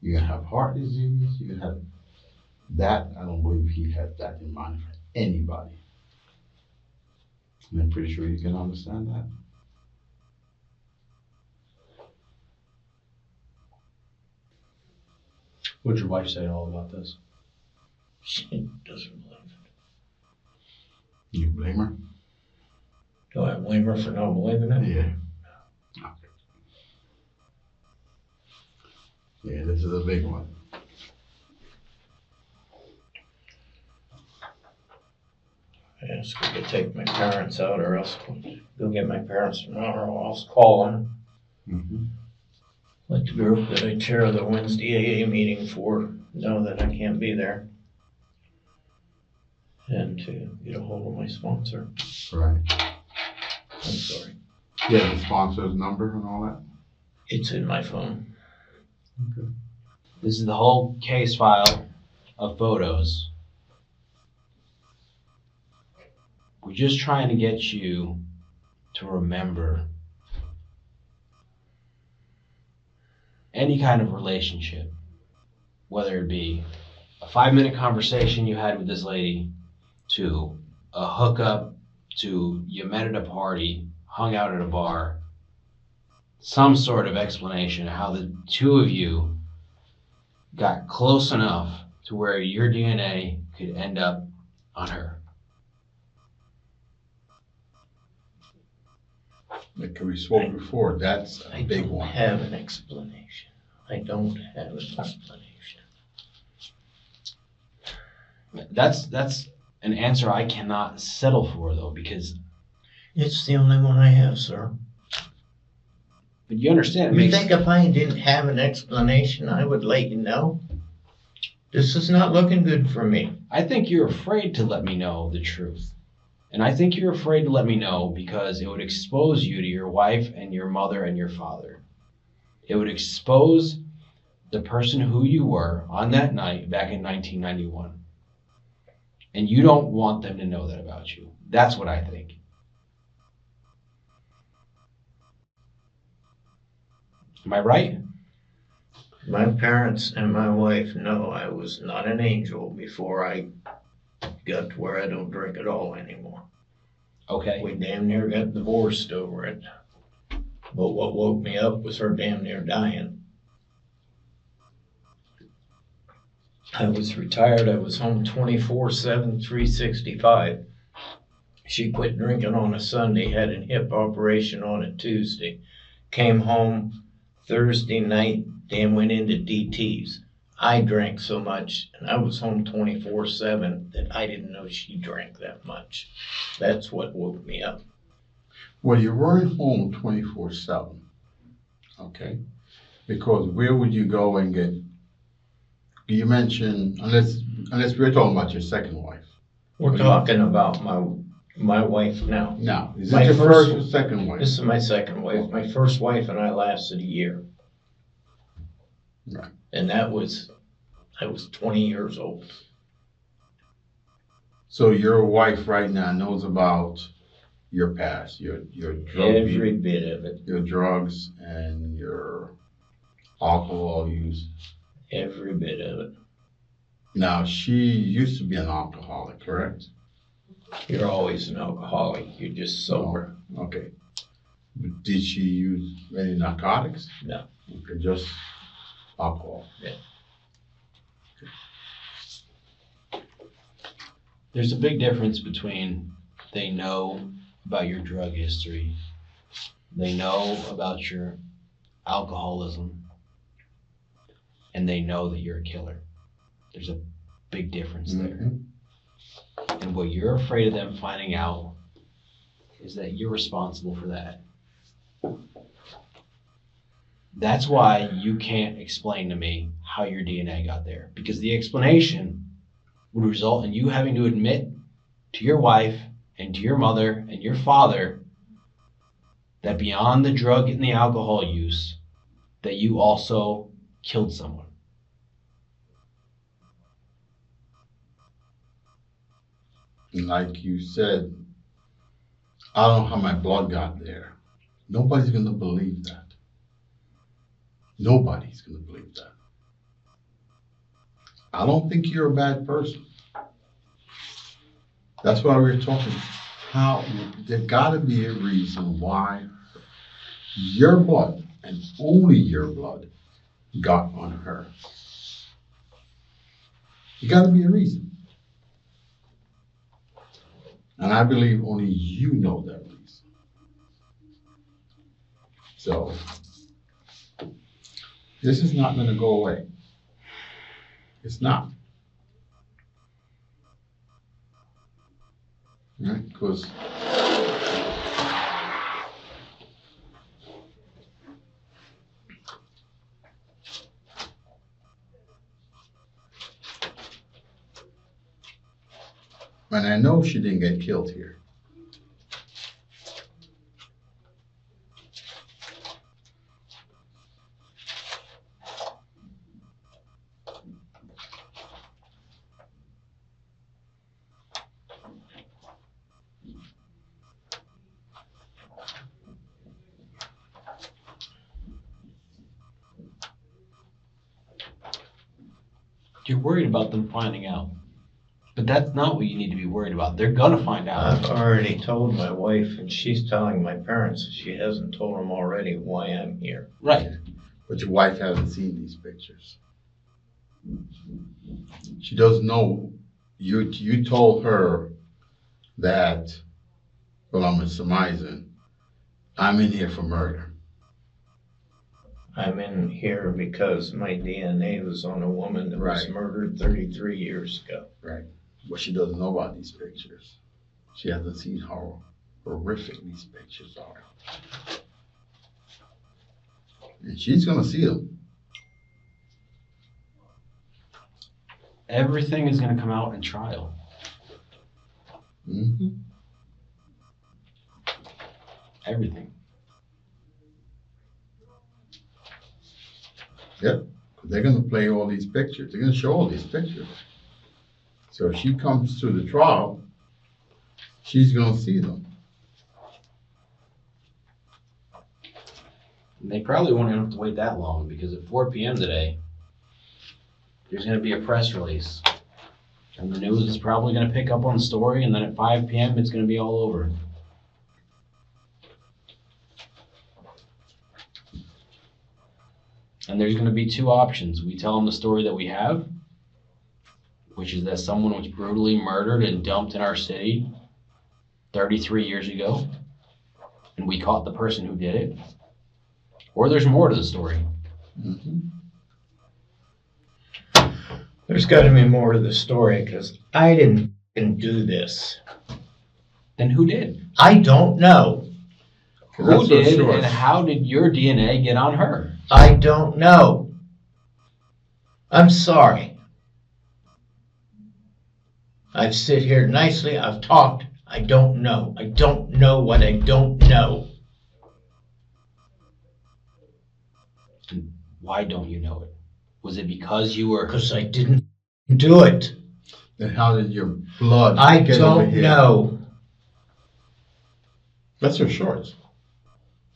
You're gonna have heart disease. You're gonna have that. I don't believe He had that in mind for anybody. And I'm pretty sure you can understand that. What'd your wife say all about this? She doesn't believe it. You blame her? Do I blame her for not believing it? Yeah. Okay. Yeah, this is a big one. I asked her to take my parents out or else go get my parents tomorrow or else call them. Mm-hmm. Let the group that I chair the Wednesday AA meeting for know that I can't be there. And to get a hold of my sponsor. Right. I'm sorry. Yeah, the sponsor's number and all that? It's in my phone. Okay. This is the whole case file of photos. We're just trying to get you to remember any kind of relationship, whether it be a 5-minute conversation you had with this lady, to a hookup, to you met at a party, hung out at a bar, some sort of explanation of how the two of you got close enough to where your DNA could end up on her. Like we spoke before, that's a big one. I don't have an explanation. I don't have an explanation. That's an answer I cannot settle for, though, because... It's the only one I have, sir. But you understand, You think if I didn't have an explanation, I would let you know? This is not looking good for me. I think you're afraid to let me know the truth. And I think you're afraid to let me know because it would expose you to your wife and your mother and your father. It would expose the person who you were on that night back in 1991. And you don't want them to know that about you. That's what I think. Am I right? My parents and my wife know I was not an angel before I got to where I don't drink at all anymore. Okay. We damn near got divorced over it. But what woke me up was her damn near dying. I was retired. I was home 24/7, 365. She quit drinking on a Sunday, had a hip operation on a Tuesday. Came home Thursday night, then went into DT's. I drank so much, and I was home 24/7, that I didn't know she drank that much. That's what woke me up. Well, you weren't home 24/7, okay? Because where would you go and get? You mentioned, unless we're talking about your second wife. We're talking about my wife now. No, is My it your first- first or second wife? This is my second wife. My first wife and I lasted a year. Right. And I was 20 years old. So your wife right now knows about your past, your drug Every bit of it. your drugs and your alcohol use. Every bit of it. Now, she used to be an alcoholic, correct? You're always an alcoholic. You're just sober. Okay. But did she use any narcotics? No. Okay, just alcohol. Yeah. There's a big difference between they know about your drug history, they know about your alcoholism, and they know that you're a killer. There's a big difference there. And what you're afraid of them finding out is that you're responsible for that. That's why you can't explain to me how your DNA got there, because the explanation would result in you having to admit to your wife and to your mother and your father that beyond the drug and the alcohol use, that you also killed someone. And like you said, I don't know how my blood got there. Nobody's going to believe that. Nobody's going to believe that. I don't think you're a bad person. That's why we're talking. There got to be a reason why your blood, and only your blood, got on her. There got to be a reason. And I believe only you know that reason. So, this is not going to go away. It's not. Right? Because and I know she didn't get killed here. You're worried about them finding out. But that's not what you need to be worried about. They're gonna find out. I've already told my wife, and she's telling my parents. She hasn't told them already why I'm here. Right. But your wife hasn't seen these pictures. She doesn't know. You told her that, well, I'm surmising, I'm in here for murder. I'm in here because my DNA was on a woman that was Right. murdered 33 years ago. Right. But she doesn't know about these pictures. She hasn't seen how horrific these pictures are. And she's going to see them. Everything is gonna come out in trial. Mm-hmm. Everything. Yep. They're going to play all these pictures. They're going to show all these pictures. So if she comes to the trial, she's going to see them. And they probably won't even have to wait that long, because at 4 p.m. today, there's going to be a press release. And the news is probably going to pick up on the story, and then at 5 p.m. it's going to be all over. And there's going to be two options. We tell them the story that we have, which is that someone was brutally murdered and dumped in our city 33 years ago, and we caught the person who did it. Or there's more to the story. Mm-hmm. There's got to be more to the story because I didn't do this. Then who did? I don't know. Who did, and how did your DNA get on her? I don't know. I'm sorry. I've sit here nicely. I've talked. I don't know. I don't know what I don't know. Why don't you know it? Was it because you were? Because I didn't do it. Then how did your blood I get over don't here? know. That's her shorts.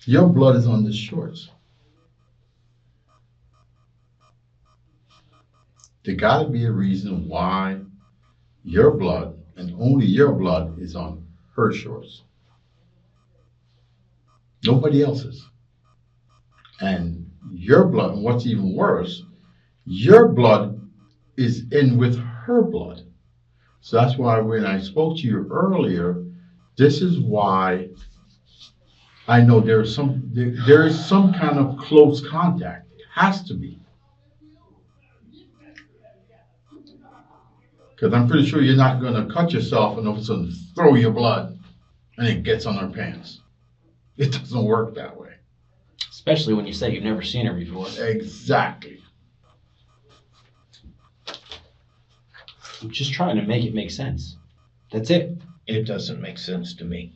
Your blood is on the shorts. There gotta be a reason why your blood, and only your blood, is on her shorts. Nobody else's. And your blood, and what's even worse, your blood is in with her blood. So that's why when I spoke to you earlier, this is why I know there is some kind of close contact. It has to be. Because I'm pretty sure you're not going to cut yourself and all of a sudden throw your blood and it gets on her pants. It doesn't work that way. Especially when you say you've never seen her before. Exactly. I'm just trying to make it make sense. That's it. It doesn't make sense to me.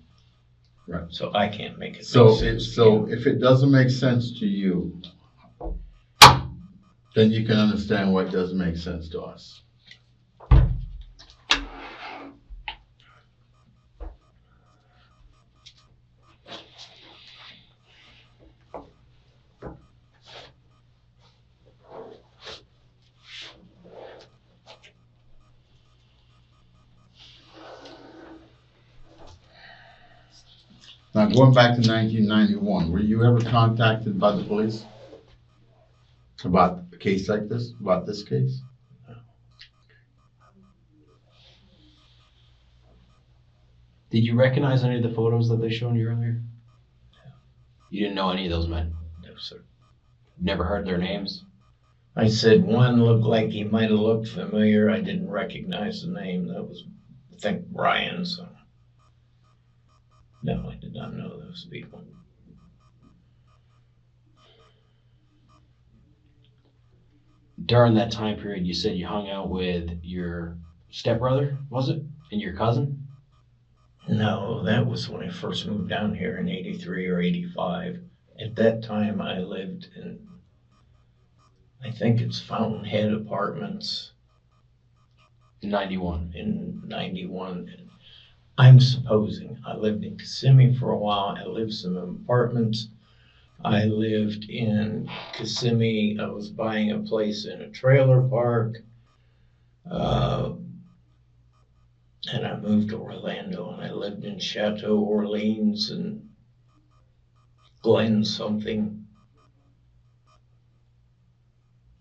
Right. So I can't make it So, make sense. if it doesn't make sense to you, then you can understand why it doesn't make sense to us. Now, going back to 1991, were you ever contacted by the police about a case like this, about this case? Did you recognize any of the photos that they showed you earlier? You didn't know any of those men? No, sir. Never heard their names? I said one looked like he might have looked familiar. I didn't recognize the name. That was, I think, Brian. So no, I did not know those people. During that time period, you said you hung out with your stepbrother, was it? And your cousin? No, that was when I first moved down here in 83 or 85. At that time, I lived in, I think it's Fountainhead Apartments In 91. in 91. I'm supposing I lived in Kissimmee for a while. I lived in some apartments. I lived in Kissimmee. I was buying a place in a trailer park. And I moved to Orlando, and I lived in Chateau Orleans and Glen something.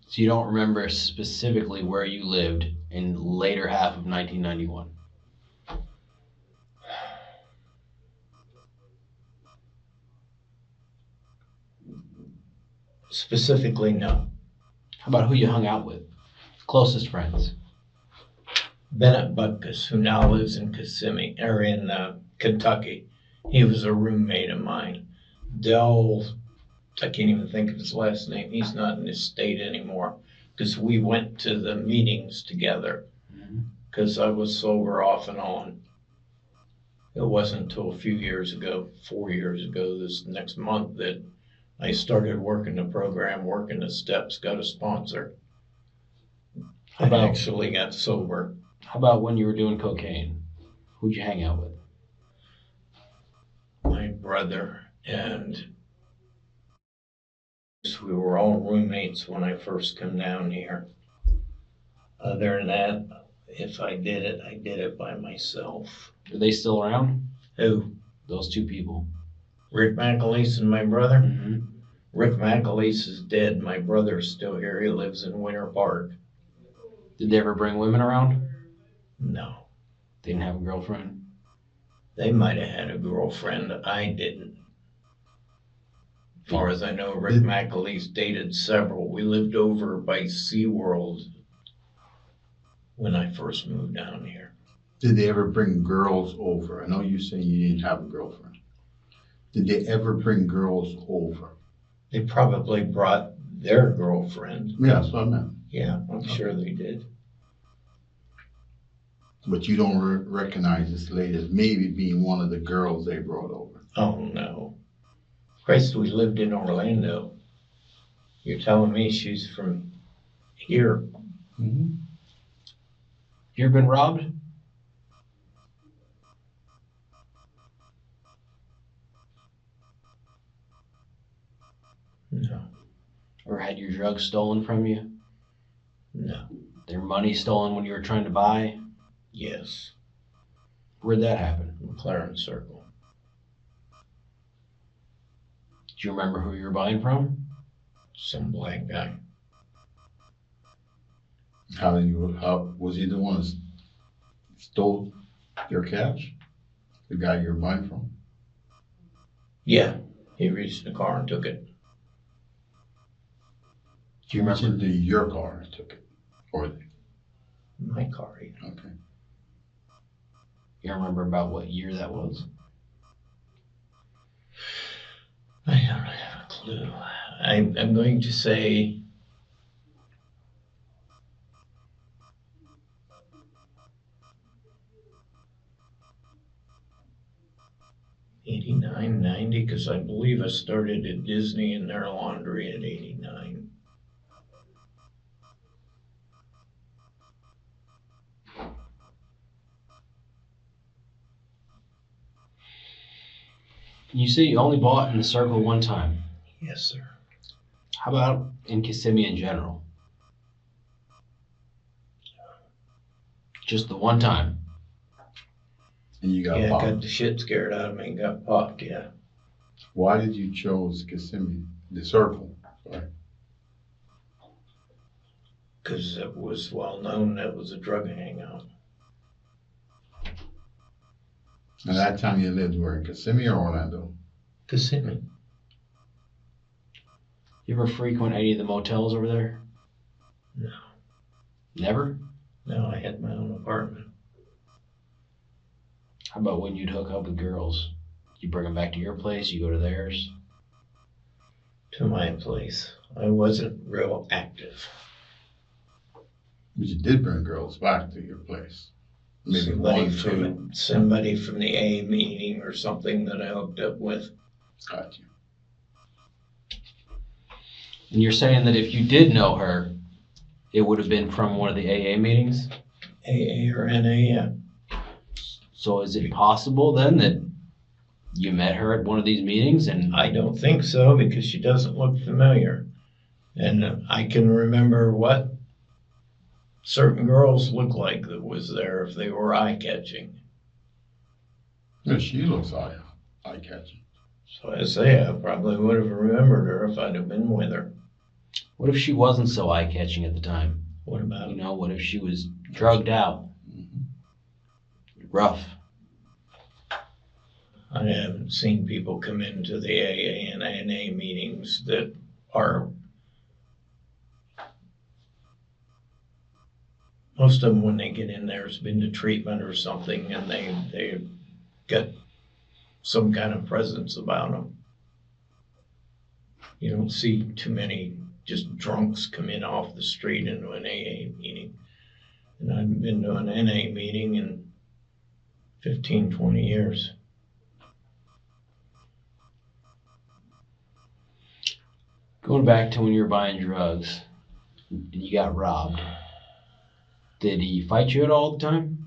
So you don't remember specifically where you lived in later half of 1991? Specifically, no. How about who you hung out with? Closest friends? Bennett Butkus, who now lives in Kissimmee, or in Kentucky. He was a roommate of mine. Dell, I can't even think of his last name. He's not in this state anymore because we went to the meetings together because I was sober off and on. It wasn't until a few years ago, 4 years ago, this next month, that I started working the program, working the steps, got a sponsor. I actually got sober. How about when you were doing cocaine? Who'd you hang out with? My brother, and we were all roommates when I first come down here. Other than that, if I did it by myself. Are they still around? Who? Those two people. Rick McAleese and my brother? Mm-hmm. Rick McAleese is dead. My brother's still here. He lives in Winter Park. Did they ever bring women around? No. They didn't have a girlfriend? They might have had a girlfriend. I didn't. As far as I know, Rick McAleese dated several. We lived over by SeaWorld when I first moved down here. Did they ever bring girls over? I know you say you didn't have a girlfriend. Did they ever bring girls over? They probably brought their girlfriend. Yeah, that's what I meant. Yeah, I'm sure they did. But you don't recognize this lady as maybe being one of the girls they brought over. Oh, no. Christ, we lived in Orlando. You're telling me she's from Here, Mm-hmm. You ever been robbed? no, Or had your drugs stolen from you? no, Their money stolen when you were trying to buy? yes, Where'd that happen? McLaren Circle. Do you remember who you were buying from? Some black guy. How was he the one that stole your cash? The guy you're buying from? Yeah, he reached the car and took it. Do you remember? Into your car and took it, or My car, yeah. okay. You remember about what year that was? I don't have a clue. I'm going to say 89, 90, because I believe I started at Disney and their laundry at 89. You say you only bought in the Circle one time. Yes, sir. How about in Kissimmee in general? Just the one time. And you got Yeah, popped. got the shit scared out of me and got popped, yeah. Why did you choose Kissimmee, the Circle? Sorry. Because it was well known that was a drug hangout. At that time you lived where, in Kissimmee or Orlando? Kissimmee. You ever frequent any of the motels over there? No. Never? No, I had my own apartment. How about when you'd hook up with girls? You bring them back to your place, you go to theirs? To my place. I wasn't real active. But you did bring girls back to your place. Maybe one, two. Somebody from the A meeting or something that I hooked up with. Got you. And you're saying that if you did know her, it would have been from one of the AA meetings? AA or NA, yeah. So is it possible then that you met her at one of these meetings and I don't think so because she doesn't look familiar. And I can remember what certain girls look like that was there if they were eye-catching. Yeah, she looks eye-catching. So I say I probably would have remembered her if I'd have been with her. what if she wasn't so eye-catching at the time? What about You it? know, what if she was drugged out? Rough. I haven't seen people come into the AA and NA meetings that are, most of them when they get in there has been to treatment or something and they got some kind of presence about them. You don't see too many just drunks come in off the street into an AA meeting. And I haven't been to an NA meeting in 15, 20 years. Going back to when you were buying drugs and you got robbed, did he fight you at all the time?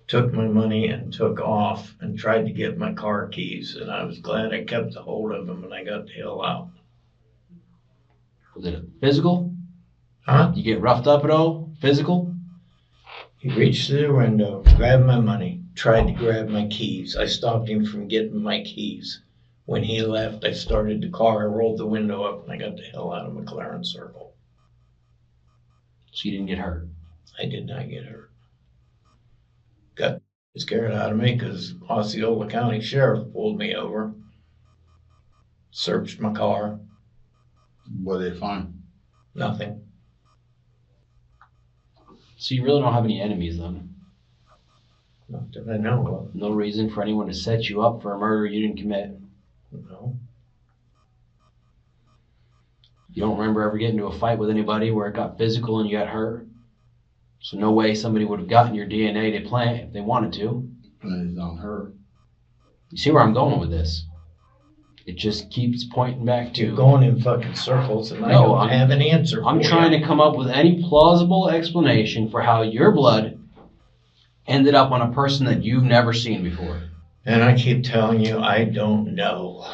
Took my money and took off and tried to get my car keys, and I was glad I kept a hold of them and I got the hell out. Was it physical? Huh? You get roughed up at all? Physical? He reached through the window, grabbed my money, tried to grab my keys. I stopped him from getting my keys. When he left, I started the car, I rolled the window up, and I got the hell out of McLaren Circle. So you didn't get hurt? I did not get hurt. Got scared out of me because Osceola County Sheriff pulled me over, searched my car, What did they find? nothing. So you really don't have any enemies then? Not that I know of. No reason for anyone to set you up for a murder you didn't commit? No. You don't remember ever getting into a fight with anybody where it got physical and you got hurt? So no way somebody would have gotten your DNA to plant if they wanted to. And it's on her. You see where I'm going with this? It just keeps pointing back You're to. going in fucking circles and I No, don't have an answer I'm for trying you. to come up with any plausible explanation for how your blood ended up on a person that you've never seen before. And I keep telling you, I don't know.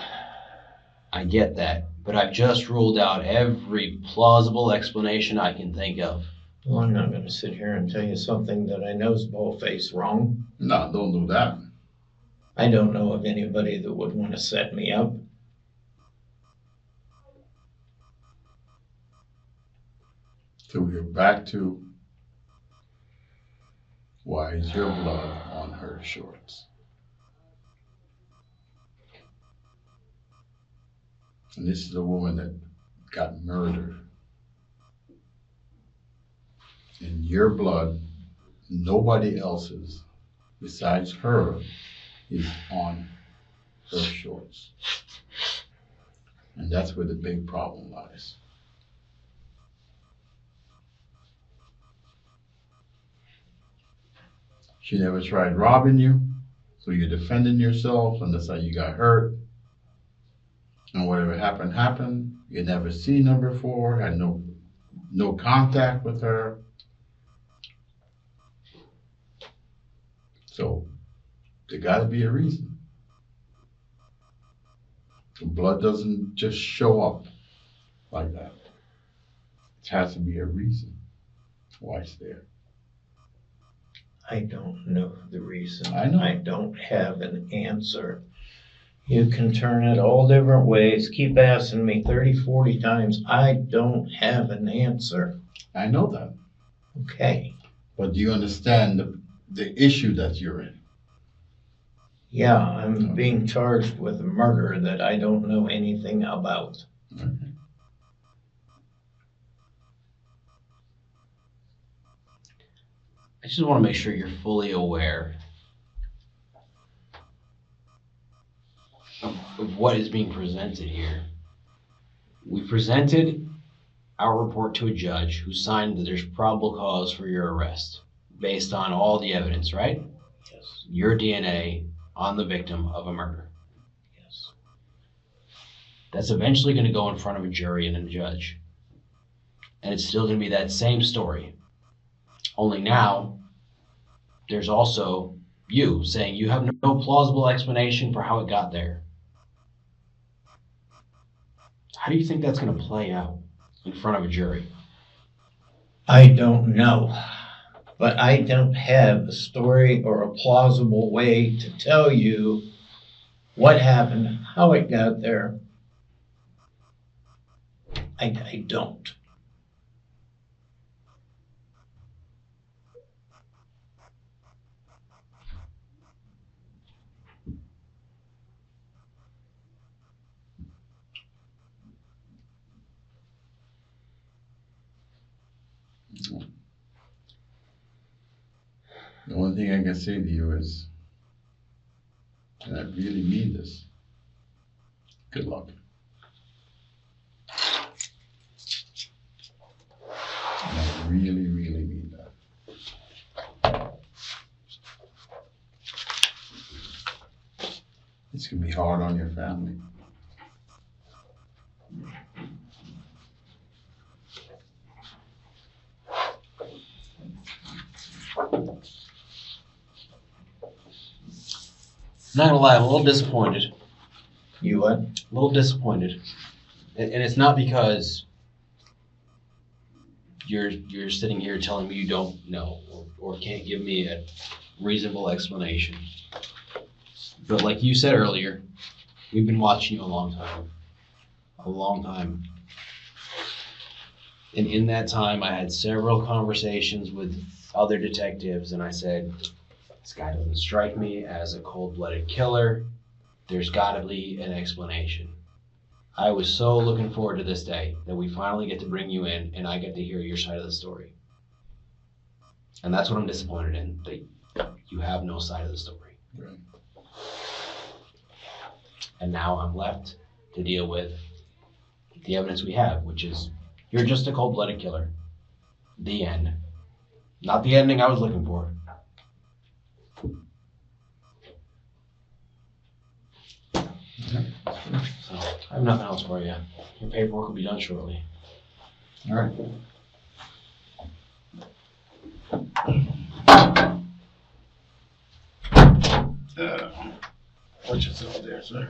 I get that, but I've just ruled out every plausible explanation I can think of. Well, I'm not gonna sit here and tell you something that I know is bald-faced wrong. No, don't do that. I don't know of anybody that would want to set me up. So we're back to why is your blood on her shorts? And this is a woman that got murdered. And your blood, nobody else's besides her, is on her shorts. And that's where the big problem lies. She never tried robbing you, so you're defending yourself, and that's how you got hurt. And whatever happened, happened. You never seen her before, had no contact with her. So there gotta be a reason. The blood doesn't just show up like that. It has to be a reason why it's there. I don't know the reason. I know. I don't have an answer. You can turn it all different ways. Keep asking me 30, 40 times. I don't have an answer. I know that. Okay. But do you understand the issue that you're in? Yeah, I'm being charged with murder that I don't know anything about. Okay. I just want to make sure you're fully aware of what is being presented here. We presented our report to a judge who signed that there's probable cause for your arrest based on all the evidence, right? Yes. Your DNA on the victim of a murder. Yes. That's eventually going to go in front of a jury and a judge. And it's still going to be that same story. Only now, there's also you saying you have no plausible explanation for how it got there. How do you think that's going to play out in front of a jury? I don't know. But I don't have a story or a plausible way to tell you what happened, how it got there. I don't. The only thing I can say to you is, and I really mean this, good luck. And I really, really mean that. It's gonna be hard on your family. I'm not gonna lie, I'm a little disappointed. You what? A little disappointed. And it's not because you're sitting here telling me you don't know or can't give me a reasonable explanation. But like you said earlier, we've been watching you a long time. A long time. And in that time, I had several conversations with other detectives, and I said, this guy doesn't strike me as a cold-blooded killer. There's gotta be an explanation. I was so looking forward to this day that we finally get to bring you in and I get to hear your side of the story. And that's what I'm disappointed in, that you have no side of the story. Right. And now I'm left to deal with the evidence we have, which is you're just a cold-blooded killer. The end. Not the ending I was looking for. So I have nothing else for you. Your paperwork will be done shortly. All right. Watch yourself there, sir.